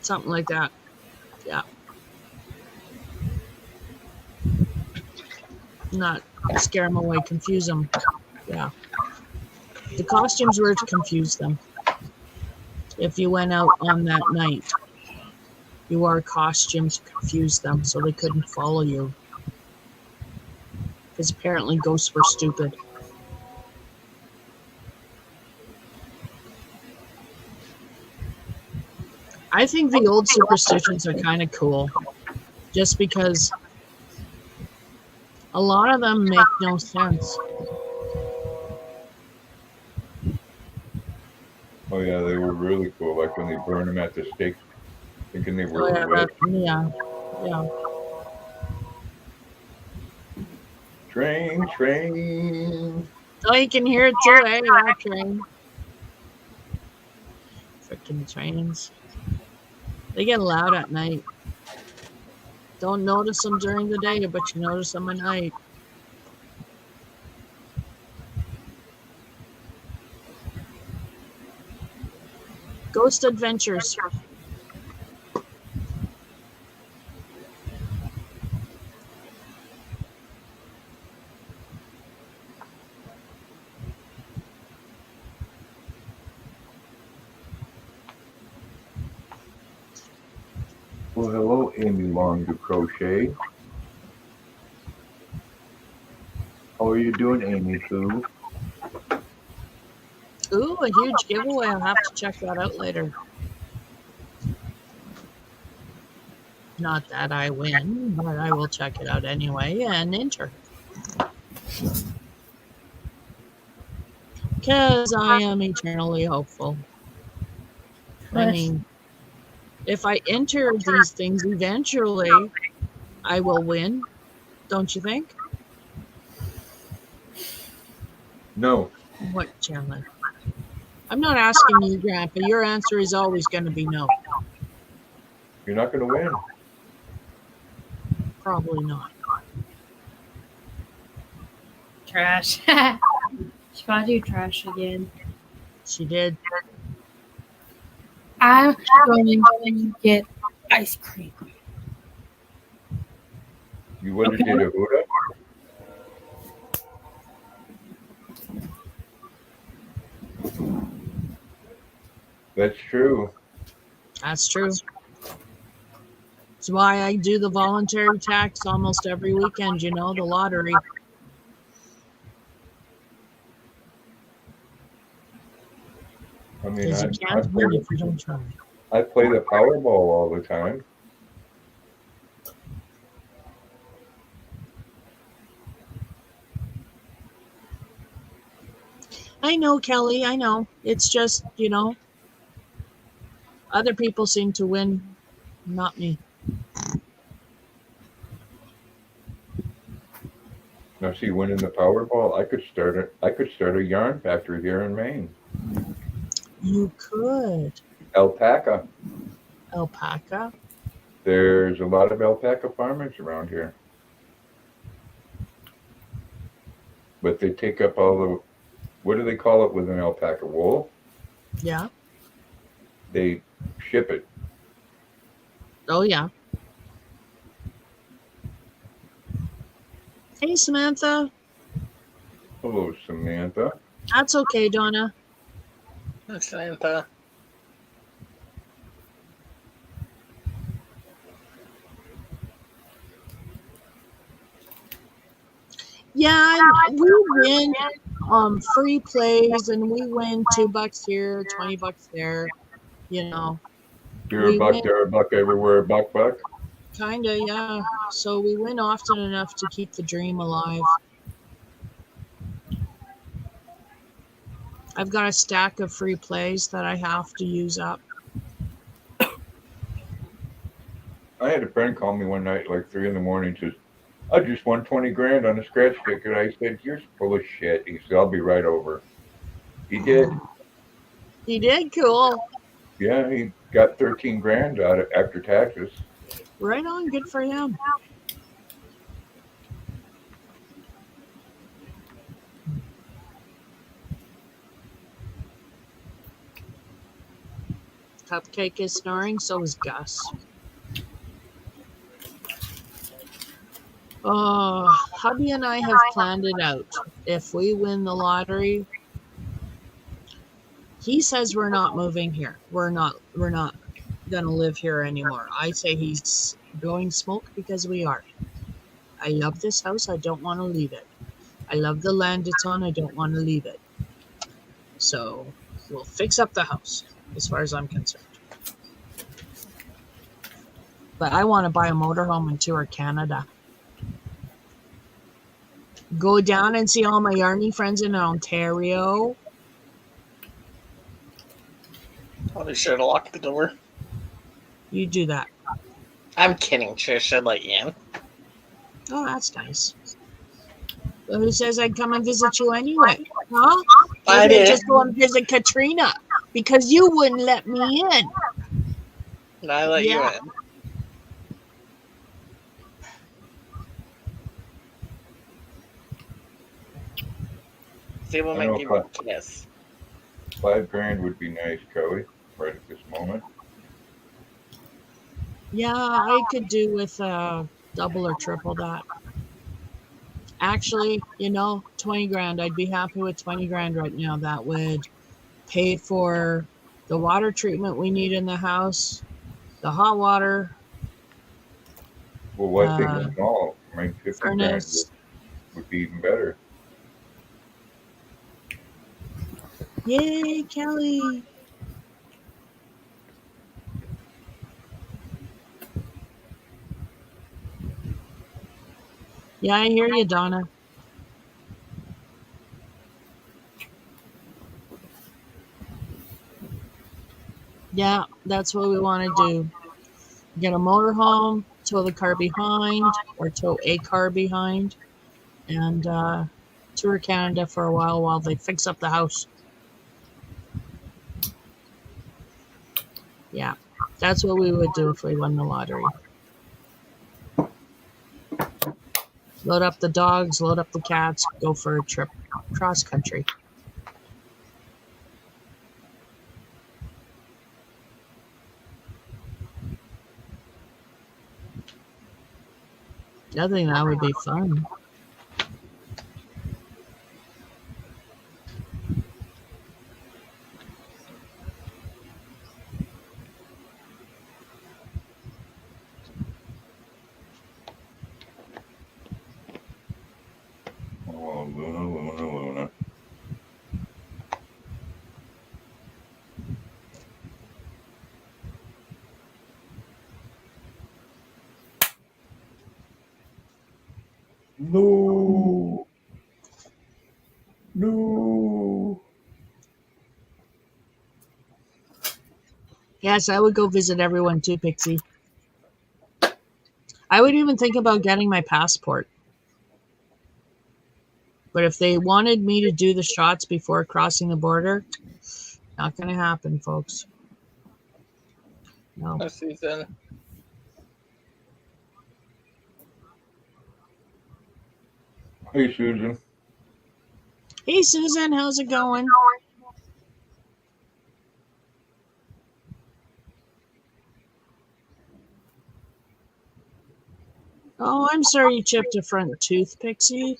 Something like that. Yeah. Not scare them away, confuse them. Yeah. The costumes were to confuse them. If you went out on that night, you wore a costume to confuse them so they couldn't follow you. Because apparently ghosts were stupid. I think the old superstitions are kind of cool. Just because a lot of them make no sense. Oh yeah, they were really cool. Like when they burned them at the stake, thinking they were wet. Yeah. Train. Oh, you can hear it too, eh? Yeah, train. Freaking trains. They get loud at night. Don't notice them during the day, but you notice them at night. Ghost Adventures. Well, hello, Amy Long de Crochet. How are you doing, Amy Sue? Ooh, a huge giveaway. I'll have to check that out later. Not that I win, but I will check it out anyway and enter. Because I am eternally hopeful. I mean, if I enter these things eventually, I will win. Don't you think? No. What, Chandler? I'm not asking you, Grandpa. Your answer is always going to be no. You're not going to win. Probably not. Trash. She called you trash again. She did. I'm going to get ice cream. You would have did a Huda? That's true. That's true. That's why I do the voluntary tax almost every weekend, you know, the lottery. I mean, Because you can't win if you don't try. I play the Powerball all the time. I know, Kelly, I know. It's just, you know, other people seem to win, not me. Now, see, winning the Powerball, I could start a yarn factory here in Maine. You could. Alpaca. Alpaca? There's a lot of alpaca farmers around here. But they take up all the, what do they call it with an alpaca? Wool? Yeah. They ship it. Oh, yeah. Hey, Samantha. Hello, Samantha. That's okay, Donna. Santa. Yeah, we win free plays, and we win $2 here, $20 there. You know, Here a buck, there a buck, everywhere a buck, buck. kinda, yeah. So we win often enough to keep the dream alive. I've got a stack of free plays that I have to use up. I had a friend call me one night, like 3 a.m, says, I just won 20 grand on a scratch ticket. I said, you're full of shit. He said, I'll be right over. He did. He did? Cool. Yeah, he got 13 grand out of after taxes. Right on. Good for him. Cupcake is snoring, so is Gus. Hubby and I have planned it out. If we win the lottery, he says we're not moving here. We're not gonna live here anymore. I say he's blowing smoke because we are. I love this house. I don't want to leave it. I love the land it's on. I don't want to leave it. So we'll fix up the house, as far as I'm concerned. But I want to buy a motorhome and tour Canada. Go down and see all my Yarny friends in Ontario. I'll be sure to lock the door. You do that. I'm kidding, Trish. I'd let you in. Oh, that's nice. Well, who says I'd come and visit you anyway? Huh? I Maybe I'd did. just go and visit Katrina because you wouldn't let me in. And I let Yeah. you in. See what I know might give me a kiss. $5,000 would be nice, Kelly, right at this moment. Yeah, I could do with double or triple that. Actually, 20 grand. I'd be happy with 20 grand right now. That would pay for the water treatment we need in the house, the hot water, Well, I think the small. I mean, 50,000 furnace. would be even better. Yay, Kelly. Yeah, I hear you, Donna. Yeah, that's what we want to do. Get a motorhome, tow the car behind, or tow a car behind, and tour Canada for a while they fix up the house. Yeah, that's what we would do if we won the lottery. Load up the dogs, load up the cats, go for a trip cross country. I think that would be fun. Oh, Luna. No. No. Yes, I would go visit everyone too, Pixie. I would even think about getting my passport. But if they wanted me to do the shots before crossing the border, not going to happen, folks. No. No, Susan. Hey, Susan. Hey, Susan, how's it going? Oh, I'm sorry you chipped a front tooth, Pixie.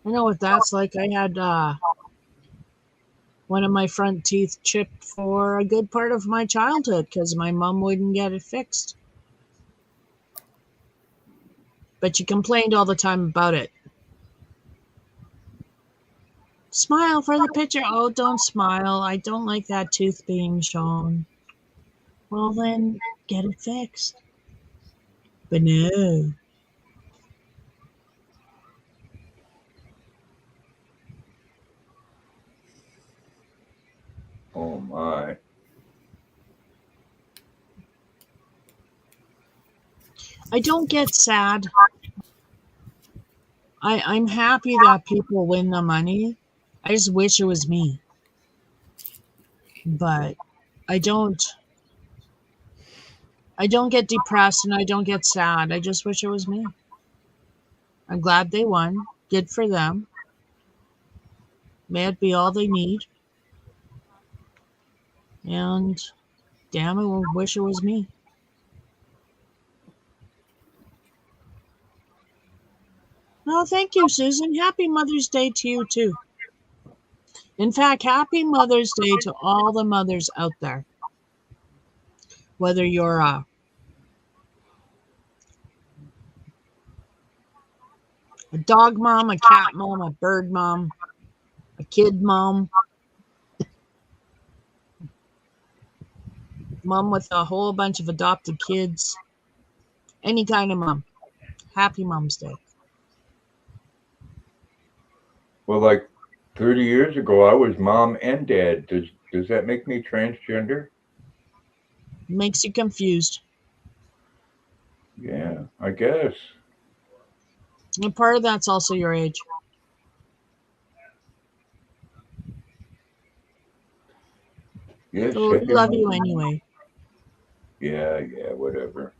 I know what that's like. I had one of my front teeth chipped for a good part of my childhood because my mom wouldn't get it fixed. But she complained all the time about it. Smile for the picture. Oh, don't smile. I don't like that tooth being shown. Well, then get it fixed. But no. Oh, my. I don't get sad. I'm happy that people win the money. I just wish it was me. But I don't get depressed and I don't get sad. I just wish it was me. I'm glad they won. Good for them. May it be all they need. And damn it, I wish it was me. Oh, thank you, Susan. Happy Mother's Day to you, too. In fact, happy Mother's Day to all the mothers out there. Whether you're a dog mom, a cat mom, a bird mom, a kid mom, mom with a whole bunch of adopted kids, any kind of mom. Happy Mom's Day. Well, like 30 years ago, I was mom and dad. Does that make me transgender? Makes you confused. Yeah, I guess. And part of that's also your age. Yes. So we love you anyway. Yeah, whatever.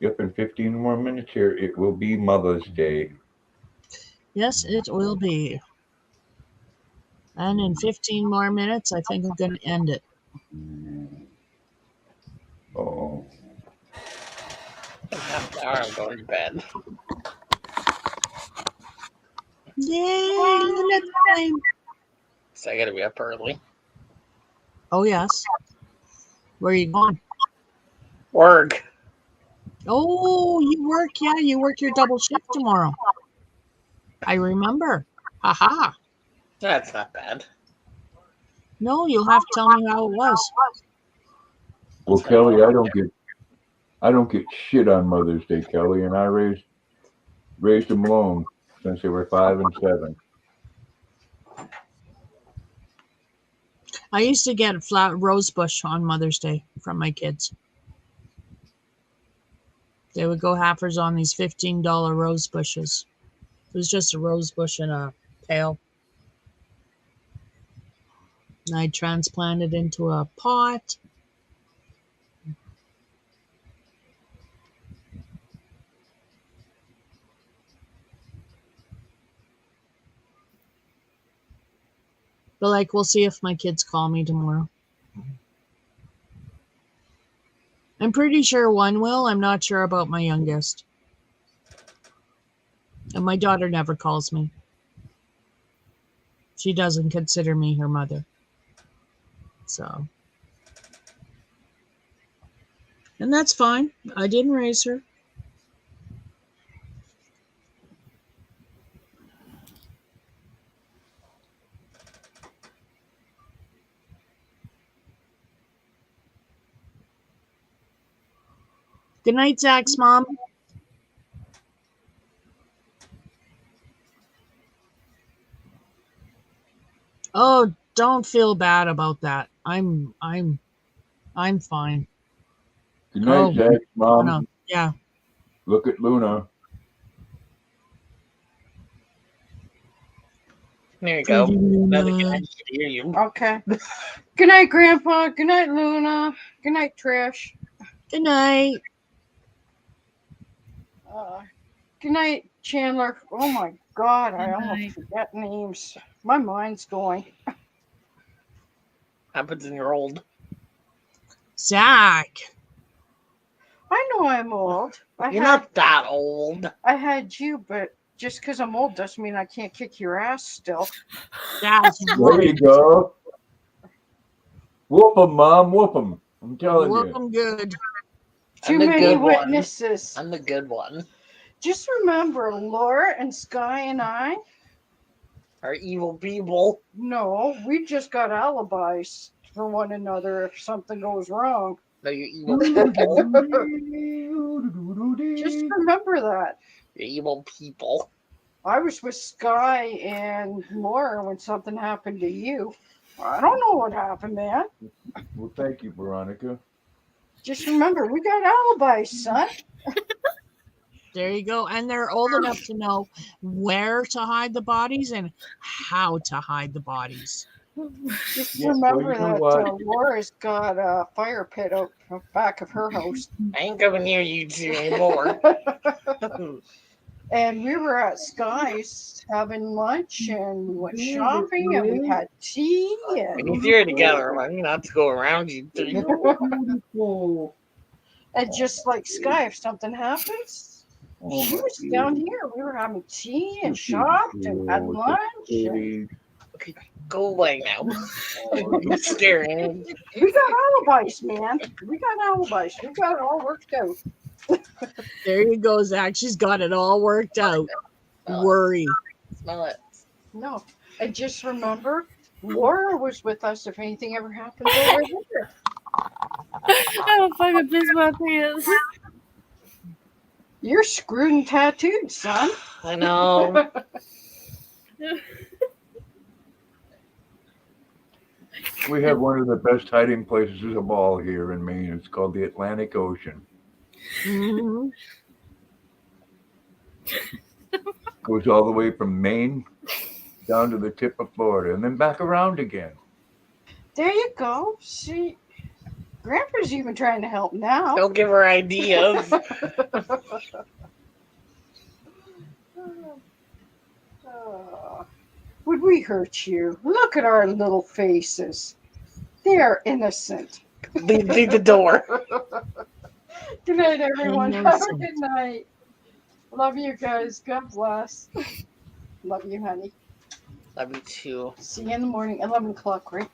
Yep, in 15 more minutes here, it will be Mother's Day. Yes, it will be. And in 15 more minutes, I think I'm going to end it. Oh, In half an hour, I'm going to bed. Yay, Luna time. So I gotta be up early. Oh, yes. Where are you going? Work. Oh, you work. Yeah, you work your double shift tomorrow. I remember. Haha. That's not bad. No, you'll have to tell me how it was. well, Kelly, I don't get shit on Mother's Day, Kelly, and I raised them alone since they were 5 and 7. I used to get a flat rose bush on Mother's Day from my kids. They would go halfers on these $15 rose bushes. It was just a rose bush in a pail. And I transplanted into a pot. But like, we'll see if my kids call me tomorrow. I'm pretty sure one will. I'm not sure about my youngest. And my daughter never calls me. She doesn't consider me her mother. So. And that's fine. I didn't raise her. Good night, Zach's mom. Oh, don't feel bad about that. I'm fine. Good night, Oh, Zach, Mom. no. Yeah. Look at Luna. There you go. Pretty Now they Luna. can hear you. Okay. Good night, Grandpa. Good night, Luna. Good night, Trish. Good night. Good night, Chandler. Oh my God, I Good almost night. forget names. My mind's going. Happens when you're old. Zach. I know I'm old. You're not that old. I had you, but just because I'm old doesn't mean I can't kick your ass still. That's There you right. go. Whoop 'em, Mom. Whoop 'em. I'm telling you. Welcome good. Too I'm the many good one. witnesses. I'm the good one. Just remember, Laura and Sky and I, Are evil people. no, we just got alibis for one another if something goes wrong. No, you evil people. Just remember that. You're evil people. I was with Sky and Laura when something happened to you. I don't know what happened, man. Well, thank you, Veronica. Just remember, we got alibis, son. There you go. And they're old enough to know where to hide the bodies and how to hide the bodies. Just Yeah, well, remember you know that what? Laura's got a fire pit out the back of her house. I ain't coming near you two anymore. And we were at Sky's having lunch and we went shopping and we had tea When and, you three are together, I'm not to go around you three. and just like Sky, if something happens, she was down here. We were having tea and shopped and had lunch. And Okay, go away now. You're scaring. we got alibis, man. We got alibis. We got it all worked out. There you go, Zach. She's got it all worked out. Worry. Smell it. No. And just remember, Laura was with us if anything ever happens over here. I don't fucking piss my pants. You're screwed and tattooed, son. I know. We have one of the best hiding places of all here in Maine. It's called the Atlantic Ocean. Mhm. Goes all the way from Maine down to the tip of Florida and then back around again. There you go. See, Grandpa's even trying to help now. Don't give her ideas. Would we hurt you? Look at our little faces. They are innocent. Leave the door. Good night, everyone. Have a Innocent. good night. Love you guys. God bless. Love you, honey. Love you too. See you in the morning. 11 o'clock, right?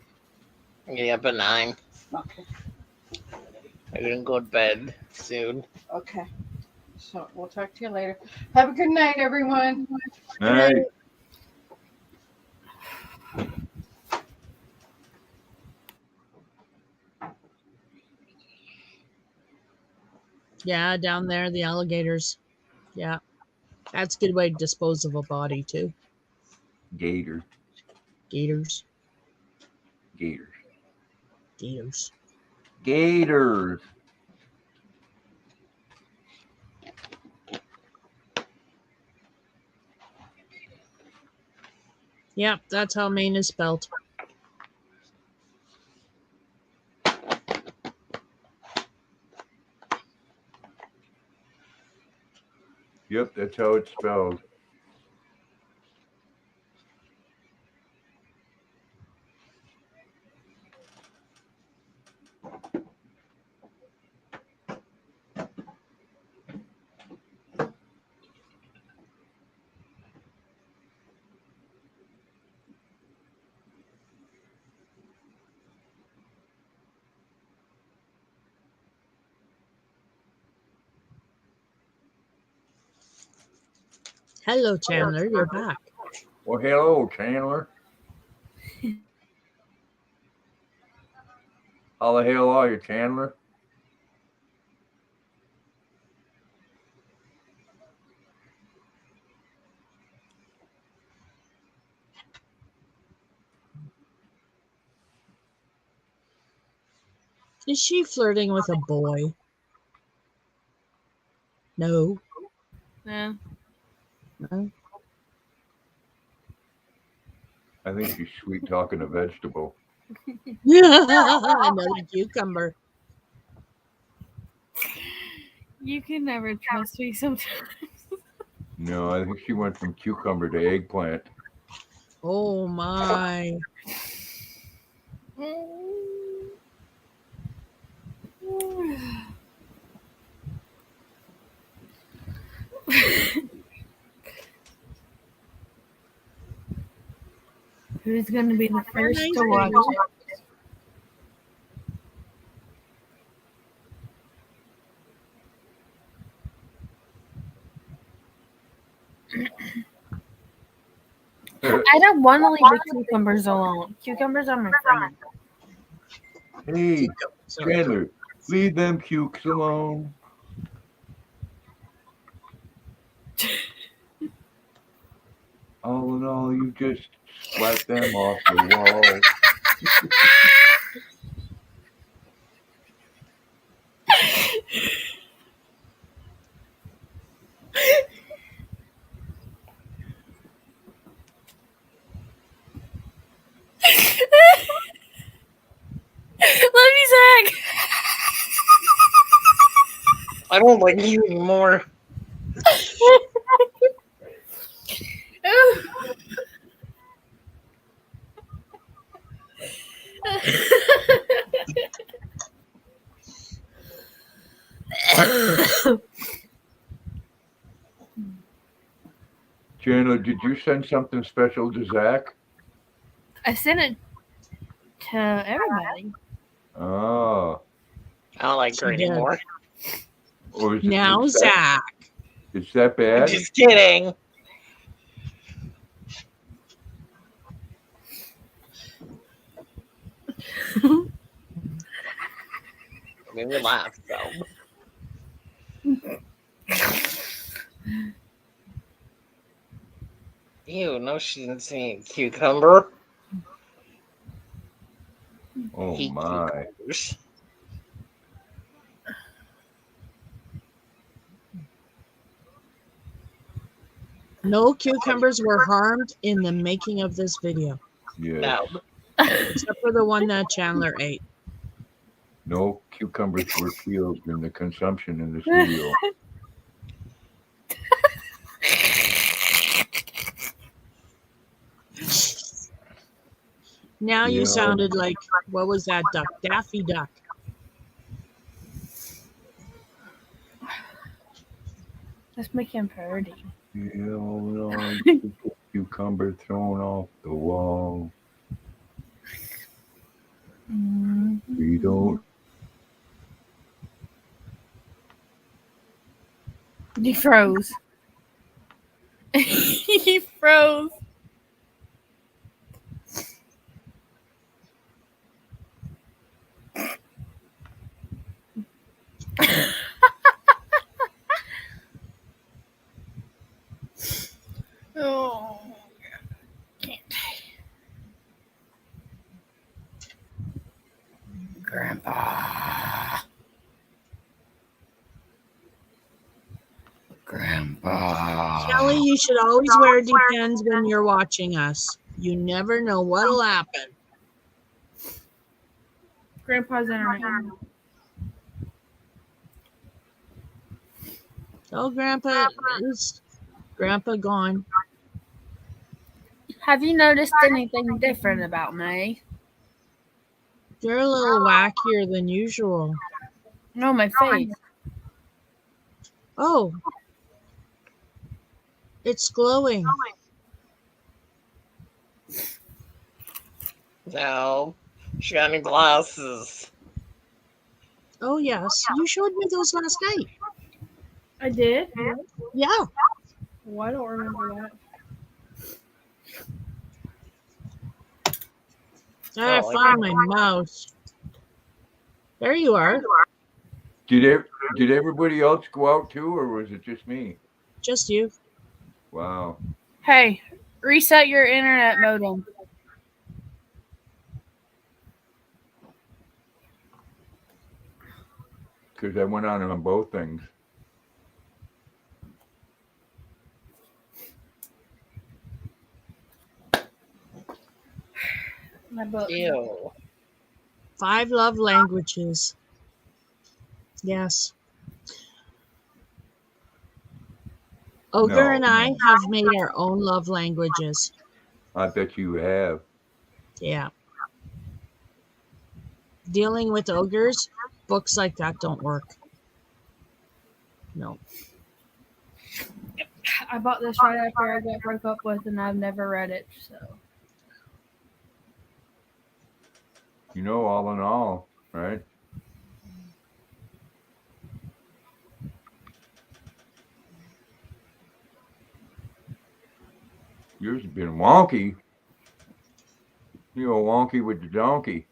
Yeah, but 9. Okay. I'm gonna go to bed soon. Okay. So we'll talk to you later. Have a good night, everyone. All right. Yeah, down there, the alligators. Yeah. That's a good way to dispose of a body, too. Gators. Gators. Gators. Gators. Gators. Yep, that's how Maine is spelled. Yep, that's how it's spelled. Hello, Chandler. You're back. Well, hello, Chandler. How the hell are you, Chandler? Is she flirting with a boy? No. No. No. I think she's sweet talking a vegetable. Another cucumber. You can never trust me sometimes. No, I think she went from cucumber to eggplant. Oh my. Who's going to be the first nice, to watch baby. it? I don't want to leave the cucumbers alone. Cucumbers are my friend. Hey, Chandler, leave them cukes alone. All in all, you just swipe them off the wall. Love you, Zach. I don't like you anymore. Chandler, did you send something special to Zach? I sent it to everybody. Oh. I don't like her She did. anymore. Or is it, Now, is that, Zach. is that I'm bad? just kidding. Made me laugh, though. Ew, no, she didn't see a cucumber. Oh Hate my. cucumbers. No cucumbers were harmed in the making of this video, Yes. No. except for the one that Chandler ate. No cucumbers were peeled in the consumption in this video. Now you Yeah. sounded like, what was that duck? Daffy Duck. Let's make him parody. Cucumber thrown off the wall. We don't. He froze. He froze. Oh, can't. Grandpa. Grandpa. Kelly, you should always wear Depends when you're watching us. You never know what'll happen. Grandpa's internet. Oh, Grandpa is Grandpa gone. Have you noticed anything different about me? You're a little wackier than usual. No, my face. Oh, it's glowing. No. She got new glasses. Oh, yes. You showed me those last night. I did? Yeah. Oh, I don't remember that. I found my mouse. There you are. Did everybody else go out too, or was it just me? Just you. Wow. Hey, reset your internet modem. Because I went on both things. My book. Ew. 5 love languages. Yes. Ogre and I have made our own love languages. I bet you have. Yeah. Dealing with ogres, books like that don't work. No. I bought this right after I got broke up with, and I've never read it. So You know, all in all, right? Yours has been wonky. You know, wonky with the donkey.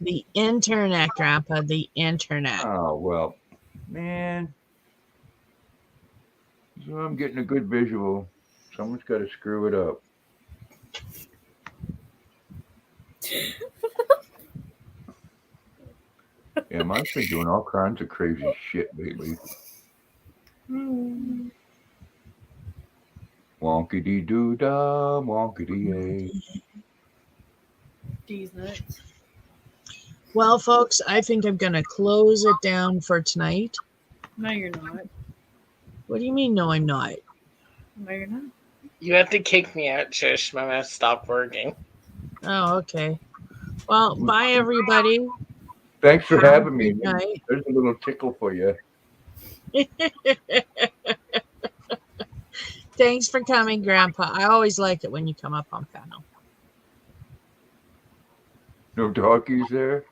The internet, Grandpa, the internet. Oh, well, man. So I'm getting a good visual. Someone's got to screw it up. Yeah, mine's been doing all kinds of crazy shit lately. Wonkity doo da, wonkity a. Jeez, nuts. Well, folks, I think I'm going to close it down for tonight. No, you're not. What do you mean, no, I'm not? No, you're not. You have to kick me out, Trish. My mouse stopped working. Oh, okay. Well, bye, everybody. Thanks for having me. Good night. There's a little tickle for you. Thanks for coming, Grandpa. I always like it when you come up on panel. No donkeys there?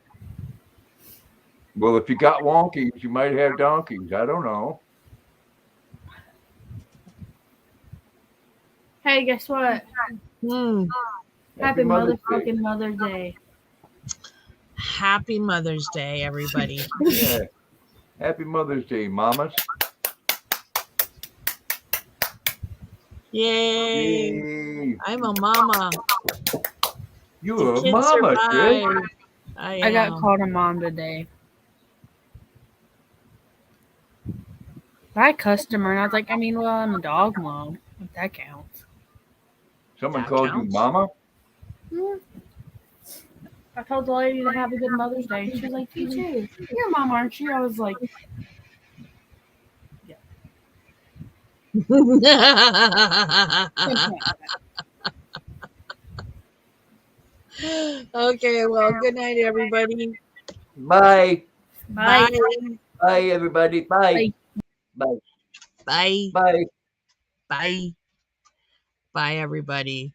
Well, if you got wonkies, you might have donkeys. I don't know. Hey, guess what? Happy motherfucking Mother's Day. Happy Mother's Day, everybody. Yeah. Happy Mother's Day, mamas. Yay. Yay. I'm a mama. You're a Kids mama, survived. Trish. I got called a mom today by a customer, and I was like, I mean, well, I'm a dog mom, if that counts. Someone That called you counts. mama? I told the lady to have a good Mother's Day. She was like, "You too. You're a mom, aren't you?" I was like, Okay, well, good night, everybody. Bye. "Bye." Bye, everybody. Bye. Bye. Bye. Bye. Bye. Bye. Bye, everybody.